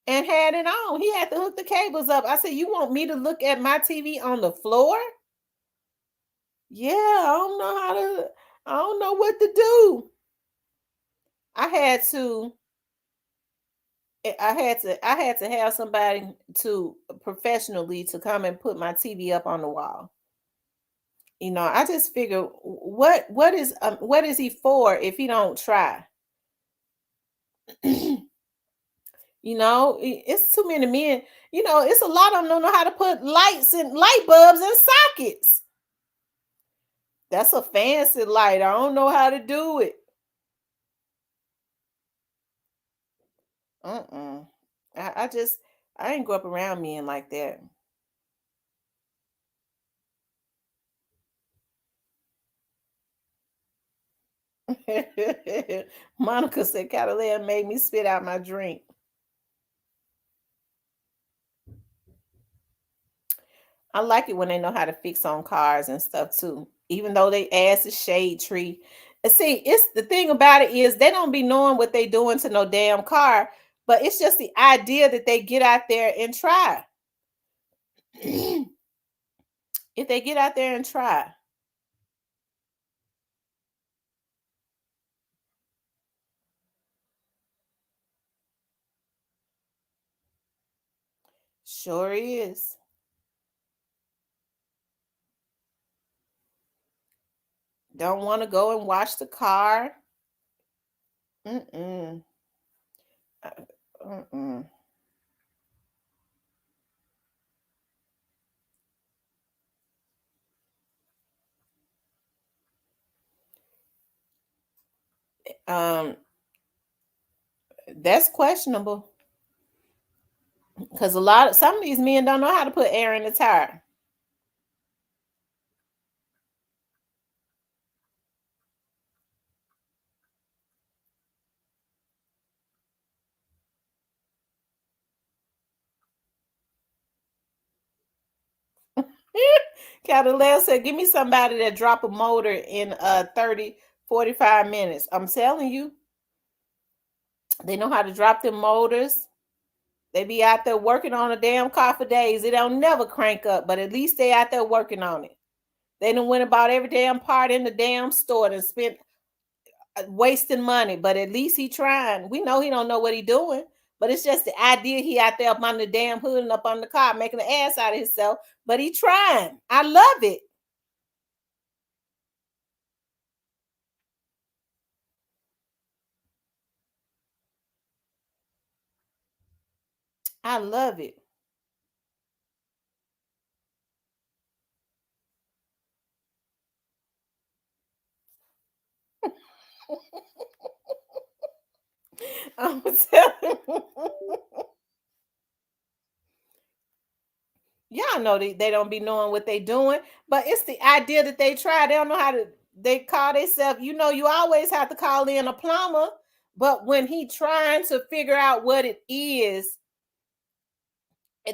and had it on. He had to hook the cables up. I said, you want me to look at my TV on the floor? Yeah, I don't know what to do. I had to have somebody to professionally to come and put my TV up on the wall. I just figure what is he for if he don't try? It's too many men. It's a lot of them don't know how to put lights and light bulbs in sockets. That's a fancy light. I don't know how to do it. I ain't grow up around men like that. Monica said Catalina made me spit out my drink. I like it when they know how to fix on cars and stuff too. Even though they ask a shade tree. See, it's the thing about it is they don't be knowing what they doing to no damn car, but it's just the idea that they get out there and try. If they get out there and try. Sure is. Don't want to go and wash the car. Mm-mm. Mm-mm. Um, that's questionable because some of these men don't know how to put air in the tire. Cadillac said, give me somebody that drop a motor in 30, 45 minutes. I'm telling you, they know how to drop them motors. They be out there working on a damn car for days. It don't never crank up, but at least they out there working on it. They done went about every damn part in the damn store and spent wasting money, but at least he trying. We know he don't know what he doing, but it's just the idea he out there up on the damn hood and up on the car making an ass out of himself, but he trying. I love it. I love it. I'm telling you. Y'all know they don't be knowing what they doing, but it's the idea that they try. They don't know how to. They call themselves. You know, you always have to call in a plumber, but when he trying to figure out what it is,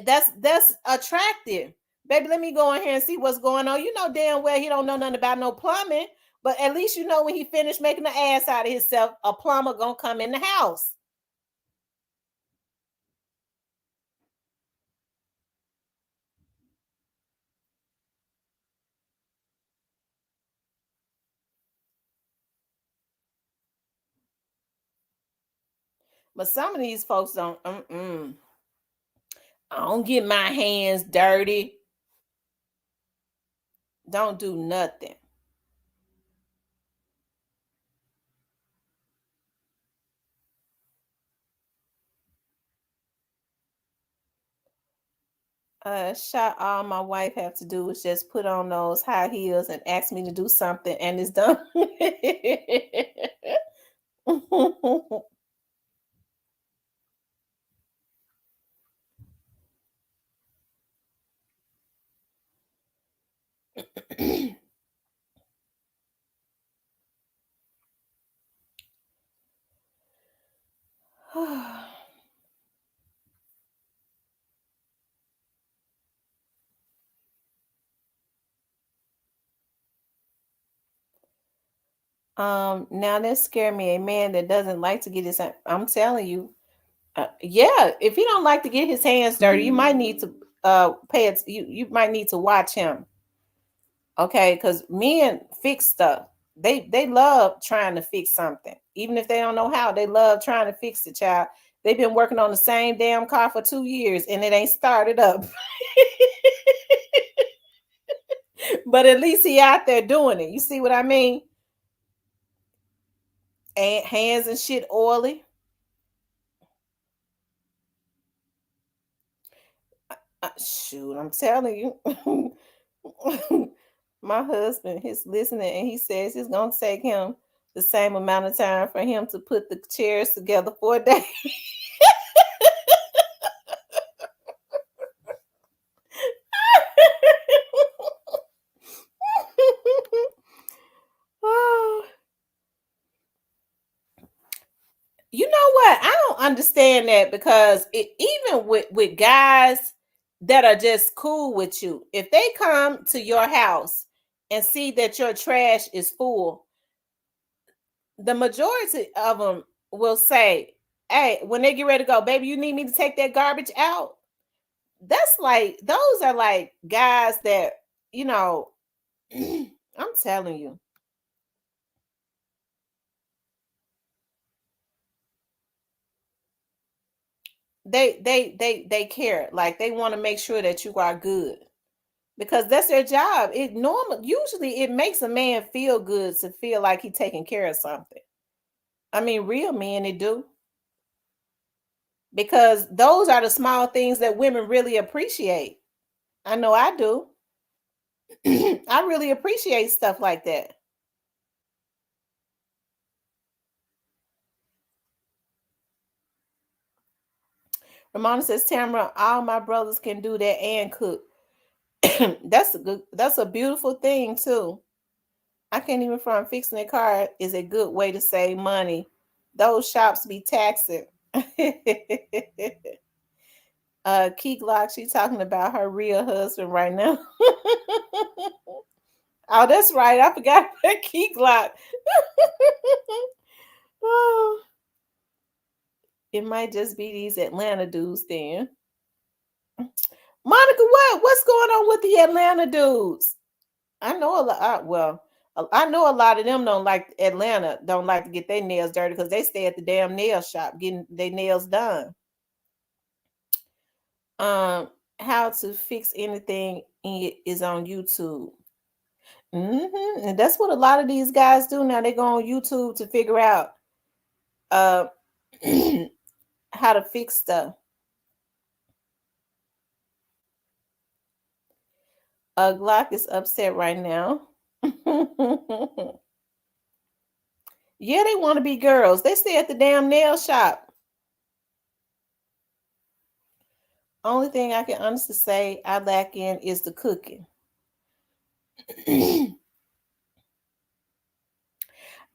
that's attractive. Baby, let me go in here and see what's going on. You know damn well he don't know nothing about no plumbing, but at least you know when he finished making the ass out of himself, a plumber gonna come in the house. But some of these folks don't. I don't get my hands dirty. Don't do nothing. Shot all my wife have to do is just put on those high heels and ask me to do something, and it's done. Now that scare me. A man that doesn't like to get his. I'm telling you, yeah. If he don't like to get his hands dirty, you might need to pay it. You might need to watch him. Okay, because men fix stuff. They love trying to fix something, even if they don't know how. They love trying to fix the child. They've been working on the same damn car for 2 years and it ain't started up. But at least he out there doing it. You see what I mean? And hands and shit oily. Shoot, I'm telling you. My husband is listening and he says it's gonna take him the same amount of time for him to put the chairs together for a day. Oh, I don't understand that because even with guys that are just cool with you, if they come to your house and see that your trash is full, the majority of them will say, "Hey, when they get ready to go, baby, you need me to take that garbage out." That's like those are like guys that you know. I'm telling you, they care. Like they want to make sure that you are good because that's their job. It normal usually it makes a man feel good to feel like he's taking care of something. I mean, real men it do because those are the small things that women really appreciate. I know I do. I really appreciate stuff like that. Ramona says, Tamara, all my brothers can do that and cook. That's a beautiful thing too. I can't even front fixing a car is a good way to save money. Those shops be taxing. Key Glock, she talking about her real husband right now. Oh, that's right. I forgot about Key Glock. Oh, it might just be these Atlanta dudes then. Monica, what's going on with the Atlanta dudes? I know a lot. Well, I know a lot of them don't like Atlanta, don't like to get their nails dirty because they stay at the damn nail shop getting their nails done. Um, how to fix anything is on YouTube. And that's what a lot of these guys do now. They go on YouTube to figure out uh how to fix stuff. Glock is upset right now. Yeah, they want to be girls. They stay at the damn nail shop. Only thing I can honestly say I lack in is the cooking. I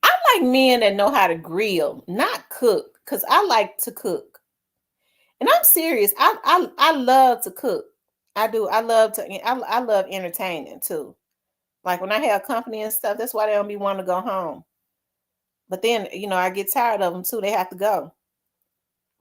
like men that know how to grill, not cook, because I like to cook. And I'm serious. I love to cook. I do. I love entertaining too. Like when I have company and stuff, that's why they don't be wanting to go home. But then, I get tired of them too. They have to go.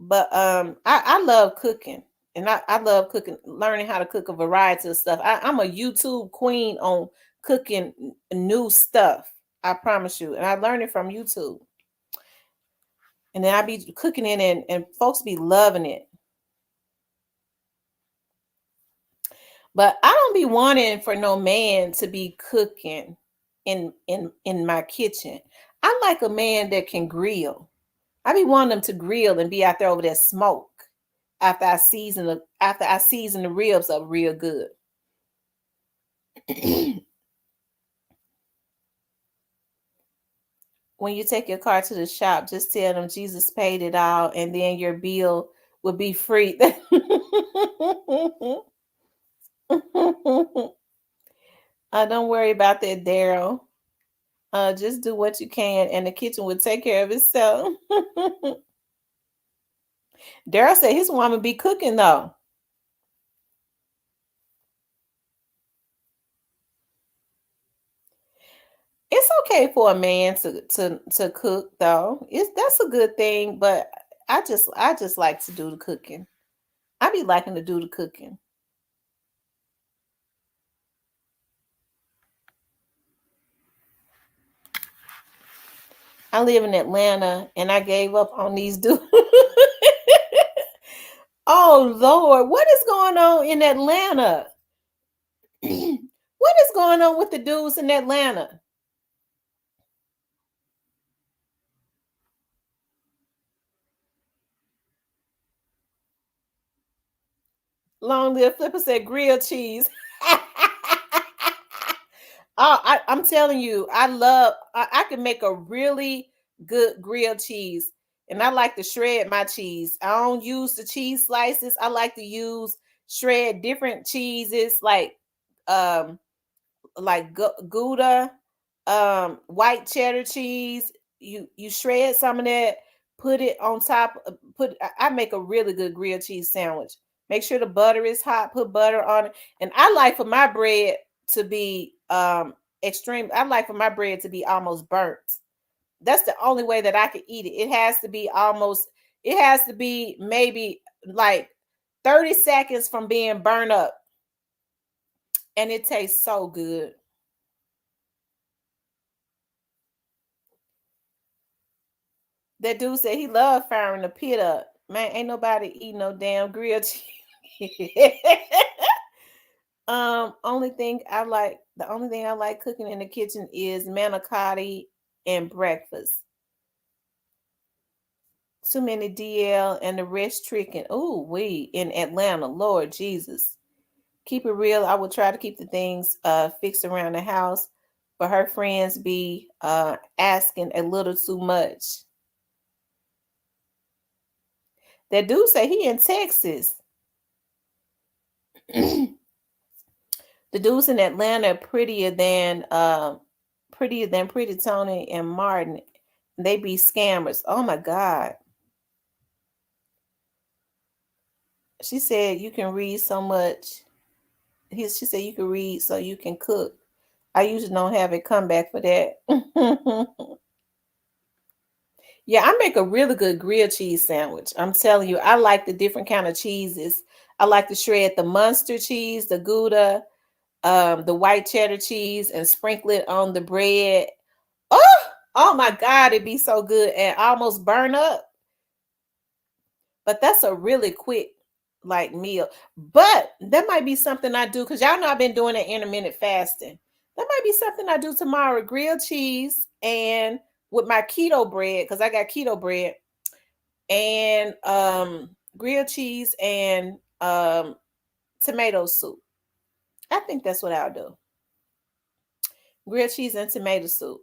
But I love cooking. And I love cooking, learning how to cook a variety of stuff. I'm a YouTube queen on cooking new stuff. I promise you. And I learned it from YouTube. And then I be cooking it and folks be loving it. But I don't be wanting for no man to be cooking in my kitchen. I like a man that can grill. I be wanting them to grill and be out there over there smoke after I season the ribs up real good. When you take your car to the shop, just tell them Jesus paid it all and then your bill will be free. Don't worry about that, Daryl. Just do what you can and the kitchen will take care of itself. Daryl said his woman be cooking though. It's okay for a man to cook though. That's a good thing, but I just like to do the cooking. I be liking to do the cooking. I live in Atlanta and I gave up on these dudes. Oh Lord, what is going on in Atlanta? What is going on with the dudes in Atlanta? Long live Flipper said grilled cheese. Oh, I'm telling you, I can make a really good grilled cheese. And I like to shred my cheese. I don't use the cheese slices. I like to use shred different cheeses um Gouda, white cheddar cheese. You shred some of that, put it on top. I make a really good grilled cheese sandwich. Make sure the butter is hot. Put butter on it, and I like for my bread to be extreme. I like for my bread to be almost burnt. That's the only way that I can eat it. It has to be almost. It has to be maybe like 30 seconds from being burned up, and it tastes so good. That dude said he loved firing the pit up. Man, ain't nobody eating no damn grilled cheese. The only thing I like cooking in the kitchen is manicotti and breakfast. Too many DL and the rest tricking. Ooh, we in Atlanta, Lord Jesus. Keep it real. I will try to keep the things fixed around the house, but her friends be asking a little too much. That dude say he in Texas. The dudes in Atlanta are prettier than Pretty Tony and Martin. They be scammers. Oh my God. She said you can read so much. She said you can read so you can cook. I usually don't have a comeback for that. Yeah, I make a really good grilled cheese sandwich. I'm telling you, I like the different kind of cheeses. I like to shred the Munster cheese, the Gouda, the white cheddar cheese, and sprinkle it on the bread. Oh my God, it'd be so good and almost burn up. But that's a really quick like meal. But that might be something I do because y'all know I've been doing that intermittent fasting. That might be something I do tomorrow. Grilled cheese and with my keto bread, because I got keto bread, and grilled cheese and tomato soup. I think that's what I'll do. Grilled cheese and tomato soup.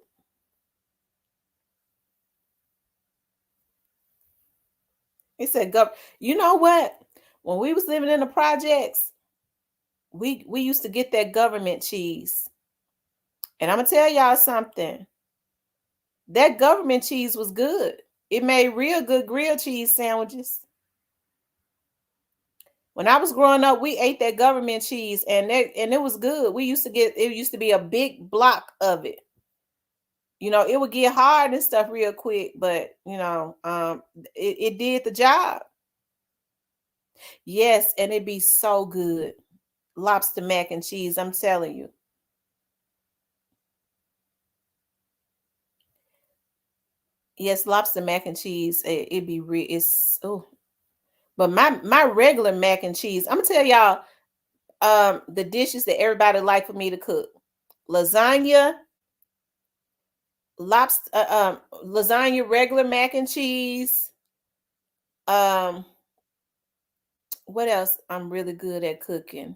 He said, you know what? When we was living in the projects, we used to get that government cheese. And I'm gonna tell y'all something. That government cheese was good. It made real good grilled cheese sandwiches. When I was growing up, we ate that government cheese and it was good. It used to be a big block of it. It would get hard and stuff real quick, but it did the job. Yes, and it'd be so good. Lobster mac and cheese, I'm telling you. Yes, lobster mac and cheese, it'd be real. But my regular mac and cheese, I'm gonna tell y'all the dishes that everybody like for me to cook: lasagna, lasagna, regular mac and cheese. Um, what else? I'm really good at cooking.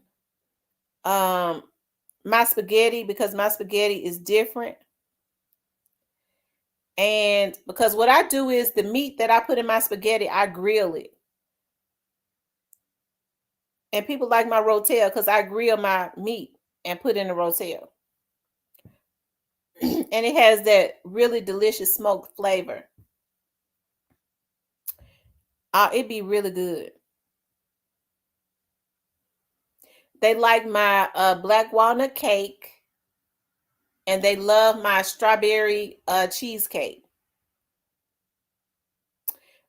Um, my spaghetti, because my spaghetti is different. And because what I do is the meat that I put in my spaghetti, I grill it. And people like my rotel because I grill my meat and put in the rotel. And it has that really delicious smoked flavor. It'd be really good. They like my black walnut cake, and they love my strawberry cheesecake.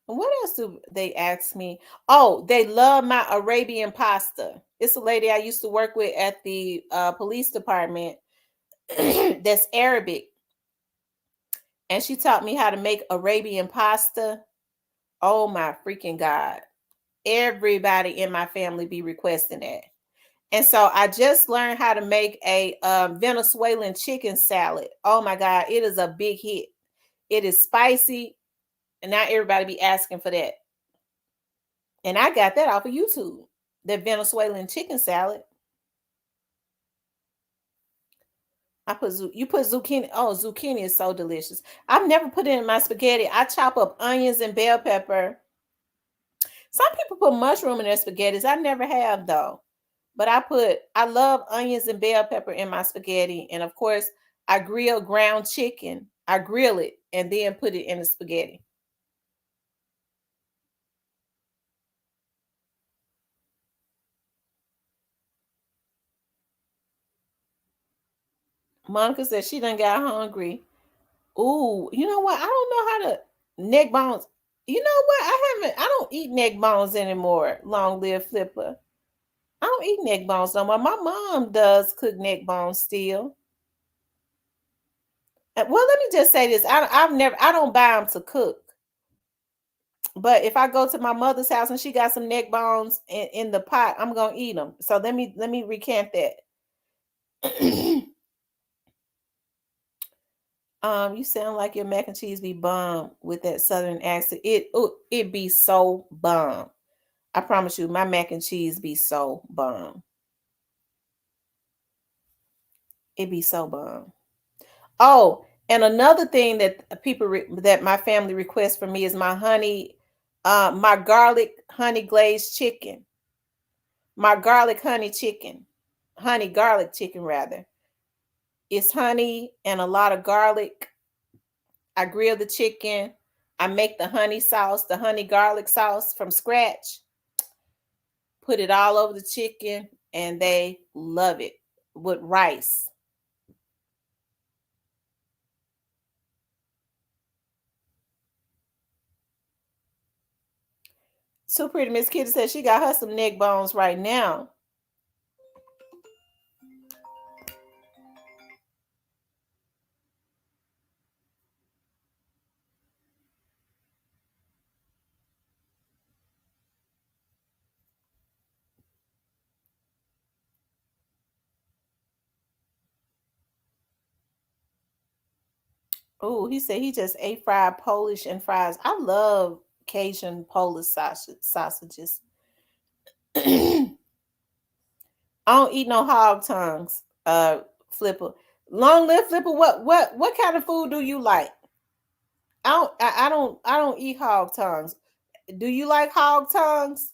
And what else do they ask me? Oh, they love my Arabian pasta. It's a lady I used to work with at the police department that's Arabic. And she taught me how to make Arabian pasta. Oh my freaking God. Everybody in my family be requesting that. And so I just learned how to make a Venezuelan chicken salad. Oh my God, it is a big hit. It is spicy, and now everybody be asking for that. And I got that off of YouTube, the Venezuelan chicken salad. You put zucchini. Oh, zucchini is so delicious. I've never put it in my spaghetti. I chop up onions and bell pepper. Some people put mushroom in their spaghettis. I never have though. But I love onions and bell pepper in my spaghetti. And of course, I grill ground chicken. I grill it and then put it in the spaghetti. Monica said she done got hungry. Ooh, you know what? I don't know how to neck bones. You know what? I don't eat neck bones anymore. Long live Flipper. I don't eat neck bones no more. My mom does cook neck bones still. Well, let me just say this. I don't buy them to cook. But if I go to my mother's house and she got some neck bones in the pot, I'm gonna eat them. So let me recant that. You sound like your mac and cheese be bomb with that southern accent. It be so bomb. I promise you, my mac and cheese be so bomb. It be so bomb. Oh, and another thing that that my family requests for me is my garlic honey glazed chicken. My garlic honey garlic chicken rather. It's honey and a lot of garlic. I grill the chicken. I make the honey sauce, the honey garlic sauce from scratch. Put it all over the chicken, and they love it with rice. Too Pretty Miss Kitty said she got her some neck bones right now. Oh, he said he just ate fried Polish and fries. I love Cajun Polish sausages. I don't eat no hog tongues. Flipper, long live Flipper. What kind of food do you like? I don't eat hog tongues. Do you like hog tongues?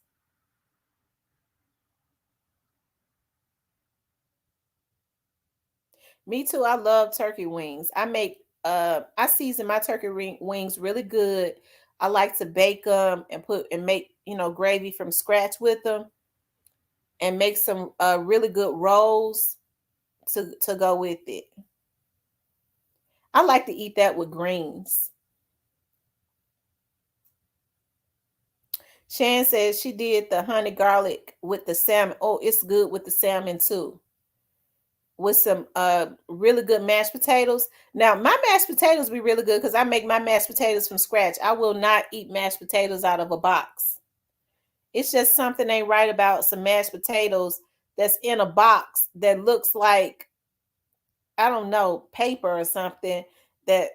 Me too. I love turkey wings. I season my wings really good. I like to bake them and make, gravy from scratch with them and make some really good rolls to go with it. I like to eat that with greens. Shan says she did the honey garlic with the salmon. Oh, it's good with the salmon too. With some really good mashed potatoes. Now, my mashed potatoes be really good because I make my mashed potatoes from scratch. I will not eat mashed potatoes out of a box. It's just something ain't right about some mashed potatoes that's in a box that looks like, I don't know, paper or something that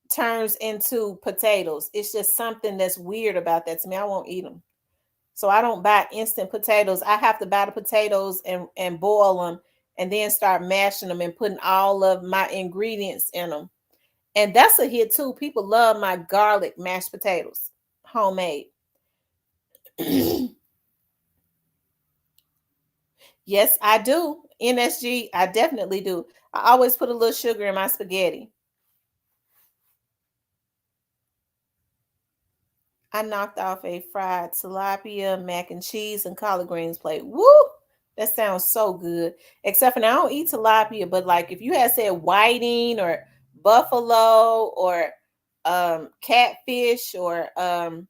turns into potatoes. It's just something that's weird about that to me. I won't eat them. So I don't buy instant potatoes. I have to buy the potatoes and boil them and then start mashing them and putting all of my ingredients in them. And that's a hit too. People love my garlic mashed potatoes, homemade. Yes, I do. NSG, I definitely do. I always put a little sugar in my spaghetti. I knocked off a fried tilapia, mac and cheese, and collard greens plate. Woo! That sounds so good. Except for now, I don't eat tilapia, but like if you had said whiting or buffalo or catfish or um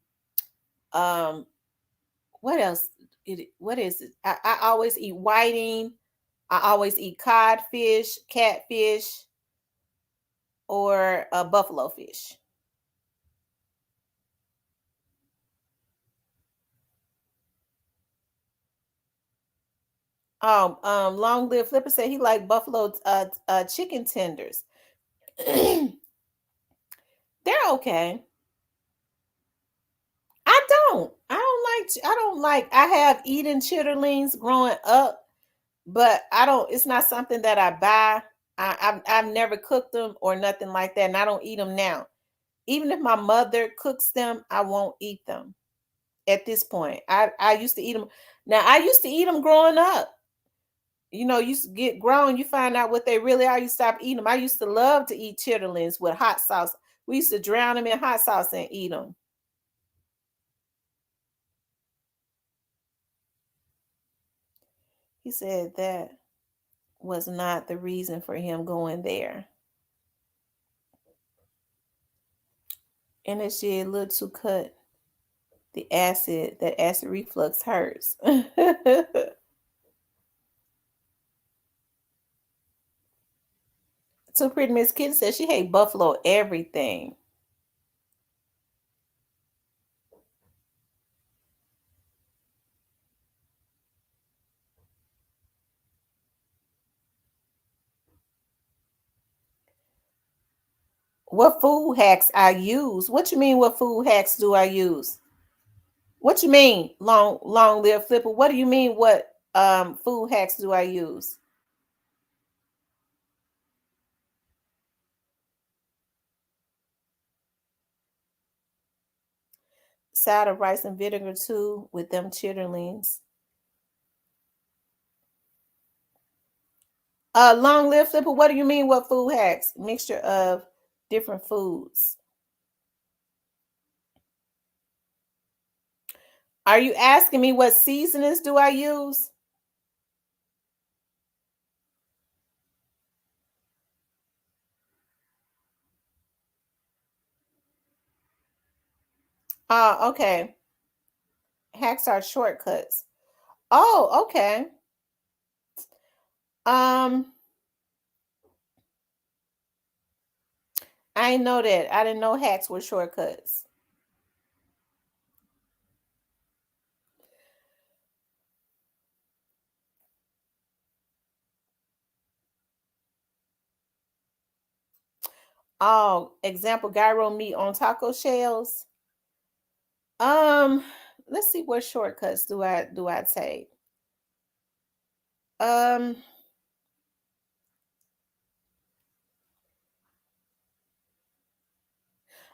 what else? What is it? I always eat whiting. I always eat codfish, catfish, or buffalo fish. Long live Flipper said he liked buffalo chicken tenders. They're okay. I have eaten chitterlings growing up, but I don't, it's not something that I buy. I've never cooked them or nothing like that, and I don't eat them now. Even if my mother cooks them, I won't eat them at this point. I used to eat them. Now I used to eat them growing up. You get grown, you find out what they really are. You stop eating them. I used to love to eat chitterlings with hot sauce. We used to drown them in hot sauce and eat them. He said that was not the reason for him going there. NSG a little too cut. That acid reflux hurts. Too Pretty Miss Kitty says she hate buffalo everything. What food hacks I use? What you mean? What food hacks do I use? What you mean? Long live Flipper. What do you mean? What food hacks do I use? Side of rice and vinegar too with them chitterlings. Long live Flipper. What do you mean? What food hacks? Mixture of different foods. Are you asking me what seasonings do I use? Okay. Hacks are shortcuts. Oh, okay. Um, I didn't know that. I didn't know hacks were shortcuts. Oh, example, gyro meat on taco shells. Um, let's see what shortcuts do I take. Um,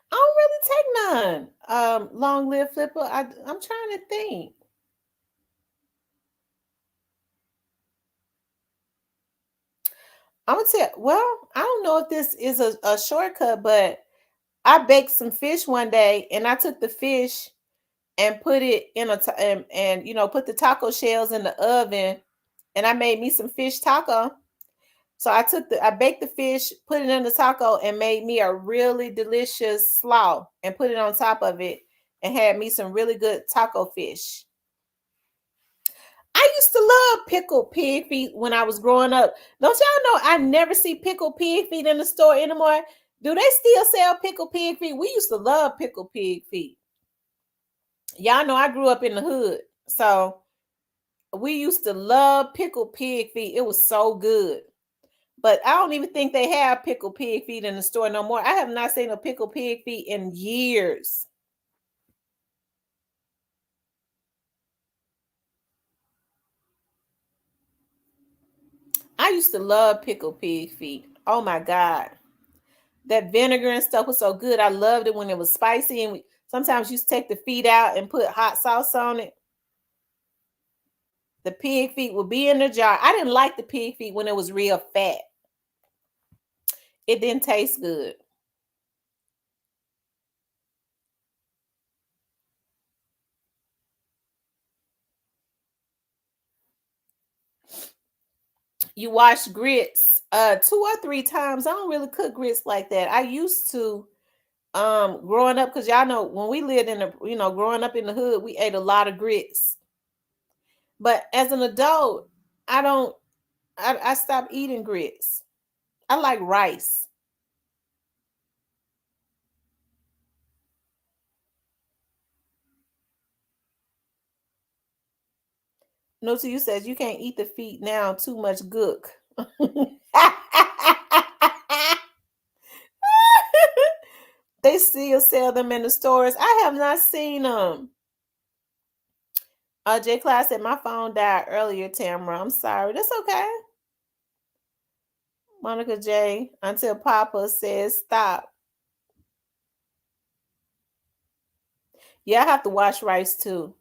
I don't really take none. Long live Flipper. I'm trying to think. I'm gonna tell. Well, I don't know if this is a shortcut, but I baked some fish one day, and I took the fish and put it in and put the taco shells in the oven, and I made me some fish taco. So I baked the fish, put it in the taco, and made me a really delicious slaw and put it on top of it, and had me some really good taco fish. I used to love pickled pig feet when I was growing up. Don't y'all know I never see pickled pig feet in the store anymore? Do they still sell pickled pig feet? We used to love pickled pig feet. Y'all know I grew up in the hood. So we used to love pickled pig feet. It was so good. But I don't even think they have pickled pig feet in the store no more. I have not seen a pickled pig feet in years. I used to love pickled pig feet. Oh my God. That vinegar and stuff was so good. I loved it when it was spicy. And we sometimes used to take the feet out and put hot sauce on it. The pig feet would be in the jar. I didn't like the pig feet when it was real fat. It didn't taste good. You wash grits 2 or 3 times. I don't really cook grits like that. I used to growing up, because y'all know when we lived in the growing up in the hood, we ate a lot of grits. But as an adult, I don't I stopped eating grits. I like rice. No, to you says you can't eat the feet now, too much gook. They still sell them in the stores. I have not seen them. J Class said my phone died earlier, Tamara. I'm sorry. That's okay. Monica J, until Papa says stop. Yeah, I have to wash rice too.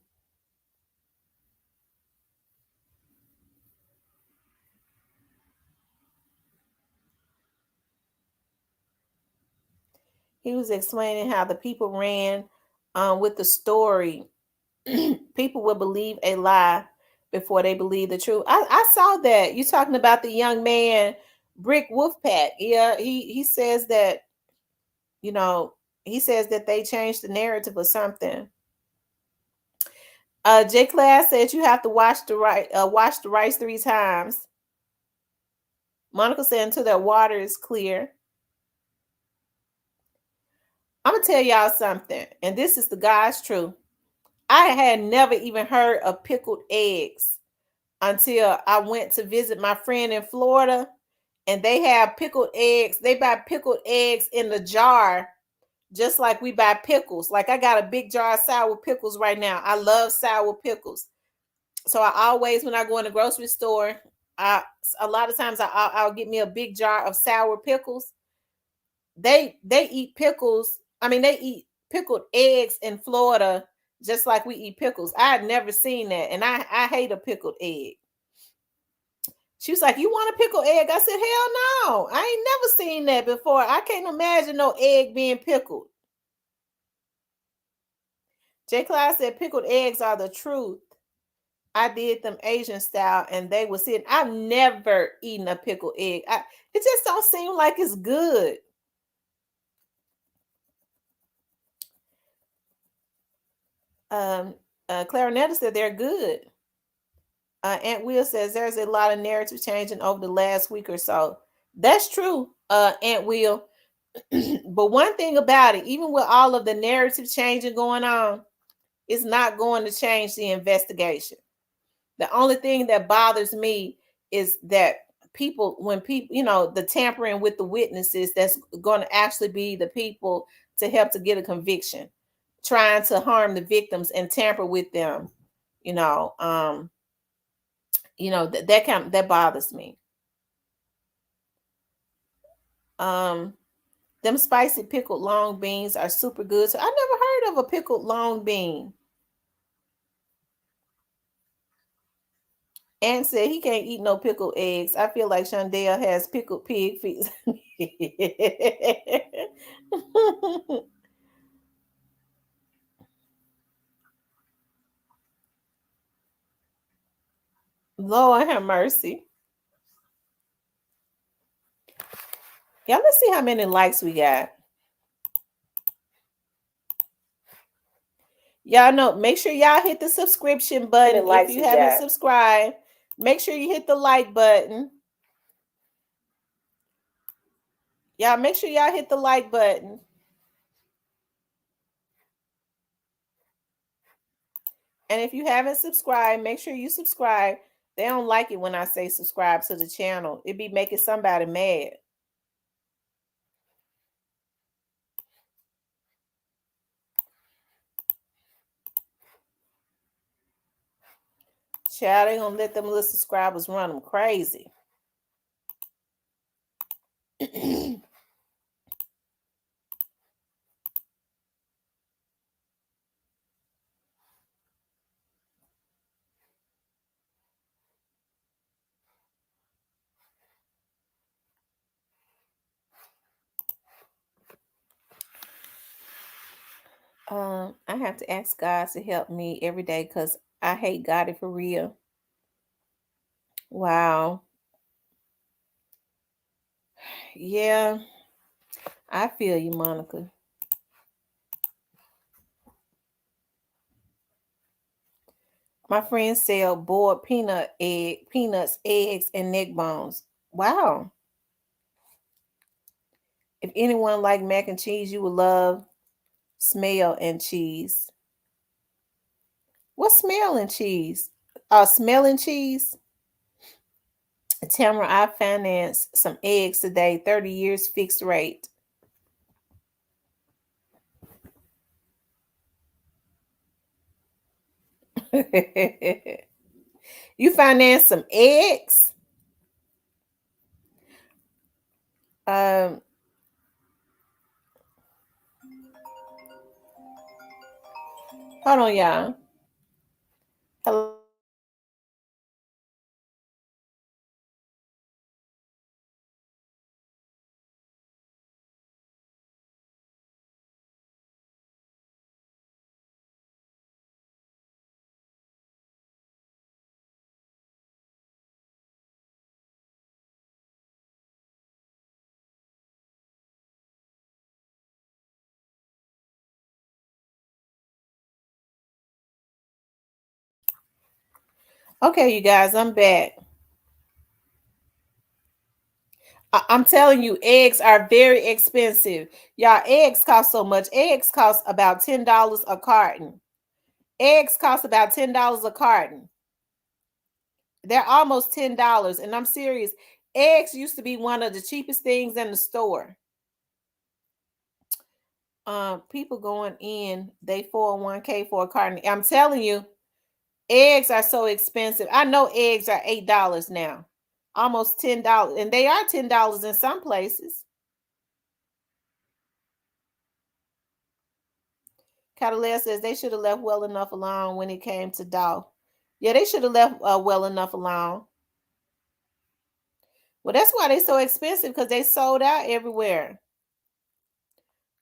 He was explaining how the people ran with the story. People would believe a lie before they believe the truth. I saw that. You talking about the young man, Brick Wolfpack. Yeah, he says that, you know, he says that they changed the narrative or something. J Class said you have to wash the rice 3 times. Monica said until that water is clear. I'm gonna tell y'all something, and this is the God's truth. I had never even heard of pickled eggs until I went to visit my friend in Florida, and they have pickled eggs. They buy pickled eggs in the jar, just like we buy pickles. Like I got a big jar of sour pickles right now. I love sour pickles. So I always, when I go in the grocery store, a lot of times I'll get me a big jar of sour pickles. They eat pickles. I mean, they eat pickled eggs in Florida just like we eat pickles. I had never seen that, and I hate a pickled egg. She was like, "You want a pickled egg?" I said, "Hell no! I ain't never seen that before. I can't imagine no egg being pickled." J. Clyde said, "Pickled eggs are the truth. I did them Asian style, and they were sitting. I've never eaten a pickled egg. It just don't seem like it's good." Clarinetta said they're good. Aunt Will says there's a lot of narrative changing over the last week or so. That's true, Aunt Will. But one thing about it, even with all of the narrative changing going on, it's not going to change the investigation. The only thing that bothers me is that when people, the tampering with the witnesses, that's going to actually be the people to help to get a conviction, trying to harm the victims and tamper with them. That bothers me. Them spicy pickled long beans are super good. So I never heard of a pickled long bean. Aunt said he can't eat no pickled eggs. I feel like Shondell has pickled pig feet. Lord have mercy. Yeah, let's see how many likes we got. Y'all know, make sure y'all hit the subscription button if you haven't subscribed. Make sure you hit the like button. Y'all make sure y'all hit the like button. And if you haven't subscribed, make sure you subscribe. They don't like it when I say subscribe to the channel. It be making somebody mad. Child, they gonna let them little subscribers run them crazy. I have to ask God to help me every day because I hate God for real. Wow. Yeah, I feel you, Monica. My friends sell boiled peanuts, eggs, and neck bones. Wow. If anyone like mac and cheese, you would love smell and cheese. What's smell and cheese? Smelling cheese. Tamara, I financed some eggs today, 30 years fixed rate. You financed some eggs? Um, Hold on, y'all. Hello. Okay, you guys, I'm back. I'm telling you, eggs are very expensive. Y'all, eggs cost so much. Eggs cost about $10 a carton. Eggs cost about $10 a carton. They're almost $10. And I'm serious. Eggs used to be one of the cheapest things in the store. People going in, they 401k for a carton. I'm telling you, eggs are so expensive. I know eggs are $8 now. Almost $10. And they are $10 in some places. Catalina says they should have left well enough alone when it came to Dolph. Yeah, they should have left well enough alone. Well, that's why they're so expensive, because they sold out everywhere.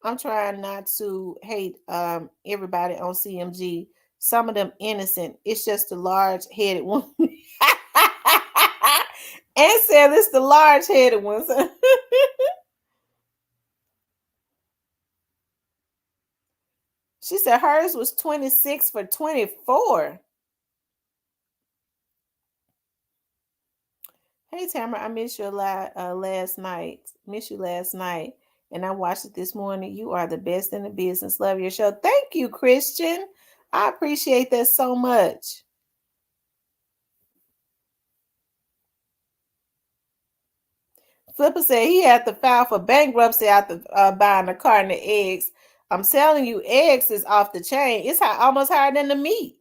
I'm trying not to hate everybody on CMG. Some of them innocent. It's just the large-headed one. And said it's the large-headed ones. She said hers was 26 for 24. Hey Tamara, I missed you last night. Missed you last night, and I watched it this morning. You are the best in the business. Love your show. Thank you, Christian. I appreciate that so much. Flipper said he had to file for bankruptcy after buying a carton of eggs. I'm telling you, eggs is off the chain. It's almost higher than the meat.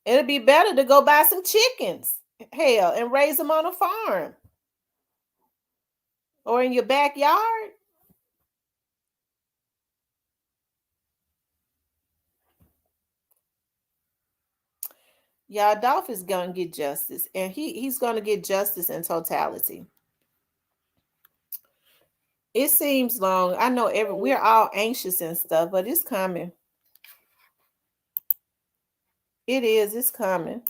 It'll be better to go buy some chickens, hell, and raise them on a farm or in your backyard. Y'all, Dolph is gonna get justice, and he's gonna get justice in totality. It seems long. I know we're all anxious and stuff, but it's coming. It is. It's coming.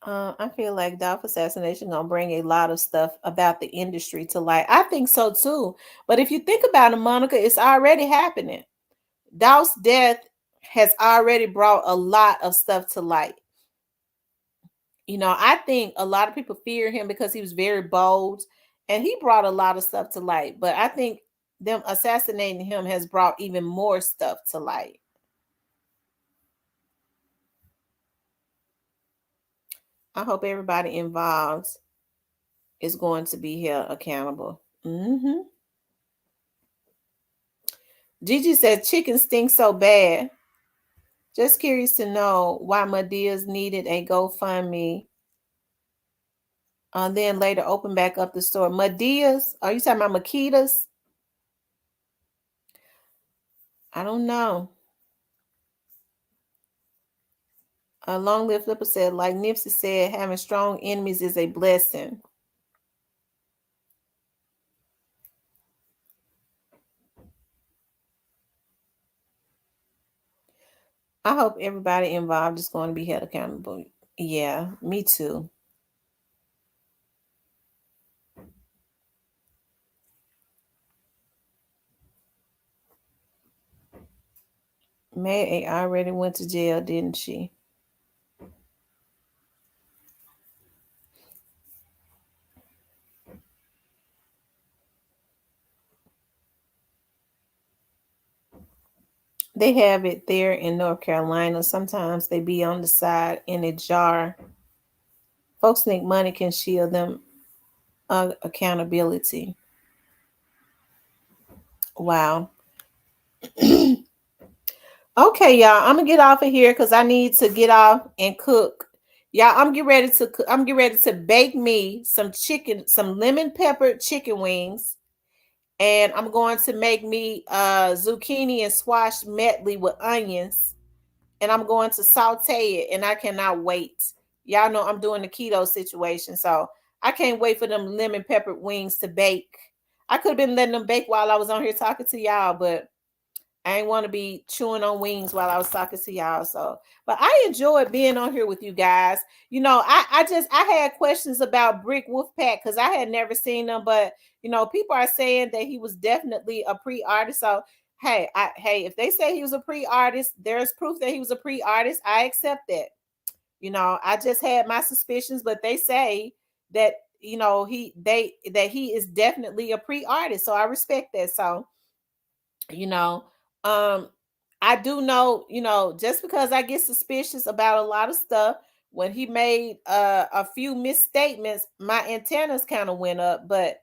I feel like Dolph assassination gonna bring a lot of stuff about the industry to light. I think so too. But if you think about it, Monica, it's already happening. Dolph's death has already brought a lot of stuff to light. I think a lot of people fear him because he was very bold, and he brought a lot of stuff to light. But I think them assassinating him has brought even more stuff to light. I hope everybody involved is going to be held accountable. Gigi said chicken stinks so bad. Just curious to know why Medea's needed a GoFundMe. Then later open back up the store. Medea's? Are you talking about Makita's? I don't know. Long Live Flipper said, like Nipsey said, having strong enemies is a blessing. I hope everybody involved is going to be held accountable. Yeah, me too. May already went to jail, didn't she? They have it there in North Carolina. Sometimes they be on the side in a jar. Folks think money can shield them accountability. Wow. Okay, y'all. I'm gonna get off of here because I need to get off and cook. Y'all, I'm getting ready to cook. I'm getting ready to bake me some chicken, some lemon pepper chicken wings. And I'm going to make me zucchini and squash medley with onions. and I'm going to saute it, and I cannot wait. Y'all know I'm doing the keto situation, so I can't wait for them lemon peppered wings to bake. I could have been letting them bake while I was on here talking to y'all, but I ain't want to be chewing on wings while I was talking to y'all. So, but I enjoyed being on here with you guys. You know, I had questions about Brick Wolfpack because I had never seen them, but you know, people are saying that he was definitely a pre-artist. So, hey, if they say he was a pre-artist, there's proof that he was a pre-artist. I accept that. You know, I just had my suspicions, but they say that you know that he is definitely a pre-artist. So I respect that. So you know um I do know, you know, just because I get suspicious about a lot of stuff, when he made a few misstatements, my antennas kind of went up. But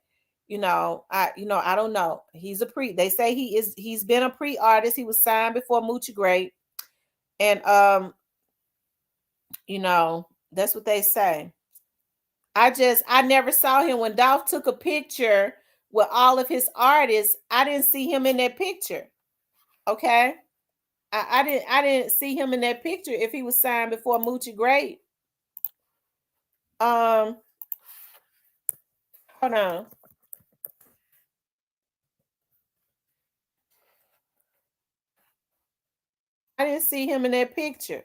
I don't know, he's a pre they say he's been a pre-artist. He was signed before Moochie Great, and that's what they say. I never saw him when Dolph took a picture with all of his artists. I didn't see him in that picture. Okay. I didn't see him in that picture if he was signed before Moochie Great. Um, Hold on. I didn't see him in that picture.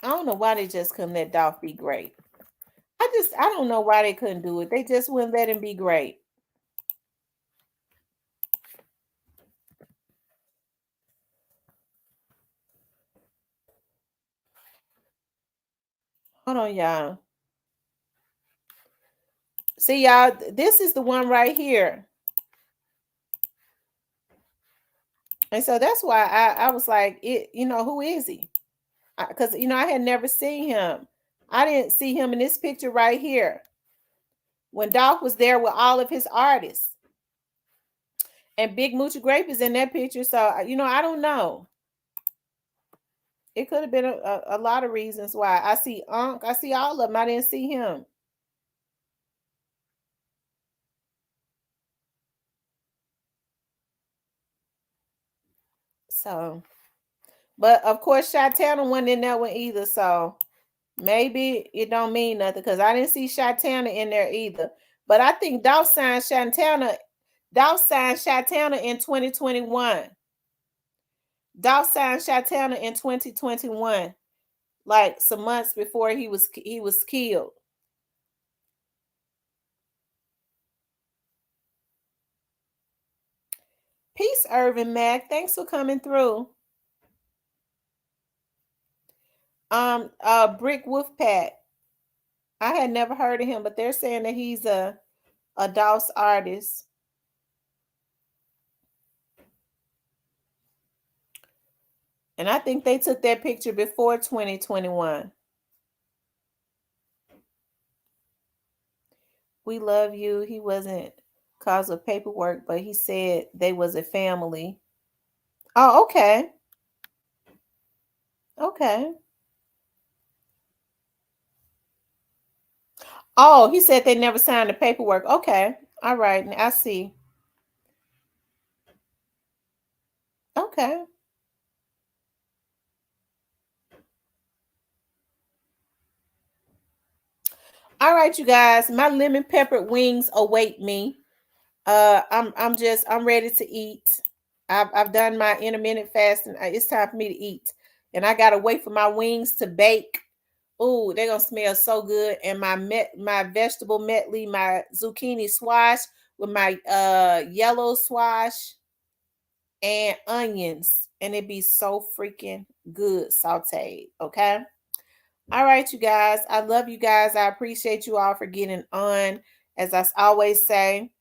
I don't know why they just couldn't let Dolph be great. I don't know why they couldn't do it. They just wouldn't let him be great. Hold on, y'all. See, y'all, this is the one right here. And so that's why I was like, who is he? Because, I had never seen him. I didn't see him in this picture right here when Dolph was there with all of his artists. And Big Moochie Grape is in that picture. So, I don't know. It could have been a lot of reasons why. I see Unc. I see all of them. I didn't see him. So, but of course, Shatana wasn't in that one either. So maybe it don't mean nothing because I didn't see Shatana in there either. But I think Dolph signed Shatana. Dolph signed Shatana in 2021. Dolph signed Shatana in 2021, like some months before he was killed. Peace, Irvin Mac. Thanks for coming through. Brick Wolfpack. I had never heard of him, but they're saying that he's a Dolph's artist. And I think they took that picture before 2021. We love you. He wasn't cause of paperwork, but he said they was a family. Oh, okay. Okay. Oh, he said they never signed the paperwork. Okay. All right. I see. Okay. All right, you guys. My lemon peppered wings await me. I'm ready to eat. I've done my intermittent fasting. It's time for me to eat. And I gotta wait for my wings to bake. Ooh, they're gonna smell so good. And my vegetable medley, my zucchini swash with my yellow swash and onions. And it be so freaking good sauteed. Okay. All right, you guys. I love you guys. I appreciate you all for getting on. As I always say,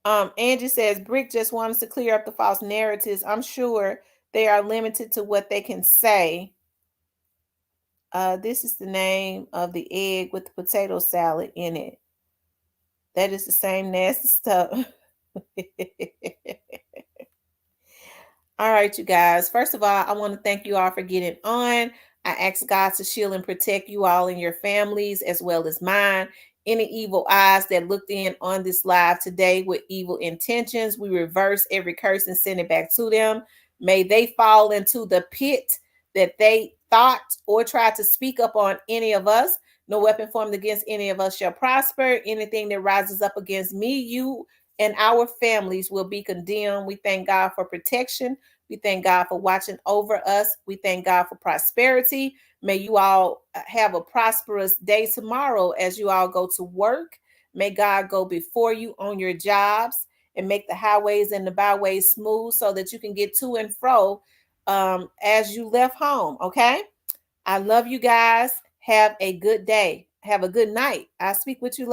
Angie says Brick just wants to clear up the false narratives. I'm sure they are limited to what they can say. This is the name of the egg with the potato salad in it. That is the same nasty stuff. All right, you guys. First of all, I want to thank you all for getting on. I ask God to shield and protect you all and your families as well as mine. any evil eyes that looked in on this live today with evil intentions. We reverse every curse and send it back to them. May they fall into the pit that they thought or tried to speak up on any of us. No weapon formed against any of us shall prosper. Anything that rises up against me, you, and our families will be condemned. We thank God for protection. We thank God for watching over us. We thank God for prosperity. May you all have a prosperous day tomorrow as you all go to work. May God go before you on your jobs and make the highways and the byways smooth so that you can get to and fro as you left home. Okay. I love you guys. Have a good day. Have a good night. I'll speak with you later.